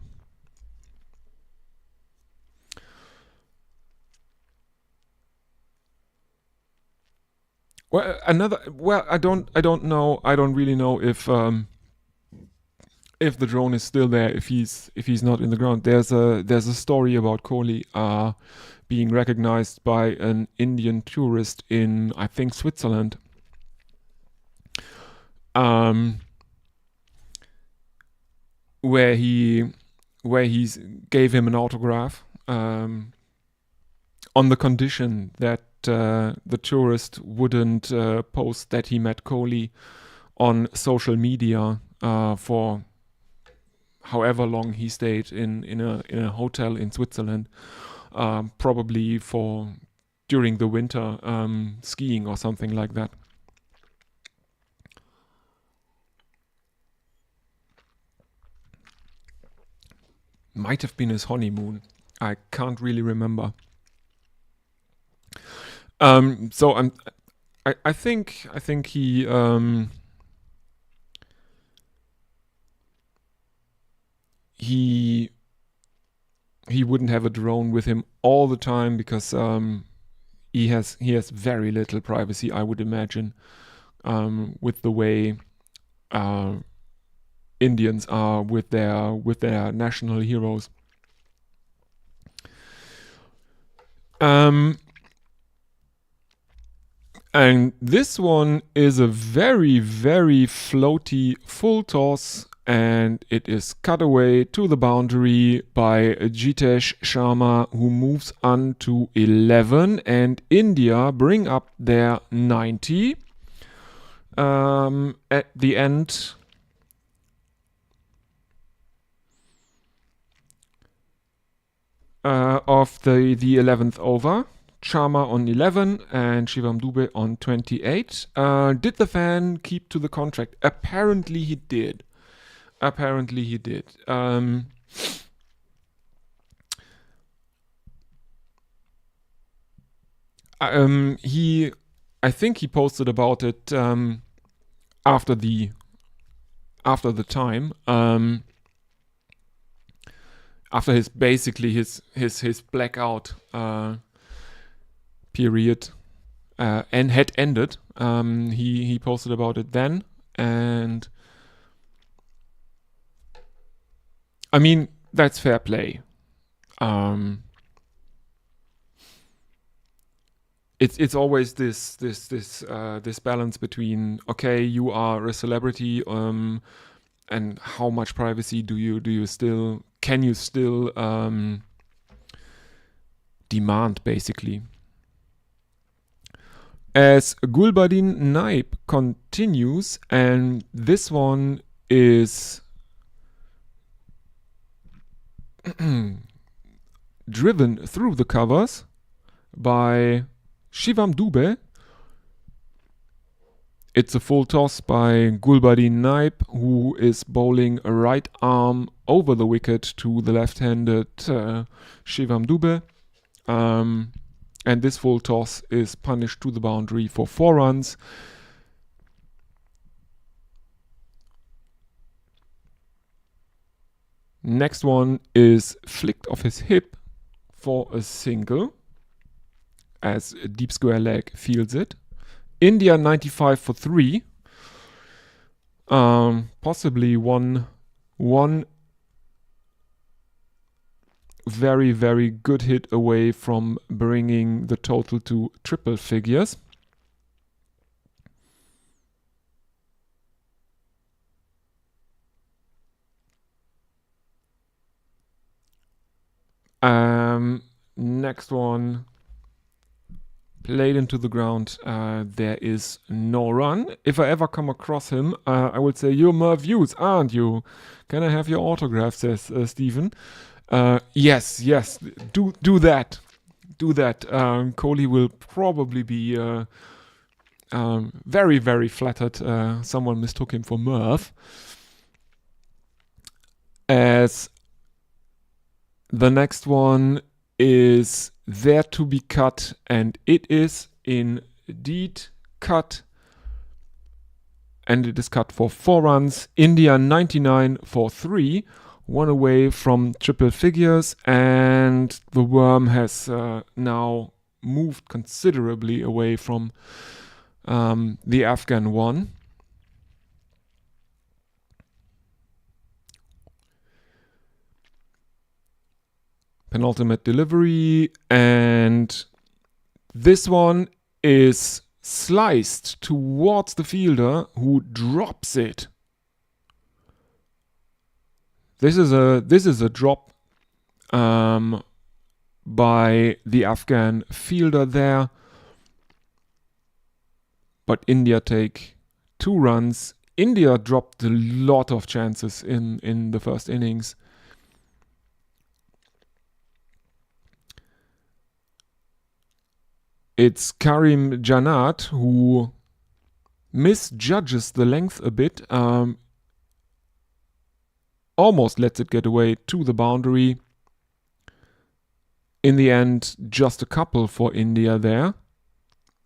Well, I don't know. I don't really know if the drone is still there. If he's not in the ground, there's a story about Kohli being recognized by an Indian tourist in, I think, Switzerland. Where he gave him an autograph on the condition that the tourist wouldn't post that he met Kohli on social media for however long he stayed in a hotel in Switzerland, probably for during the winter skiing or something like that. Might have been his honeymoon. I can't really remember. So I think he he wouldn't have a drone with him all the time because he has very little privacy, I would imagine, with the way Indians are with their national heroes. And this one is a very, very floaty full toss, and it is cut away to the boundary by Jitesh Sharma, who moves on to 11, and India bring up their 90. At the end of the 11th over. Sharma on 11 and Shivam Dube on 28. Did the fan keep to the contract? Apparently he did. I think he posted about it after the time. After his blackout period and had ended, he posted about it then, and I mean that's fair play. It's always this balance between, okay, you are a celebrity, and how much privacy can you still demand, basically. As Gulbadin Naib continues, and this one is driven through the covers by Shivam Dube. It's a full toss by Gulbadin Naib, who is bowling a right arm over the wicket to the left-handed Shivam Dube. And this full toss is punished to the boundary for 4 runs. Next one is flicked off his hip for a single, as a deep square leg fields it. India 95 for 3. Possibly one very, very good hit away from bringing the total to triple figures. Next one played into the ground. There is no run. If I ever come across him, I would say, "You're Merv Hughes, aren't you? Can I have your autograph?" says Stephen. Yes. Do that. Kohli will probably be very, very flattered. Someone mistook him for Merv. As the next one is there to be cut, and it is indeed cut. And it is cut for 4 runs. India 99 for 3. 1 away from triple figures, and the worm has now moved considerably away from the Afghan one. Penultimate delivery, and this one is sliced towards the fielder, who drops it. This is a drop by the Afghan fielder there, but India take 2 runs. India dropped a lot of chances in the first innings. It's Karim Janat who misjudges the length a bit, almost lets it get away to the boundary. In the end, just a couple for India there.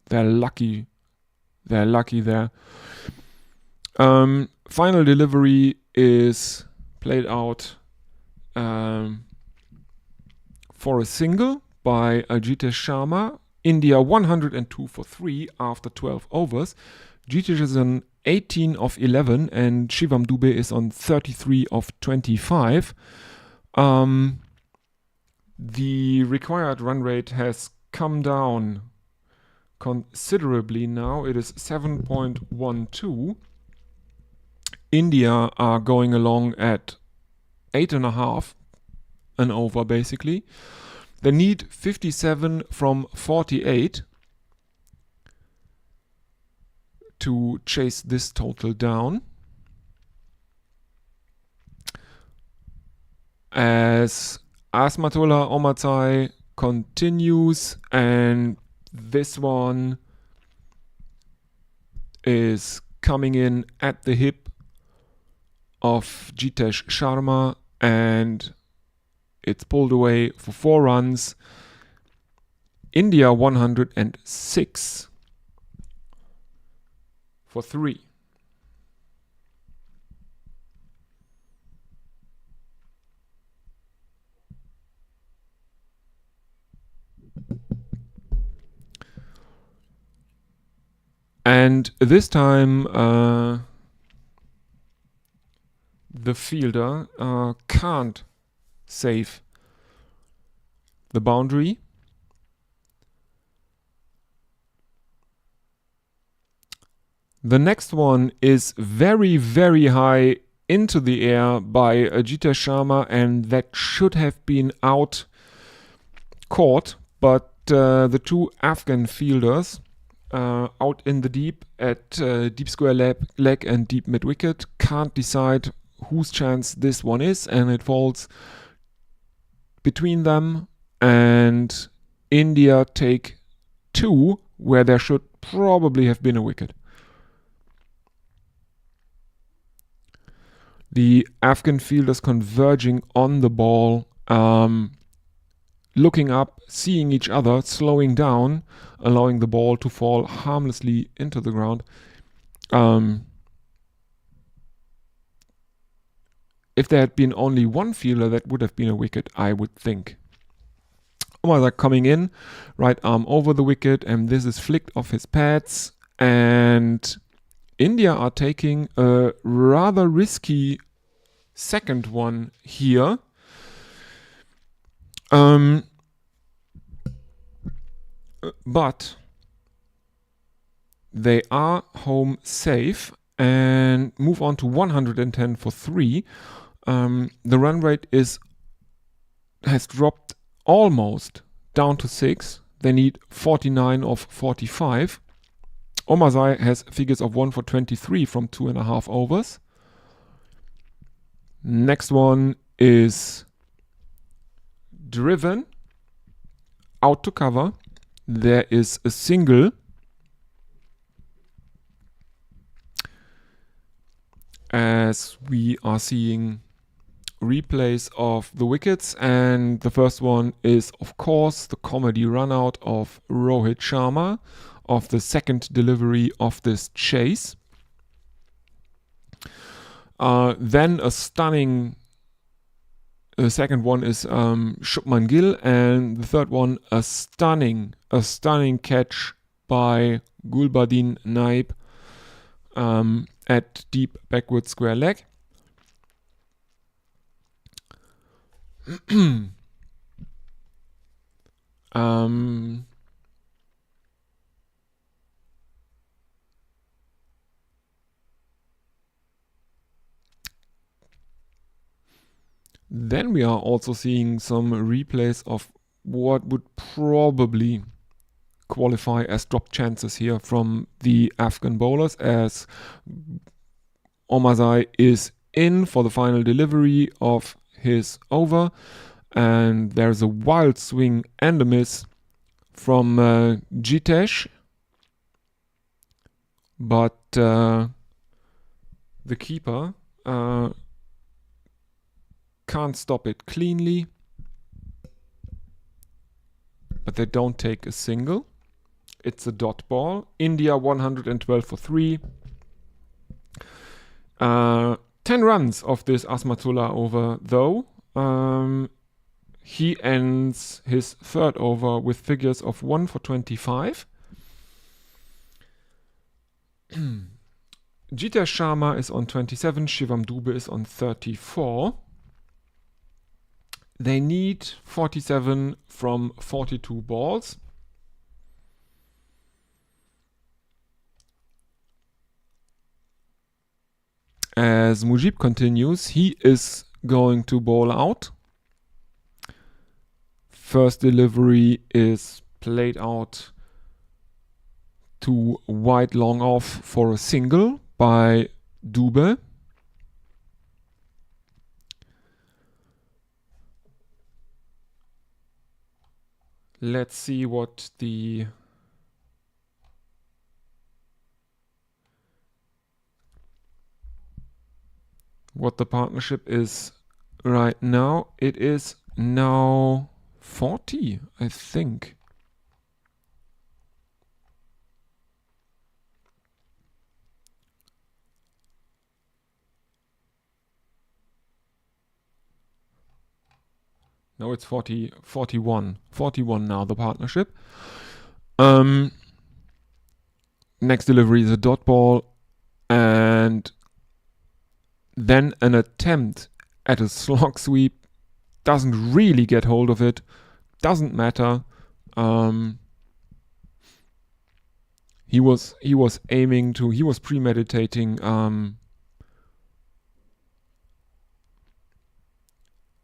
They're lucky there. Final delivery is played out for a single by Ajitesh Sharma. India 102 for 3 after 12 overs. Jitesh is on 18 of 11 and Shivam Dubey is on 33 of 25. The required run rate has come down considerably now. It is 7.12. India are going along at 8.5 an over basically. They need 57 from 48 to chase this total down. As Asmatola Omatsai continues, and this one is coming in at the hip of Jitesh Sharma, and it's pulled away for 4 runs. India 106 for 3. And this time the fielder can't save the boundary. The next one is very, very high into the air by Jitesh Sharma, and that should have been out caught, but the two Afghan fielders out in the deep at deep square leg and deep mid wicket can't decide whose chance this one is, and it falls between them, and India take 2 where there should probably have been a wicket. The Afghan fielders converging on the ball, looking up, seeing each other, slowing down, allowing the ball to fall harmlessly into the ground. If there had been only one fielder, that would have been a wicket, I would think. Omar coming in, right arm over the wicket, and this is flicked off his pads, and India are taking a rather risky second one here. But they are home safe and move on to 110 for 3. The run rate has dropped almost down to 6. They need 49 of 45. Omarzai has figures of 1 for 23 from 2.5 overs. Next one is driven out to cover. There is a single. As we are seeing replays of the wickets, and the first one is of course the comedy run out of Rohit Sharma of the second delivery of this chase. Then a stunning second one is Shubman Gill, and the third one a stunning catch by Gulbadin Naib at deep backward square leg. Then we are also seeing some replays of what would probably qualify as drop chances here from the Afghan bowlers, as Omarzai is in for the final delivery of his over, and there's a wild swing and a miss from Jitesh, but the keeper can't stop it cleanly, but they don't take a single. It's a dot ball. India 112 for 3. 10 runs of this Asmatullah over though. he ends his third over with figures of 1 for 25. Jitesh Sharma is on 27, Shivam Dube is on 34. They need 47 from 42 balls. As Mujib continues, he is going to bowl out. First delivery is played out to wide long off for a single by Dube. Let's see what the partnership is right now. It is now 40, I think. No, it's 41 now, the partnership. Next delivery is a dot ball, and then an attempt at a slog sweep. Doesn't really get hold of it. Doesn't matter. He was aiming to. He was premeditating an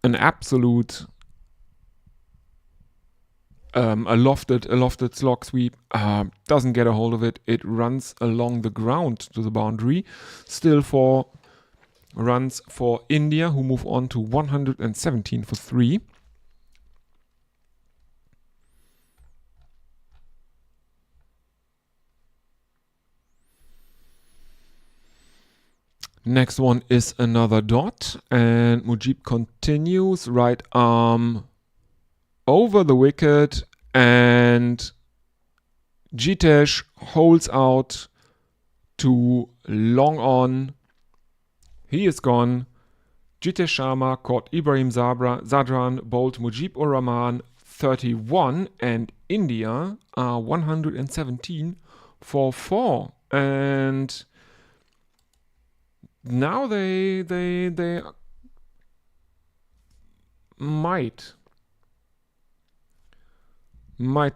absolute a lofted slog sweep. Doesn't get a hold of it. It runs along the ground to the boundary. Still 4 runs for India, who move on to 117 for 3. Next one is another dot, and Mujib continues, right arm over the wicket, and Jitesh holds out to long on. He is gone. Jitesh Sharma caught Ibrahim Zadran, bowled Mujib ur Rahman 31, and India are 117 for 4. And now they might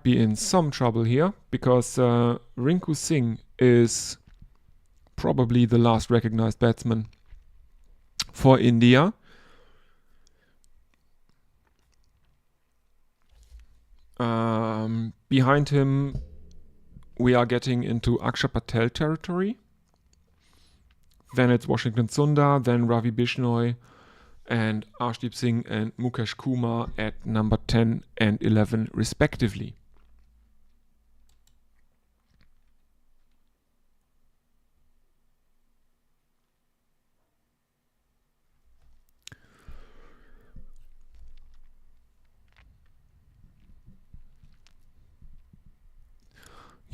be in some trouble here, because Rinku Singh is probably the last recognized batsman for India. Behind him, we are getting into Akshar Patel territory. Then it's Washington Sundar, then Ravi Bishnoi, and Arshdeep Singh and Mukesh Kumar at number 10 and 11 respectively.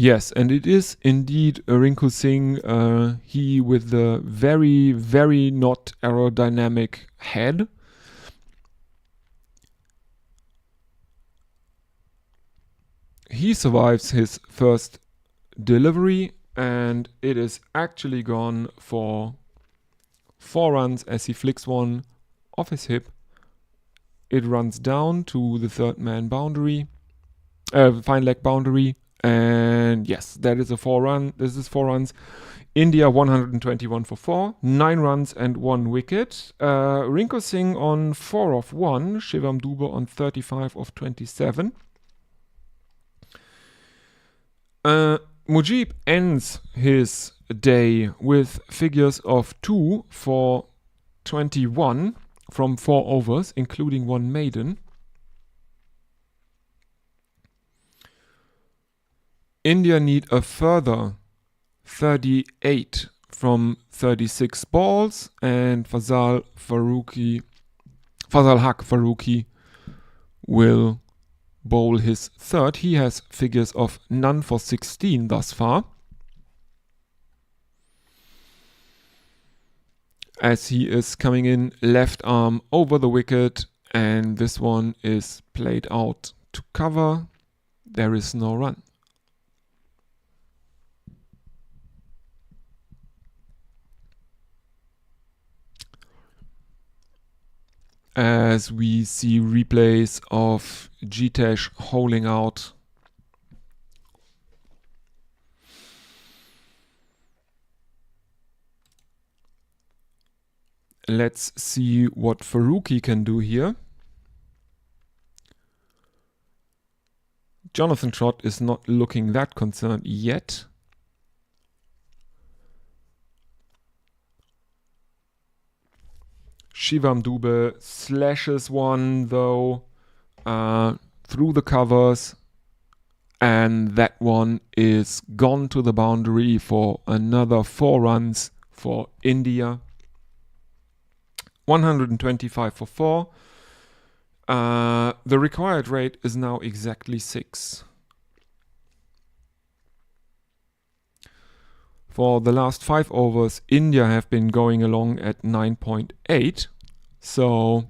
Yes, and it is indeed Rinku Singh, he with the very, very not aerodynamic head. He survives his first delivery, and it is actually gone for 4 runs as he flicks one off his hip. It runs down to the third man boundary, fine leg boundary. And yes, that is a 4 run. This is 4 runs. India 121 for 4, 9 runs and 1 wicket. Rinku Singh on 4 of 1, Shivam Dube on 35 of 27. Mujib ends his day with figures of 2 for 21 from 4 overs, including 1 maiden. India need a further 38 from 36 balls, and Fazal Haq Farooqi will bowl his third. He has figures of none for 16 thus far, as he is coming in left arm over the wicket, And this one is played out to cover. There is no run. As we see replays of Jitesh holding out. Let's see what Faruqi can do here. Jonathan Trott is not looking that concerned yet. Shivam Dube slashes one though through the covers, and that one is gone to the boundary for another 4 runs for India. 125 for 4. The required rate is now exactly 6. For the last 5 overs, India have been going along at 9.8. So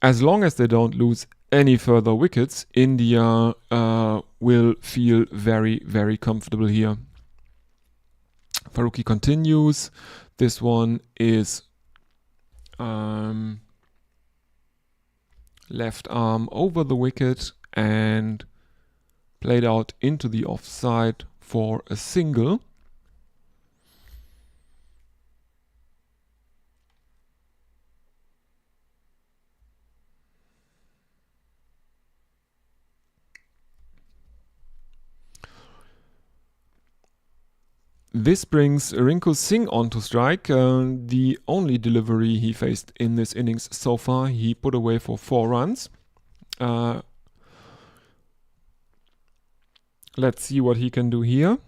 as long as they don't lose any further wickets, India will feel very, very comfortable here. Faruqi continues. This one is left arm over the wicket and played out into the offside for a single. This brings Rinku Singh onto strike. The only delivery he faced in this innings so far, he put away for 4 runs. Let's see what he can do here.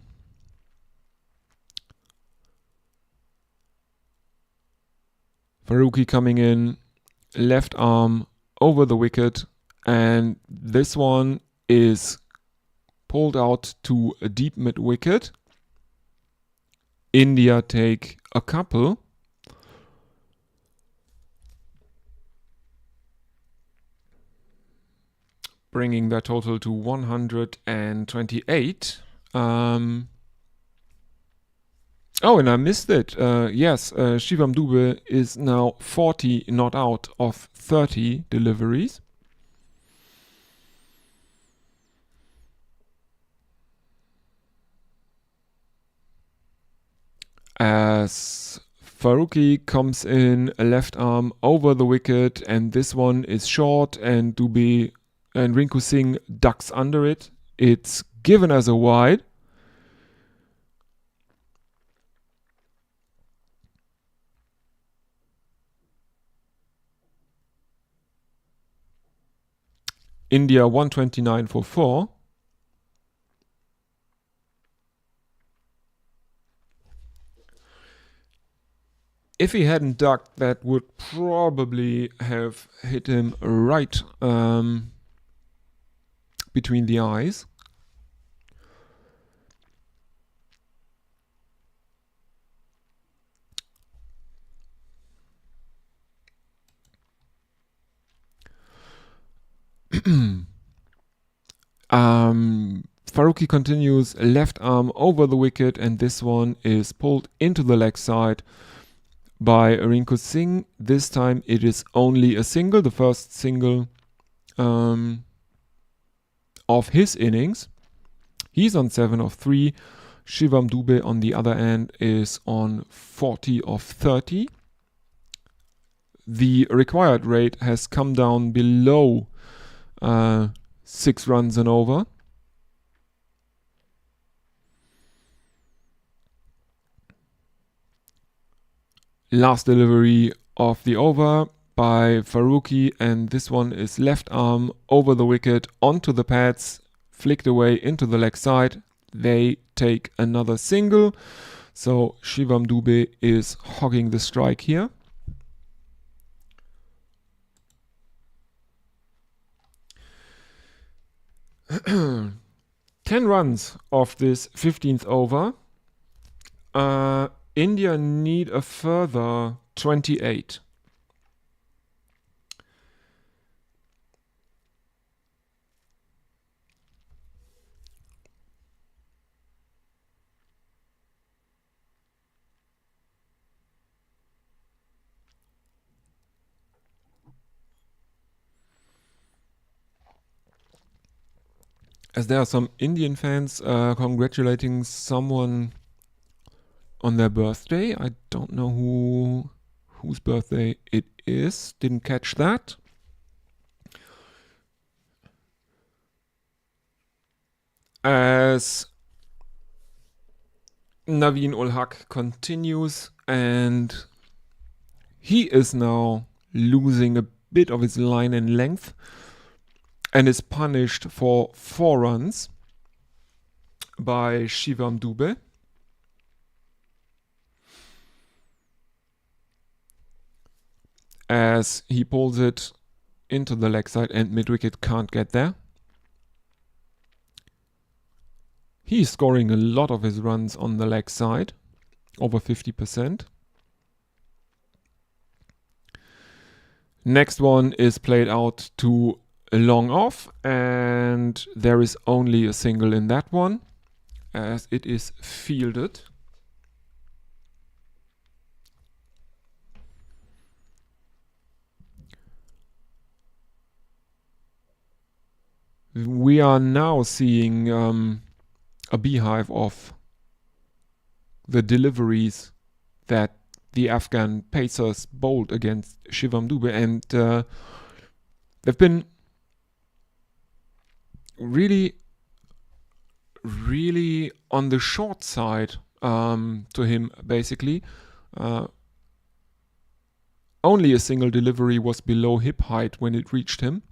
Faruqi coming in, left arm over the wicket, and this one is pulled out to a deep mid wicket. India take a couple. Bringing their total to 128. Oh, and I missed it. Yes, Shivam Dube is now 40 not out of 30 deliveries. As Faruqi comes in, a left arm over the wicket, and this one is short, and Dube and Rinku Singh ducks under it. It's given as a wide. India 129 for 4. If he hadn't ducked, that would probably have hit him right between the eyes. Faruqi continues, left arm over the wicket, and this one is pulled into the leg side by Rinku Singh. This time it is only a single, the first single of his innings. He's on 7 of 3. Shivam Dube on the other end is on 40 of 30. The required rate has come down below 6 runs and over. Last delivery of the over by Faruqi, and this one is left arm over the wicket onto the pads, flicked away into the leg side. They take another single, so Shivam Dube is hogging the strike here. Ten runs of this 15th over. India need a further 28. As there are some Indian fans congratulating someone on their birthday. I don't know whose birthday it is. Didn't catch that. As Naveen ul Haq continues, and he is now losing a bit of his line and length and is punished for 4 runs by Shivam Dube. As he pulls it into the leg side and mid-wicket can't get there. He's scoring a lot of his runs on the leg side, over 50%. Next one is played out to a long off, and there is only a single in that one, as it is fielded. We are now seeing a beehive of the deliveries that the Afghan pacers bowled against Shivam Dube, and they've been really on the short side to him, basically. Only a single delivery was below hip height when it reached him.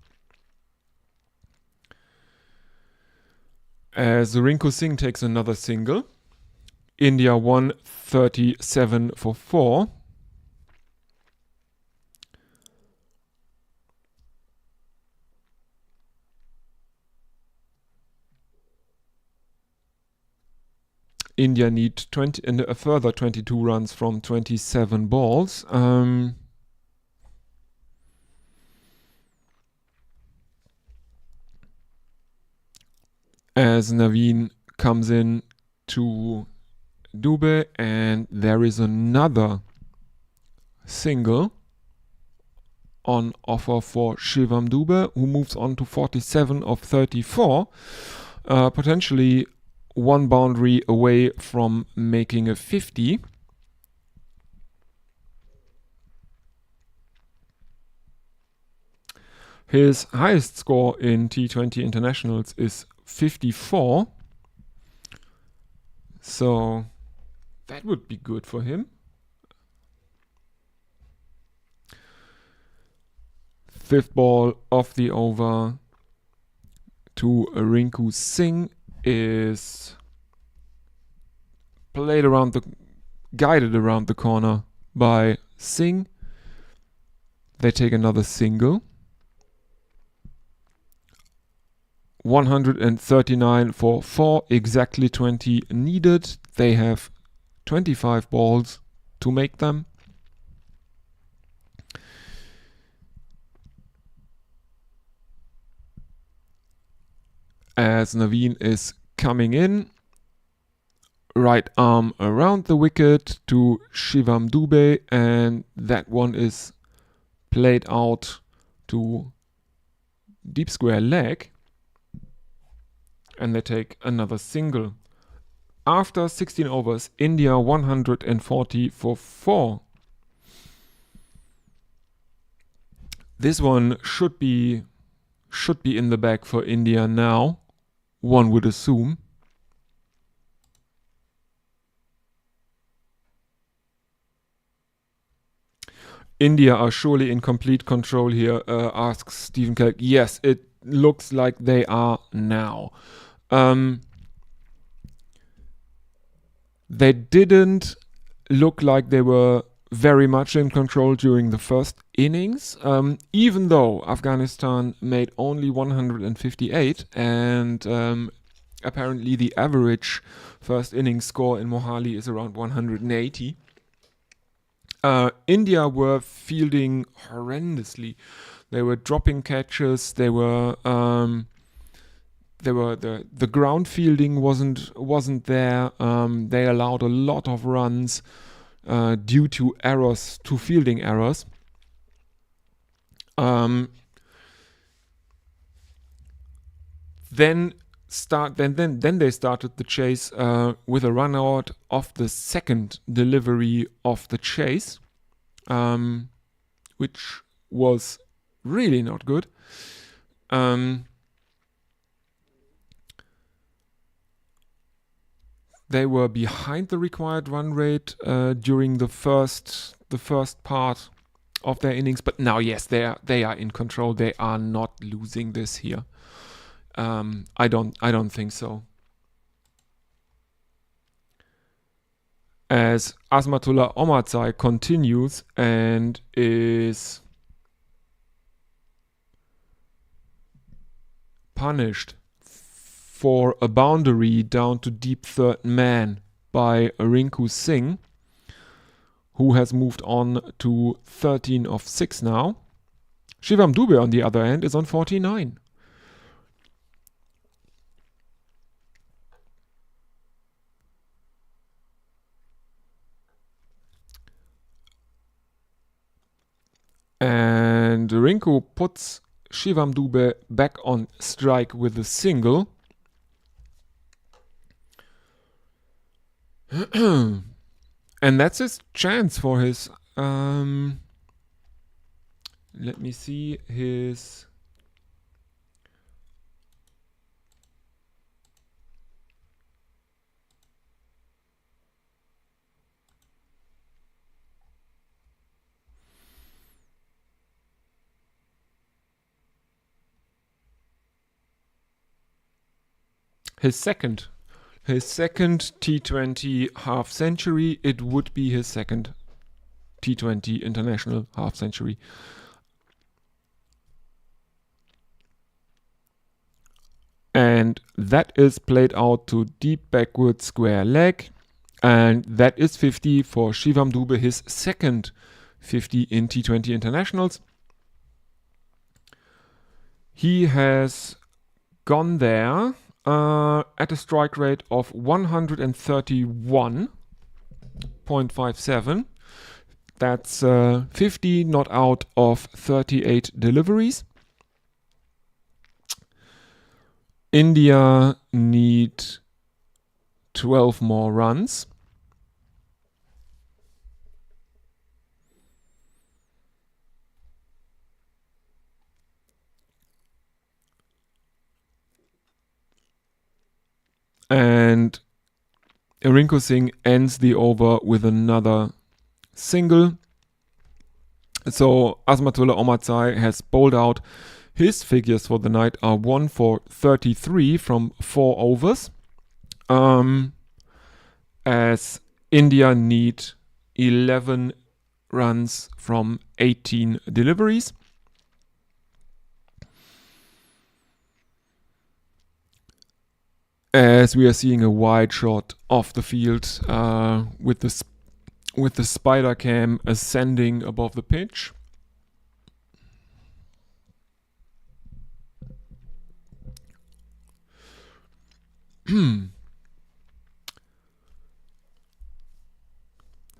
As Rinku Singh takes another single. India 137 for 4. India need 20 and a further 22 runs from 27 balls. As Naveen comes in to Dube, and there is another single on offer for Shivam Dube, who moves on to 47 of 34, potentially one boundary away from making a 50. His highest score in T20 internationals is 54. So that would be good for him. Fifth ball of the over to Rinku Singh is guided around the corner by Singh. They take another single. 139 for 4, exactly 20 needed. They have 25 balls to make them. As Naveen is coming in, right arm around the wicket to Shivam Dube, and that one is played out to deep square leg, and they take another single. After 16 overs, India 140 for 4. This one should be in the bag for India now, one would assume. India are surely in complete control here, asks Stephen Kelk. Yes, it looks like they are now. They didn't look like they were very much in control during the first innings, even though Afghanistan made only 158, and Apparently the average first innings score in Mohali is around 180. India were fielding horrendously. They were dropping catches. The ground fielding wasn't there. They allowed a lot of runs due to fielding errors. Then they started the chase with a run out of the second delivery of the chase, which was really not good. They were behind the required run rate during the first part of their innings, but now yes, they are in control. They are not losing this here. I don't think so. As Azmatullah Omarzai continues and is punished for a boundary down to deep third man by Rinku Singh, who has moved on to 13 of 6 now. Shivam Dube, on the other hand, is on 49. And Rinku puts Shivam Dube back on strike with a single. And that's his chance for his... let me see his... His second T20 half century. It would be his second T20 international half century. And that is played out to deep backward square leg. And that is 50 for Shivam Dube, his second 50 in T20 internationals. He has gone there at a strike rate of 131.57. That's 50 not out of 38 deliveries. India need 12 more runs. And Rinku Singh ends the over with another single. So Azmatullah Omarzai has bowled out. His figures for the night are 1 for 33 from 4 overs. As India need 11 runs from 18 deliveries. As we are seeing a wide shot of the field with the spider cam ascending above the pitch.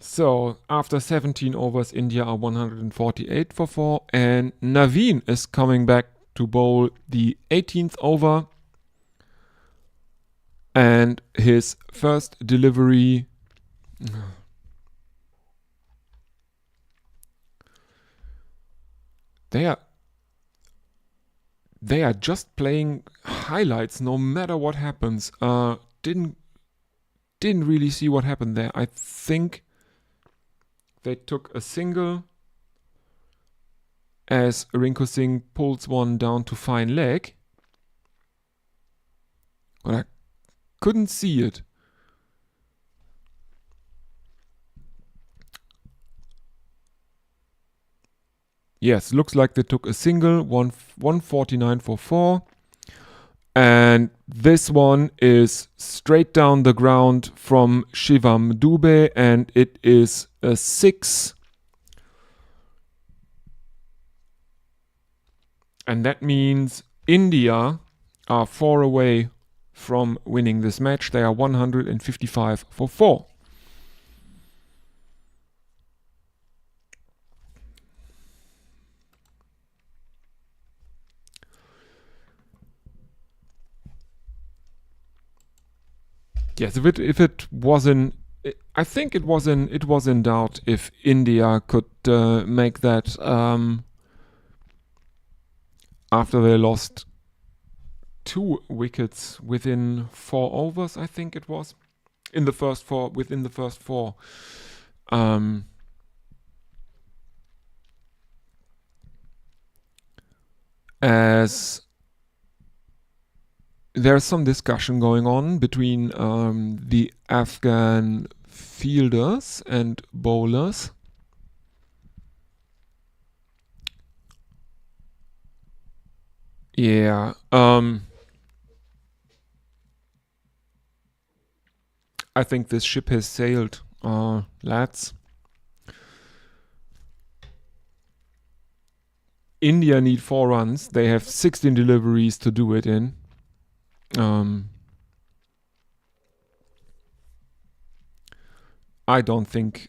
So after 17 overs, India are 148 for 4, and Naveen is coming back to bowl the 18th over. And his first delivery... They are just playing highlights no matter what happens. Didn't really see what happened there. I think they took a single as Rinku Singh pulls one down to fine leg. But I couldn't see it. Yes, looks like they took a single, 149 for 4. And this one is straight down the ground from Shivam Dube, and it is a 6. And that means India are 4 away from winning this match. They are 155 for 4. Yes, if it wasn't, I think it was in doubt if India could make that after they lost 2 wickets within 4 overs. I think it was within the first 4. As there's some discussion going on between the Afghan fielders and bowlers. Yeah. I think this ship has sailed, lads. India need 4 runs. They have 16 deliveries to do it in. I don't think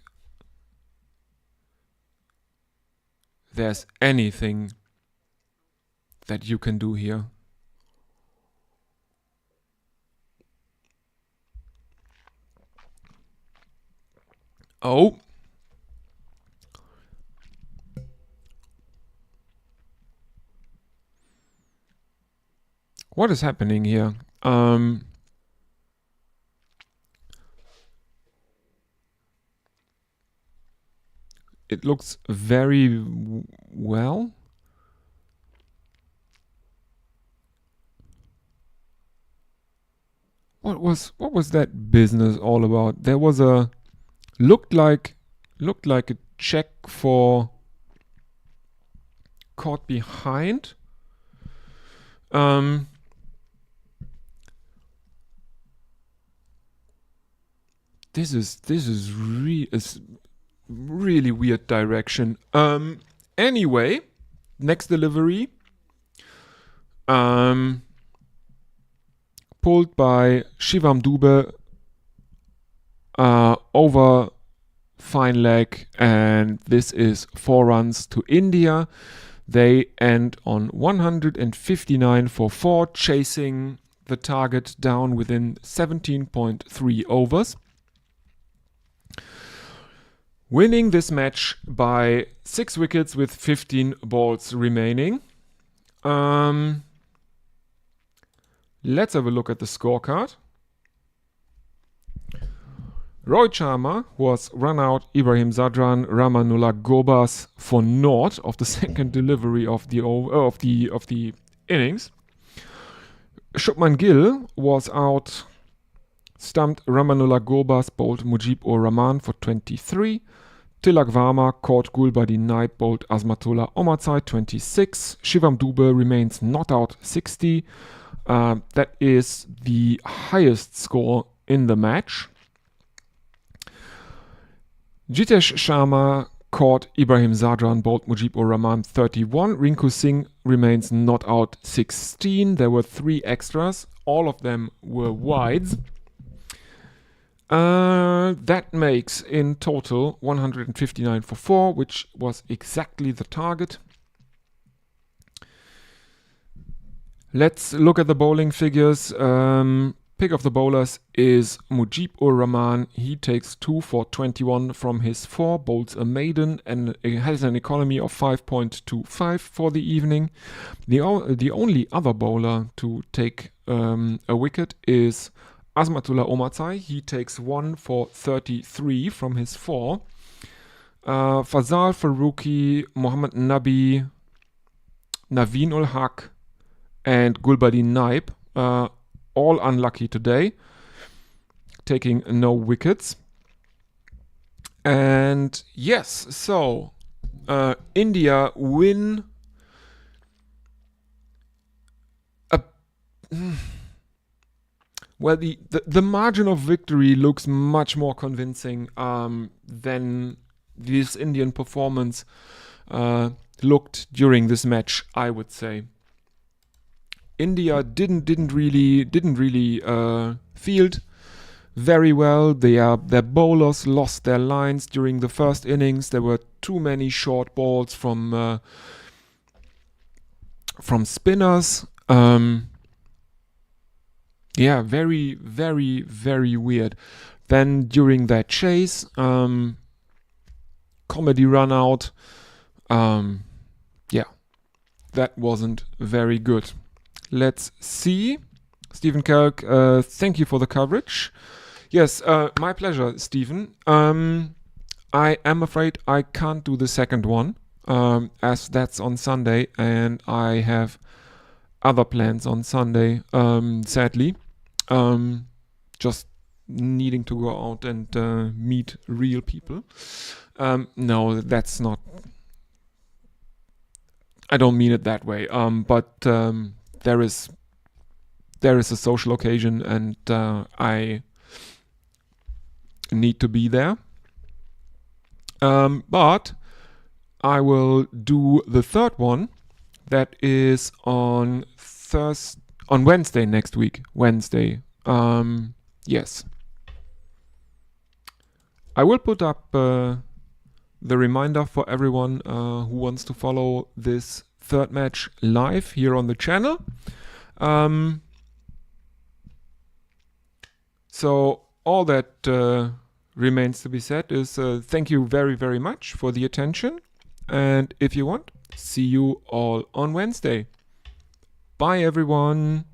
there's anything that you can do here. Oh. What is happening here? It looks very well. What was that business all about? There was a looked like a check for caught behind. This is really weird direction. Anyway, next delivery. Pulled by Shivam Dube over fine leg, and this is 4 runs to India. They end on 159 for 4, chasing the target down within 17.3 overs. Winning this match by 6 wickets with 15 balls remaining. Let's have a look at the scorecard. Rohit Sharma was run out. Ibrahim Zadran, Ramanullah Gobas for naught of the second delivery of the innings. Shubman Gill was out. Stumped Ramanullah Gobas, bowled Mujib ur Rahman for 23. Tilak Varma caught Gulbadi Naib, bowled Azmatullah Omarzai 26. Shivam Dube remains not out 60. That is the highest score in the match. Jitesh Sharma caught Ibrahim Zadran, bowled Mujib ur Rahman 31. Rinku Singh remains not out 16. There were 3 extras. All of them were wides. That makes in total 159 for 4, which was exactly the target. Let's look at the bowling figures. Pick of the bowlers is Mujib ur Rahman. He takes 2 for 21 from his 4, bowls a maiden, and has an economy of 5.25 for the evening. The only other bowler to take a wicket is Azmatullah Omarzai. He takes 1 for 33 from his 4. Fazal Farooqi, Mohammad Nabi, Naveen ul Haq, and Gulbadi Naib, all unlucky today, taking no wickets. And yes, so India win well, the margin of victory looks much more convincing than this Indian performance looked during this match, I would say. India didn't really field very well. Their bowlers lost their lines during the first innings. There were too many short balls from spinners. Yeah, very, very, very weird. Then during that chase, comedy run out. Yeah, that wasn't very good. Let's see. Stephen Kirk, thank you for the coverage. Yes, my pleasure, Stephen. I am afraid I can't do the second one, as that's on Sunday, and I have other plans on Sunday, sadly. Just needing to go out and meet real people. No, that's not. I don't mean it that way. But there is a social occasion, and I need to be there. But I will do the third one. That is on Wednesday next week. Wednesday. Yes. I will put up the reminder for everyone who wants to follow this third match live here on the channel. So all that remains to be said is thank you very, very much for the attention. And if you want, see you all on Wednesday. Bye, everyone.